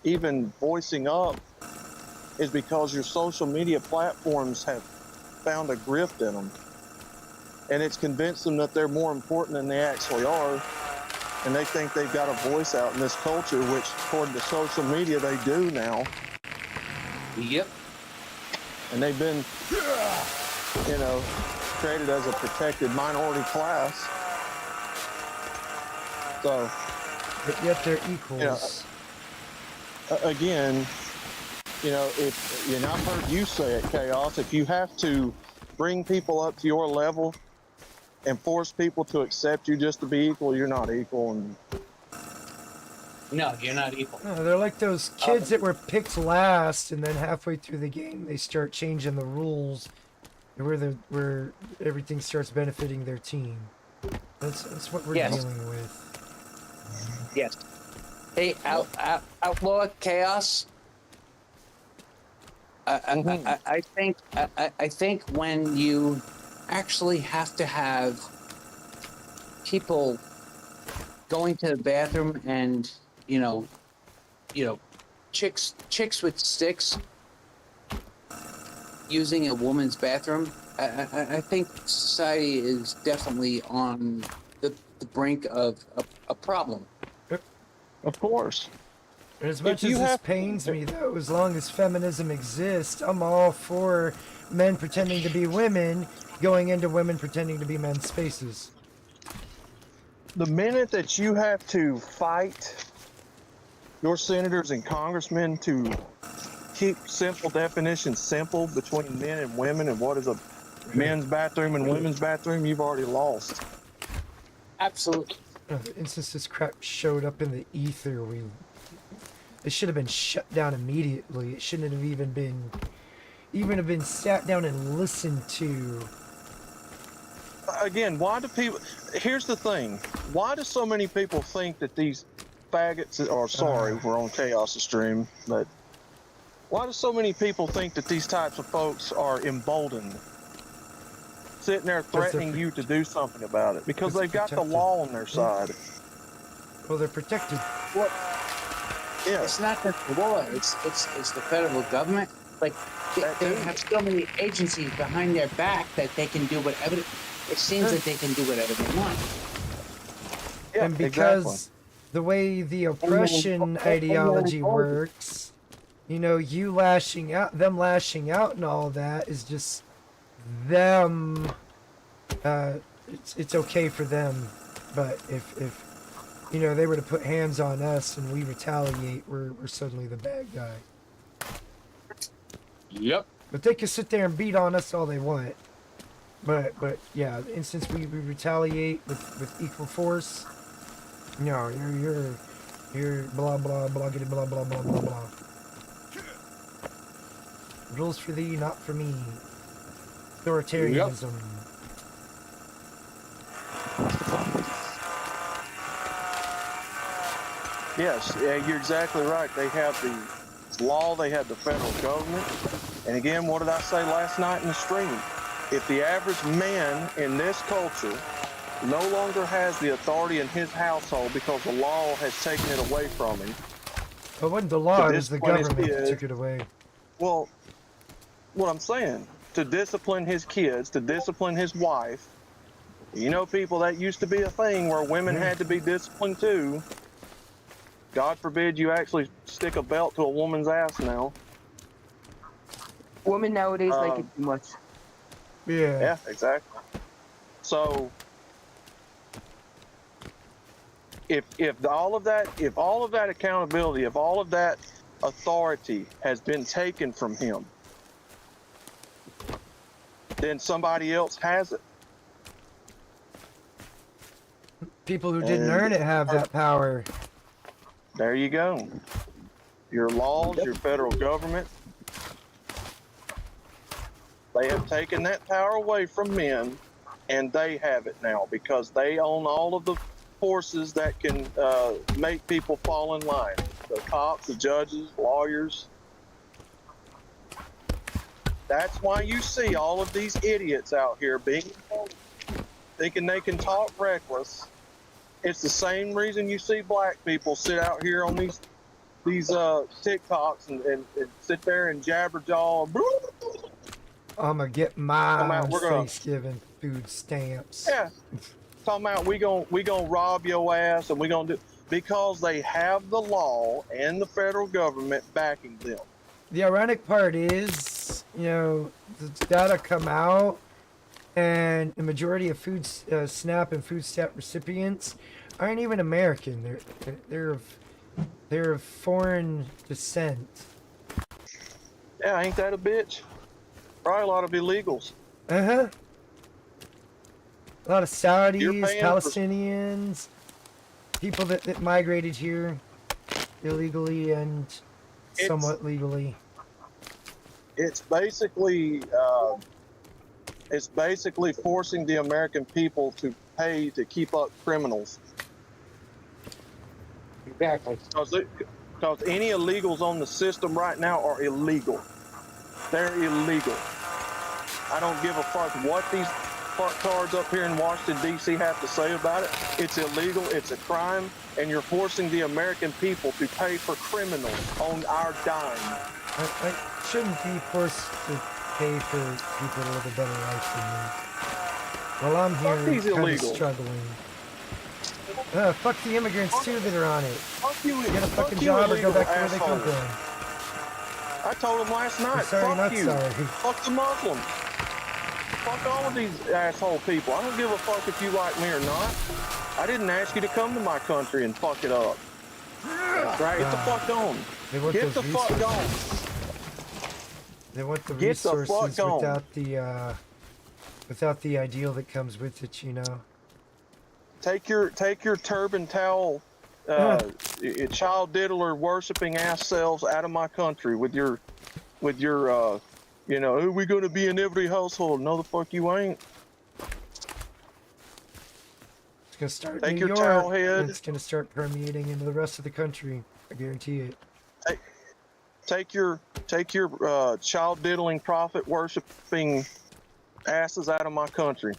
even voicing up is because your social media platforms have found a grift in them, and it's convinced them that they're more important than they actually are, and they think they've got a voice out in this culture, which according to social media they do now. Yep. And they've been, you know, created as a protected minority class. So, but yet they're equals. Again, you know, if, and I've heard you say it, Chaos, if you have to bring people up to your level and force people to accept you just to be equal, you're not equal. And no, you're not equal. No, they're like those kids that were picked last, and then halfway through the game they start changing the rules, where everything starts benefiting their team. That's what we're dealing with. Yes. Hey, Outlaw Chaos. I think when you actually have to have people going to the bathroom and you know, chicks with sticks using a woman's bathroom, I think society is definitely on the brink of a problem. Of course. As much as this pains me, though, as long as feminism exists, I'm all for men pretending to be women going into women pretending to be men's spaces. The minute that you have to fight your senators and congressmen to keep simple definitions simple between men and women and what is a men's bathroom and women's bathroom, you've already lost. Absolutely. Since this crap showed up in the ether, it should have been shut down immediately. It shouldn't have even been sat down and listened to. Again, why do people? Here's the thing: why do so many people think that these faggots? Or sorry, we're on Chaos stream, but why do so many people think that these types of folks are emboldened, sitting there threatening you to do something about it? Because they've got the law on their side. Well, they're protected. What? Yeah. It's not just the law. It's the federal government. Like they have so many agencies behind their back that they can do whatever. It seems that they can do whatever they want. Yeah, and because the way the oppression ideology works, you know, them lashing out and all that is just them. It's okay for them, but if you know they were to put hands on us and we retaliate, we're suddenly the bad guy. Yep. But they can sit there and beat on us all they want. But yeah, the instance we retaliate with equal force, no, you're blah blah blah blah blah blah blah blah blah. Rules for thee, not for me. Authoritarianism. Yes, yeah, you're exactly right. They have the law, they have the federal government. And again, what did I say last night in the stream? If the average man in this culture no longer has the authority in his household because the law has taken it away from him. But it wasn't the law, it was the government that took it away. Well, what I'm saying, to discipline his kids, to discipline his wife, you know, people, that used to be a thing where women had to be disciplined too. God forbid you actually stick a belt to a woman's ass now. Women nowadays like it too much. Yeah. Yeah, exactly. So if all of that accountability, if all of that authority has been taken from him, then somebody else has it. People who didn't And- earn it have that power. There you go. Your laws, your federal government, they have taken that power away from men, and they have it now because they own all of the forces that can make people fall in line. The cops, the judges, lawyers. That's why you see all of these idiots out here thinking they can talk reckless. It's the same reason you see black people sit out here on these TikToks and sit there and jabberjaw. I'm gonna get my we're gonna- Thanksgiving food stamps. Yeah, talking about we gonna rob your ass and we gonna do because they have the law and the federal government backing them. The ironic part is, you know, the data come out, and the majority of food SNAP and food stamp recipients aren't even American. They're of foreign descent. Yeah, ain't that a bitch? Probably a lot of illegals. A lot of Saudis, paying Palestinians, people that migrated here illegally and somewhat legally. It's basically forcing the American people to pay to keep up criminals. Exactly. Because any illegals on the system right now are illegal. They're illegal. I don't give a fuck what these fucktards up here in Washington, D.C. have to say about it. It's illegal, it's a crime, and you're forcing the American people to pay for criminals on our dime. I shouldn't be forced to pay for people to live a better life than me. Well, I'm Fuck these here kind of illegals. struggling. Fuck the immigrants too that are on it. Fuck you, Get a fuck fucking you job or go illegal back to where they come asshole. from. I told him last night, sorry, fuck not you. sorry. Fuck the Muslims. Fuck all of these asshole people. I don't give a fuck if you like me or not. I didn't ask you to come to my country and fuck it up. Right? Get the fuck on. They want Get those the fuck resources. on. They want the Get the resources fuck on. without the ideal that comes with it, you know. Take your turban towel, child diddler worshiping ass selves out of my country with your, are we gonna be in every household? No, the fuck you ain't. It's gonna start in Take New your York, towel head. and it's gonna start permeating into the rest of the country. I guarantee it. Take your child diddling prophet worshiping asses out of my country.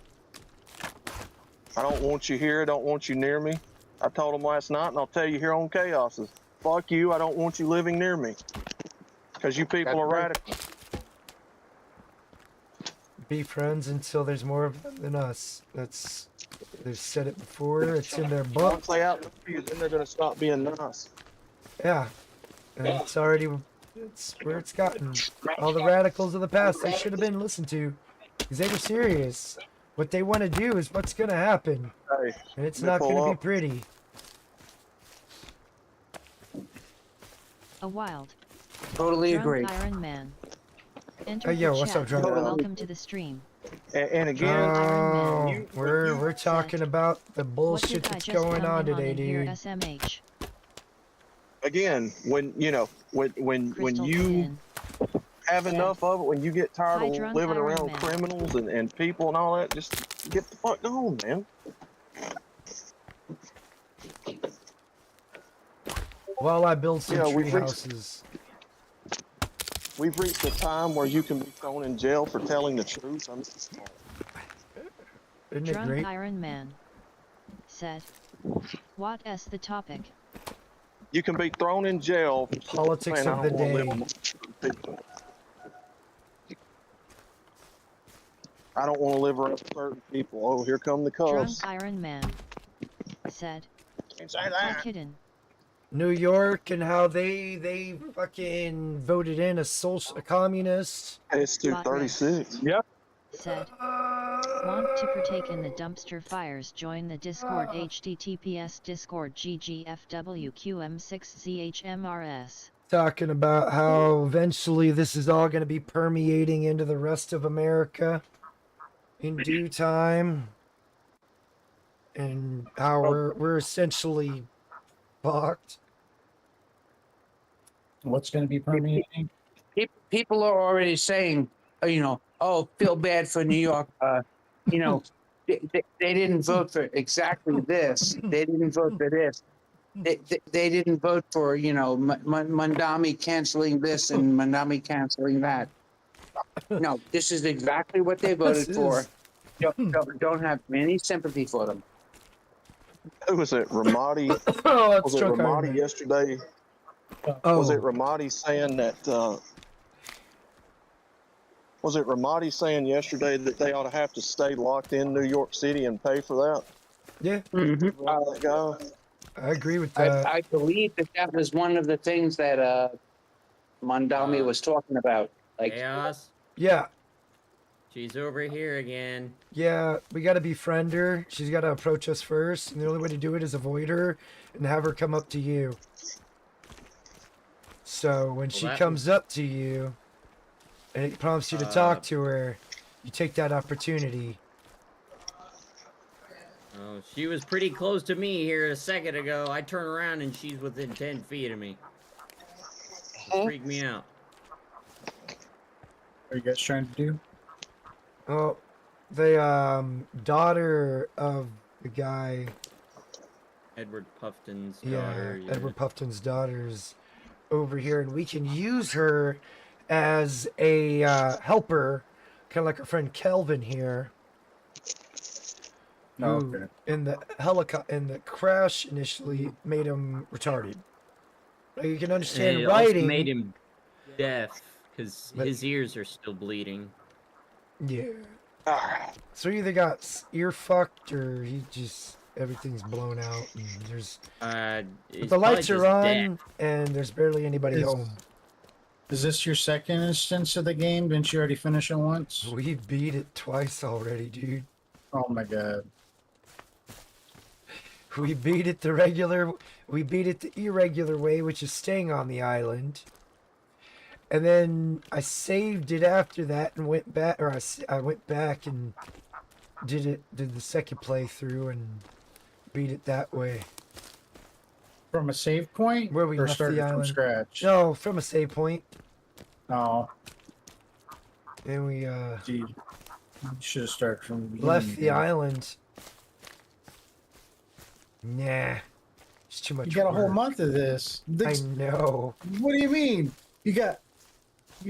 I don't want you here. I don't want you near me. I told them last night, and I'll tell you here on Chaoses. Fuck you. I don't want you living near me. Because you people are radical. Be friends until there's more of them than us. They've said it before. It's in their book. Once they out you, then they're going to stop being nice. Yeah, and it's where it's gotten. All the radicals of the past, they should have been listened to, because they were serious. What they want to do is what's going to happen, Hey, and it's they not pull going to be up. pretty. A wild. Totally Drunk agree. Iron Man. Enter Oh, yo, the what's chat. up, Drunk? Welcome to the stream. And again, Oh, you- we're talking about the What bullshit did I that's just going come on in today, in here, dude. SMH. again, when Crystal you in. have enough of it, when you get tired Hi, of Drunk living Iron around Man. criminals and people and all that, just get the fuck on, man. While I build some Yeah, tree we've reached- houses. We've reached a time where you can be thrown in jail for telling the truth. Isn't it Drunk great? Iron Man said, "What is the topic?" You can be thrown in jail for Politics saying, of "I the don't wanna live day." amongst people. I don't want to live around certain people. Oh, here come the Drunk cubs. Iron Man said, Can't say "Hi, that. kitten." New York and how they fucking voted in a communist. It's Bot 236. said, Want to partake in the dumpster fires? Join the Discord https Discord ggfwqm6zhmrs. Talking about how eventually this is all going to be permeating into the rest of America in due time, and how we're essentially fucked. What's going to be permeating? People are already saying, oh, feel bad for New York. They didn't vote for exactly this. They didn't vote for this. They didn't vote for, Mandami canceling this and Mandami canceling that. No, this is exactly what they voted for. Don't have any sympathy for them. Who was it? Ramadi? Oh, Was it Ramadi yesterday? Oh. Was it Ramadi saying that? Was it Ramadi saying yesterday that they ought to have to stay locked in New York City and pay for that? Yeah. Mm-hmm. I agree with that. I believe that was one of the things that Mandami was talking about. Like, Chaos. Yeah. She's over here again. Yeah, we got to befriend her. She's got to approach us first, and the only way to do it is avoid her and have her come up to you. So when she comes up to you and it prompts you to talk to her, you take that opportunity. Oh, she was pretty close to me here a second ago. I turn around and she's within 10 feet of me. Freak me out. What are you guys trying to do? Oh, the daughter of the guy. Edward Puffton's Yeah, daughter. Edward Puffton's daughter's over here, and we can use her as a helper, kind of like our friend Kelvin here. Who, Okay. in the crash initially made him retarded. Now, you can understand And it also writing. made him deaf because his ears are still bleeding. Yeah. So he either got ear fucked or he just everything's blown out and there's. But the lights are on and there's barely anybody home. Is this your second instance of the game? Didn't you already finish it once? We beat it twice already, dude. Oh my god. We beat it the regular. We beat it the irregular way, which is staying on the island. And then I saved it after that and went back, or I went back and did the second playthrough and beat it that way. From a save point? Where we or left started the from island. scratch? No, from a save point. Oh. And we Gee, you should have started from the beginning. left the island. Nah, it's too much. You got a whole work. month of this. I know. What do you mean? You're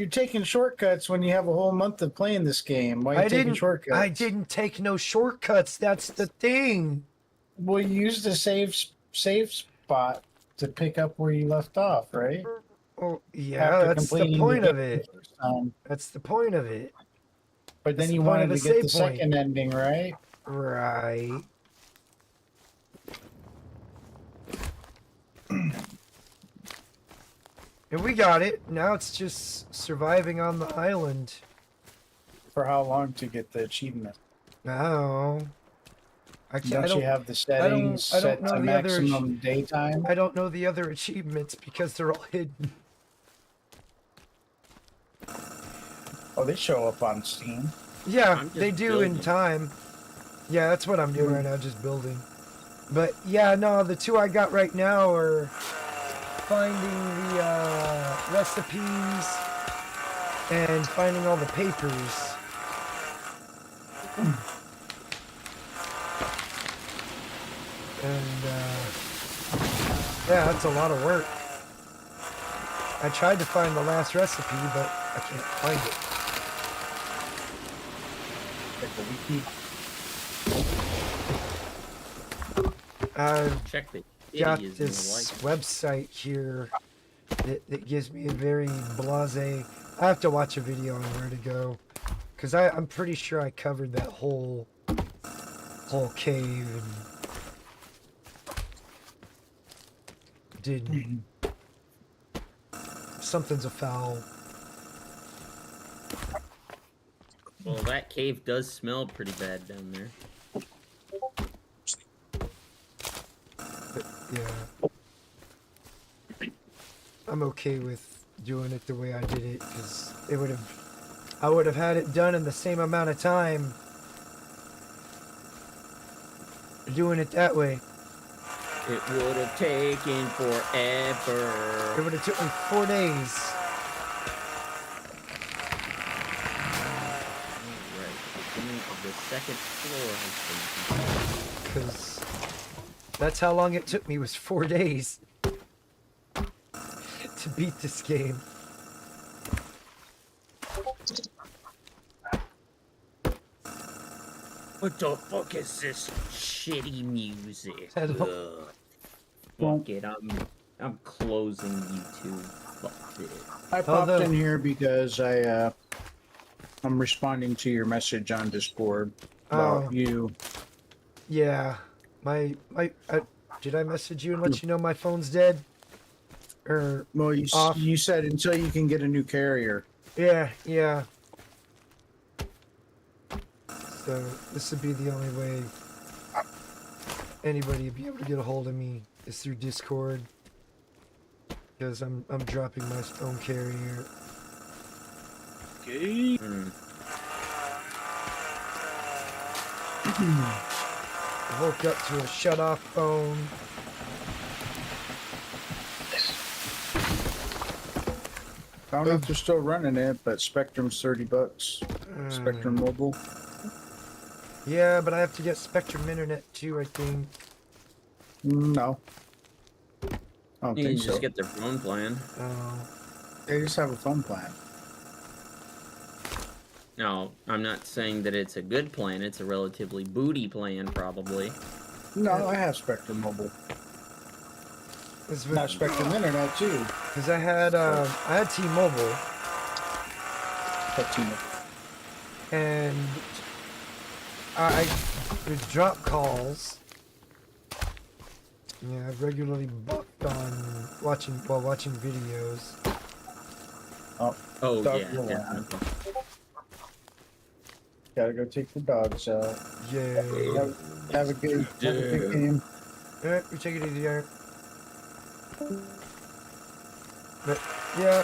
taking shortcuts when you have a whole month of playing this game. Why are you taking shortcuts? I didn't take no shortcuts. That's the thing. Well, you used the save spot to pick up where you left off, right? Oh, yeah, After that's the completing point the of it. first time. That's the point of it. But then That's you the point wanted of to a get the save point. second ending, right? Right. And we got it. Now it's just surviving on the island. For how long to get the achievement? No. Don't you have the settings set to maximum daytime? I don't know the other achievements because they're all hidden. Oh, they show up on Steam. Yeah, they do in time. Yeah, that's what I'm doing right now, just building. But yeah, no, the two I got right now are finding the recipes and finding all the papers. And yeah, that's a lot of work. I tried to find the last recipe, but I can't find it. I've Check the got idiots in the this white. website here that gives me a very blasé. I have to watch a video on where to go, because I'm pretty sure I covered that whole cave and did something's afoul. Well, that cave does smell pretty bad down there. But, yeah. I'm okay with doing it the way I did it, because I would have had it done in the same amount of time doing it that way. It would have taken forever. It would have took me 4 days. Alright, beginning of the second floor has been completed. Because that's how long it took me, was 4 days to beat this game. What the fuck is this shitty music? Hello. Fuck it, I'm closing YouTube. Fuck this. I popped in here because I'm responding to your message on Discord about you. Yeah, did I message you and let you know my phone's dead? Or well, you said until you can get a new carrier. Yeah. So this would be the only way anybody would be able to get a hold of me is through Discord, because I'm dropping my phone carrier. Okay. I woke up to a shut-off phone. Found out they're still running it, but Spectrum's $30. Spectrum Mobile. Yeah, but I have to get Spectrum Internet too, I think. No. I don't You think can so. just get their phone plan. They just have a phone plan. No, I'm not saying that it's a good plan. It's a relatively booty plan, probably. No, I have Spectrum Mobile. Not Spectrum Internet too. Because I had T-Mobile. And I would drop calls. Yeah, I've regularly bucked on watching videos. Oh, dog yeah, will definitely. Gotta go take the dogs out. Yeah. Have a good game. Alright, we take it easy, alright. But, yeah.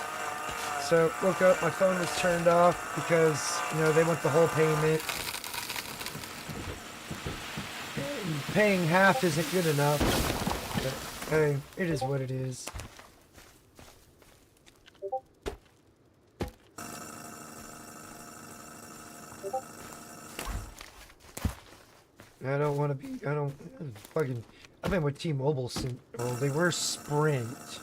So, woke up, my phone was turned off because, they want the whole payment. And paying half isn't good enough. But, hey, it is what it is. I've been with T-Mobile since, well, they were Sprint.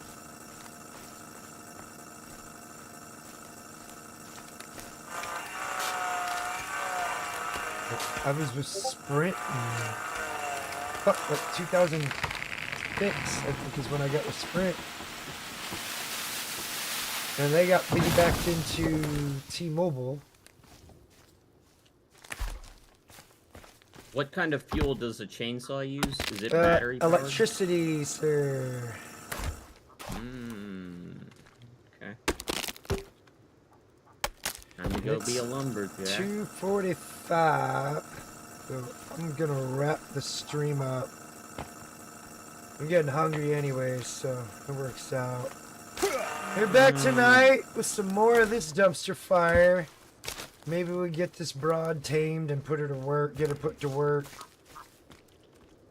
I was with Sprint in, 2006, I think is when I got with Sprint. And they got piggybacked into T-Mobile. What kind of fuel does a chainsaw use? Is it battery powered? Electricity, sir. Okay. Time to go be a lumberjack. 2:45. So I'm gonna wrap the stream up. I'm getting hungry anyway, so it works out. We're back tonight with some more of this dumpster fire. Maybe we get this broad tamed and put her to work, get her put to work.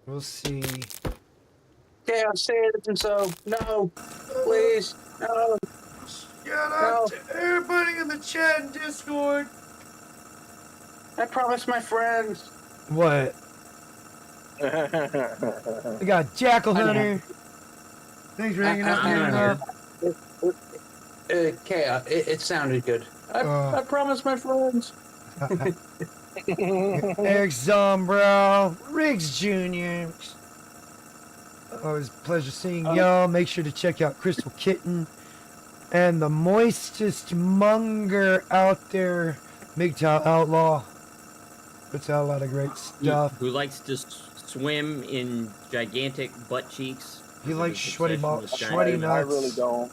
We'll see. Yeah, say it and so. No, please, no. Shout out to everybody in the chat and Discord. I promised my friends. What? We got Jackal Hunter. Thanks for hanging out. Chaos. It sounded good. I promised my friends. Eric Zombrow, Riggs Jr. Always a pleasure seeing y'all. Make sure to check out Crystal Kitten and the moistest monger out there, MGTOW Outlaw. Puts out a lot of great stuff. Who likes to swim in gigantic butt cheeks? He likes sweaty nuts. I really don't.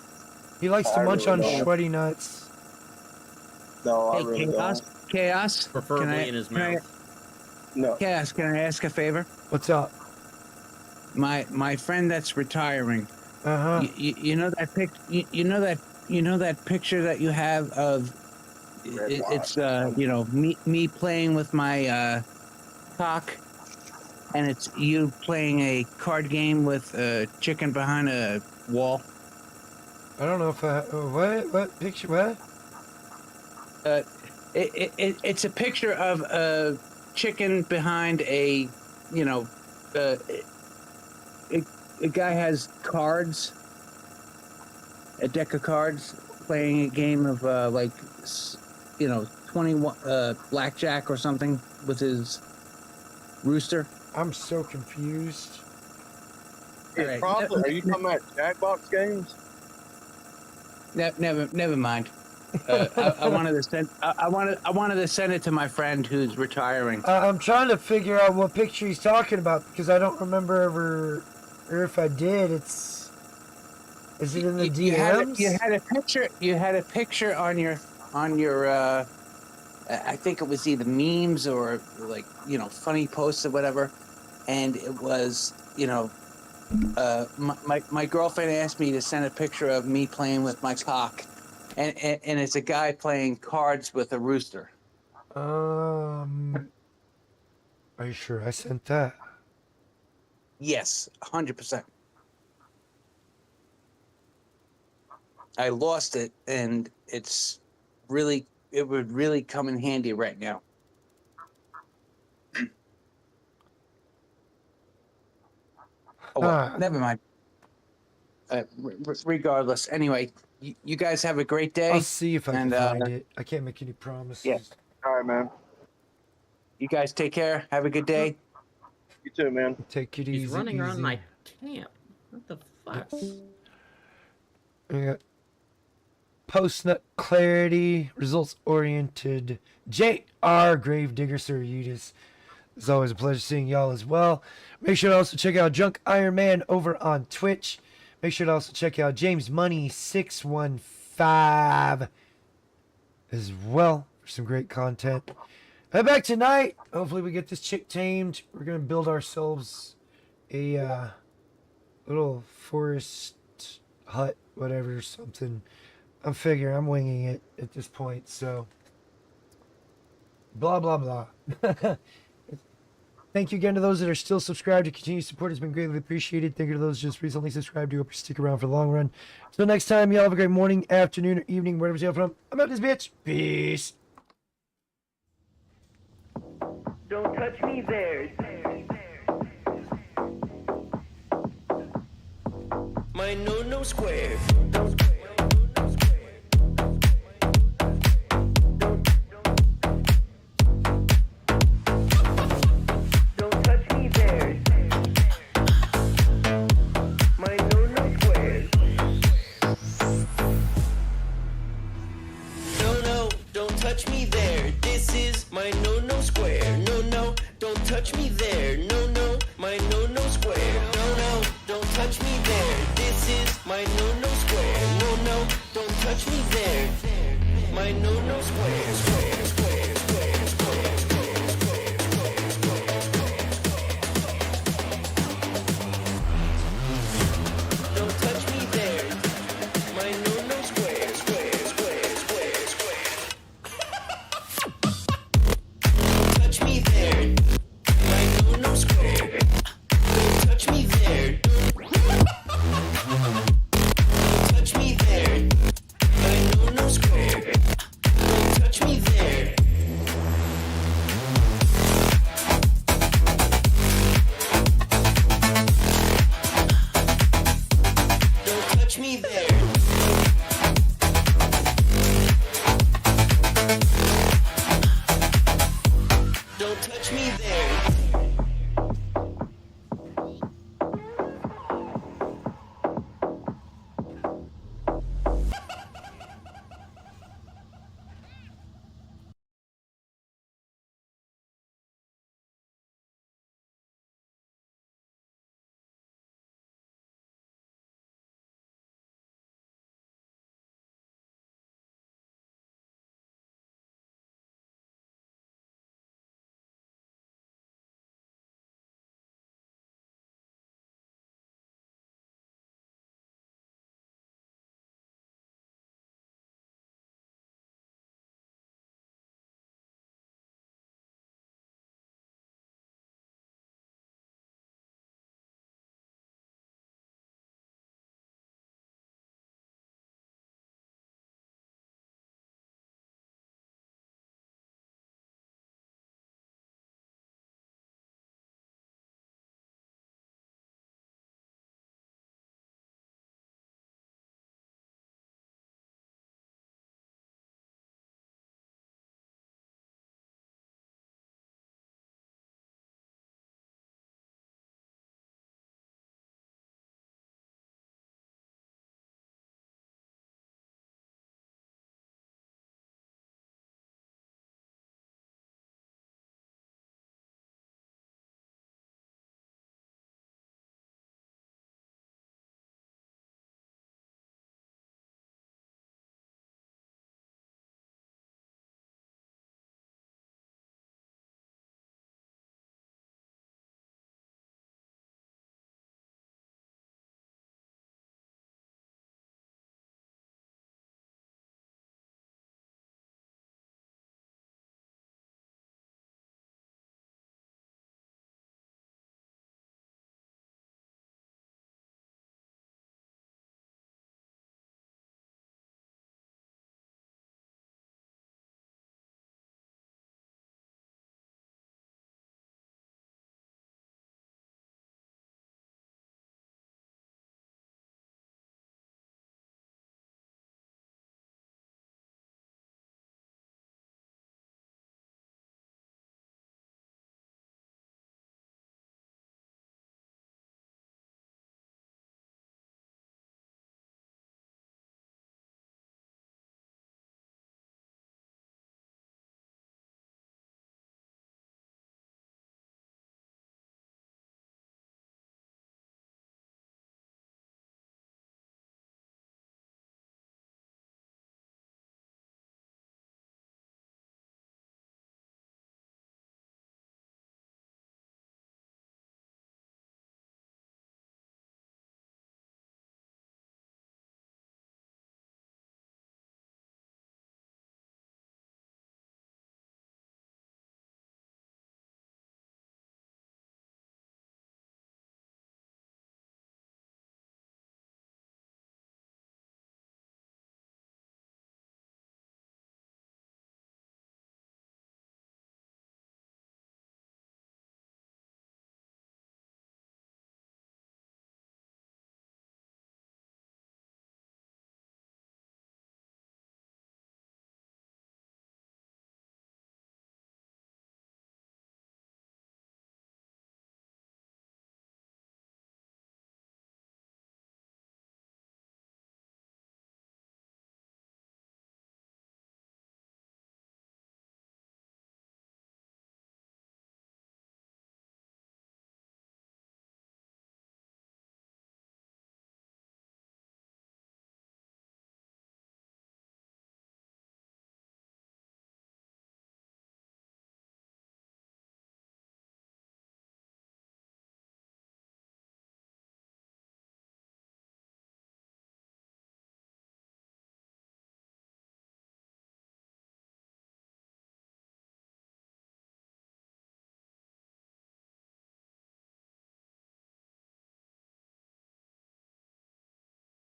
He likes to munch on sweaty nuts. No, I Hey, really Chaos. don't. Chaos. Preferably in his mouth. No. Chaos, can I ask a favor? What's up? My friend that's retiring. Uh huh. You know that you know that picture that you have of it's me playing with my cock, and it's you playing a card game with a chicken behind a wall. I don't know if I. What picture? What? It's a picture of a chicken behind a a guy has cards, a deck of cards, playing a game of 21 blackjack or something with his rooster. I'm so confused. Yeah, Alright. probably. Are you talking about Jackbox games? Never mind. I wanted to send. I wanted to send it to my friend who's retiring. I'm trying to figure out what picture he's talking about because I don't remember ever, or if I did, is it in the DMs? You had a picture. You had a picture on your. I think it was either memes or funny posts or whatever, and it was my girlfriend asked me to send a picture of me playing with my cock, and it's a guy playing cards with a rooster. Are you sure I sent that? Yes, 100%. I lost it, and it would really come in handy right now. Oh, well, never mind. Regardless, anyway, you guys have a great day. I'll see if I can find it. I can't make any promises. Yeah. All right, man. You guys take care. Have a good day. You too, man. Take it easy. He's running easy. around my camp. What the fuck? We got post-nut clarity, results-oriented, J.R. Gravedigger, Sir Eudes. It's always a pleasure seeing y'all as well. Make sure to also check out Drunk Iron Man over on Twitch. Make sure to also check out James Money 615 as well for some great content. Head back tonight. Hopefully we get this chick tamed. We're going to build ourselves a little forest hut, whatever, something. I'm figuring I'm winging it at this point, so blah, blah, blah. Thank you again to those that are still subscribed. Your continued support has been greatly appreciated. Thank you to those just recently subscribed. We hope you stick around for the long run. Until next time, y'all have a great morning, afternoon, or evening, wherever you're from. I'm out this bitch. Peace. Don't touch me there. My no square. Don't touch me there. My no square. No, don't touch me there. This is my no square. No, don't touch me there. No, my no square. No, don't touch me there. This is my no square. No, don't touch me there. My no square.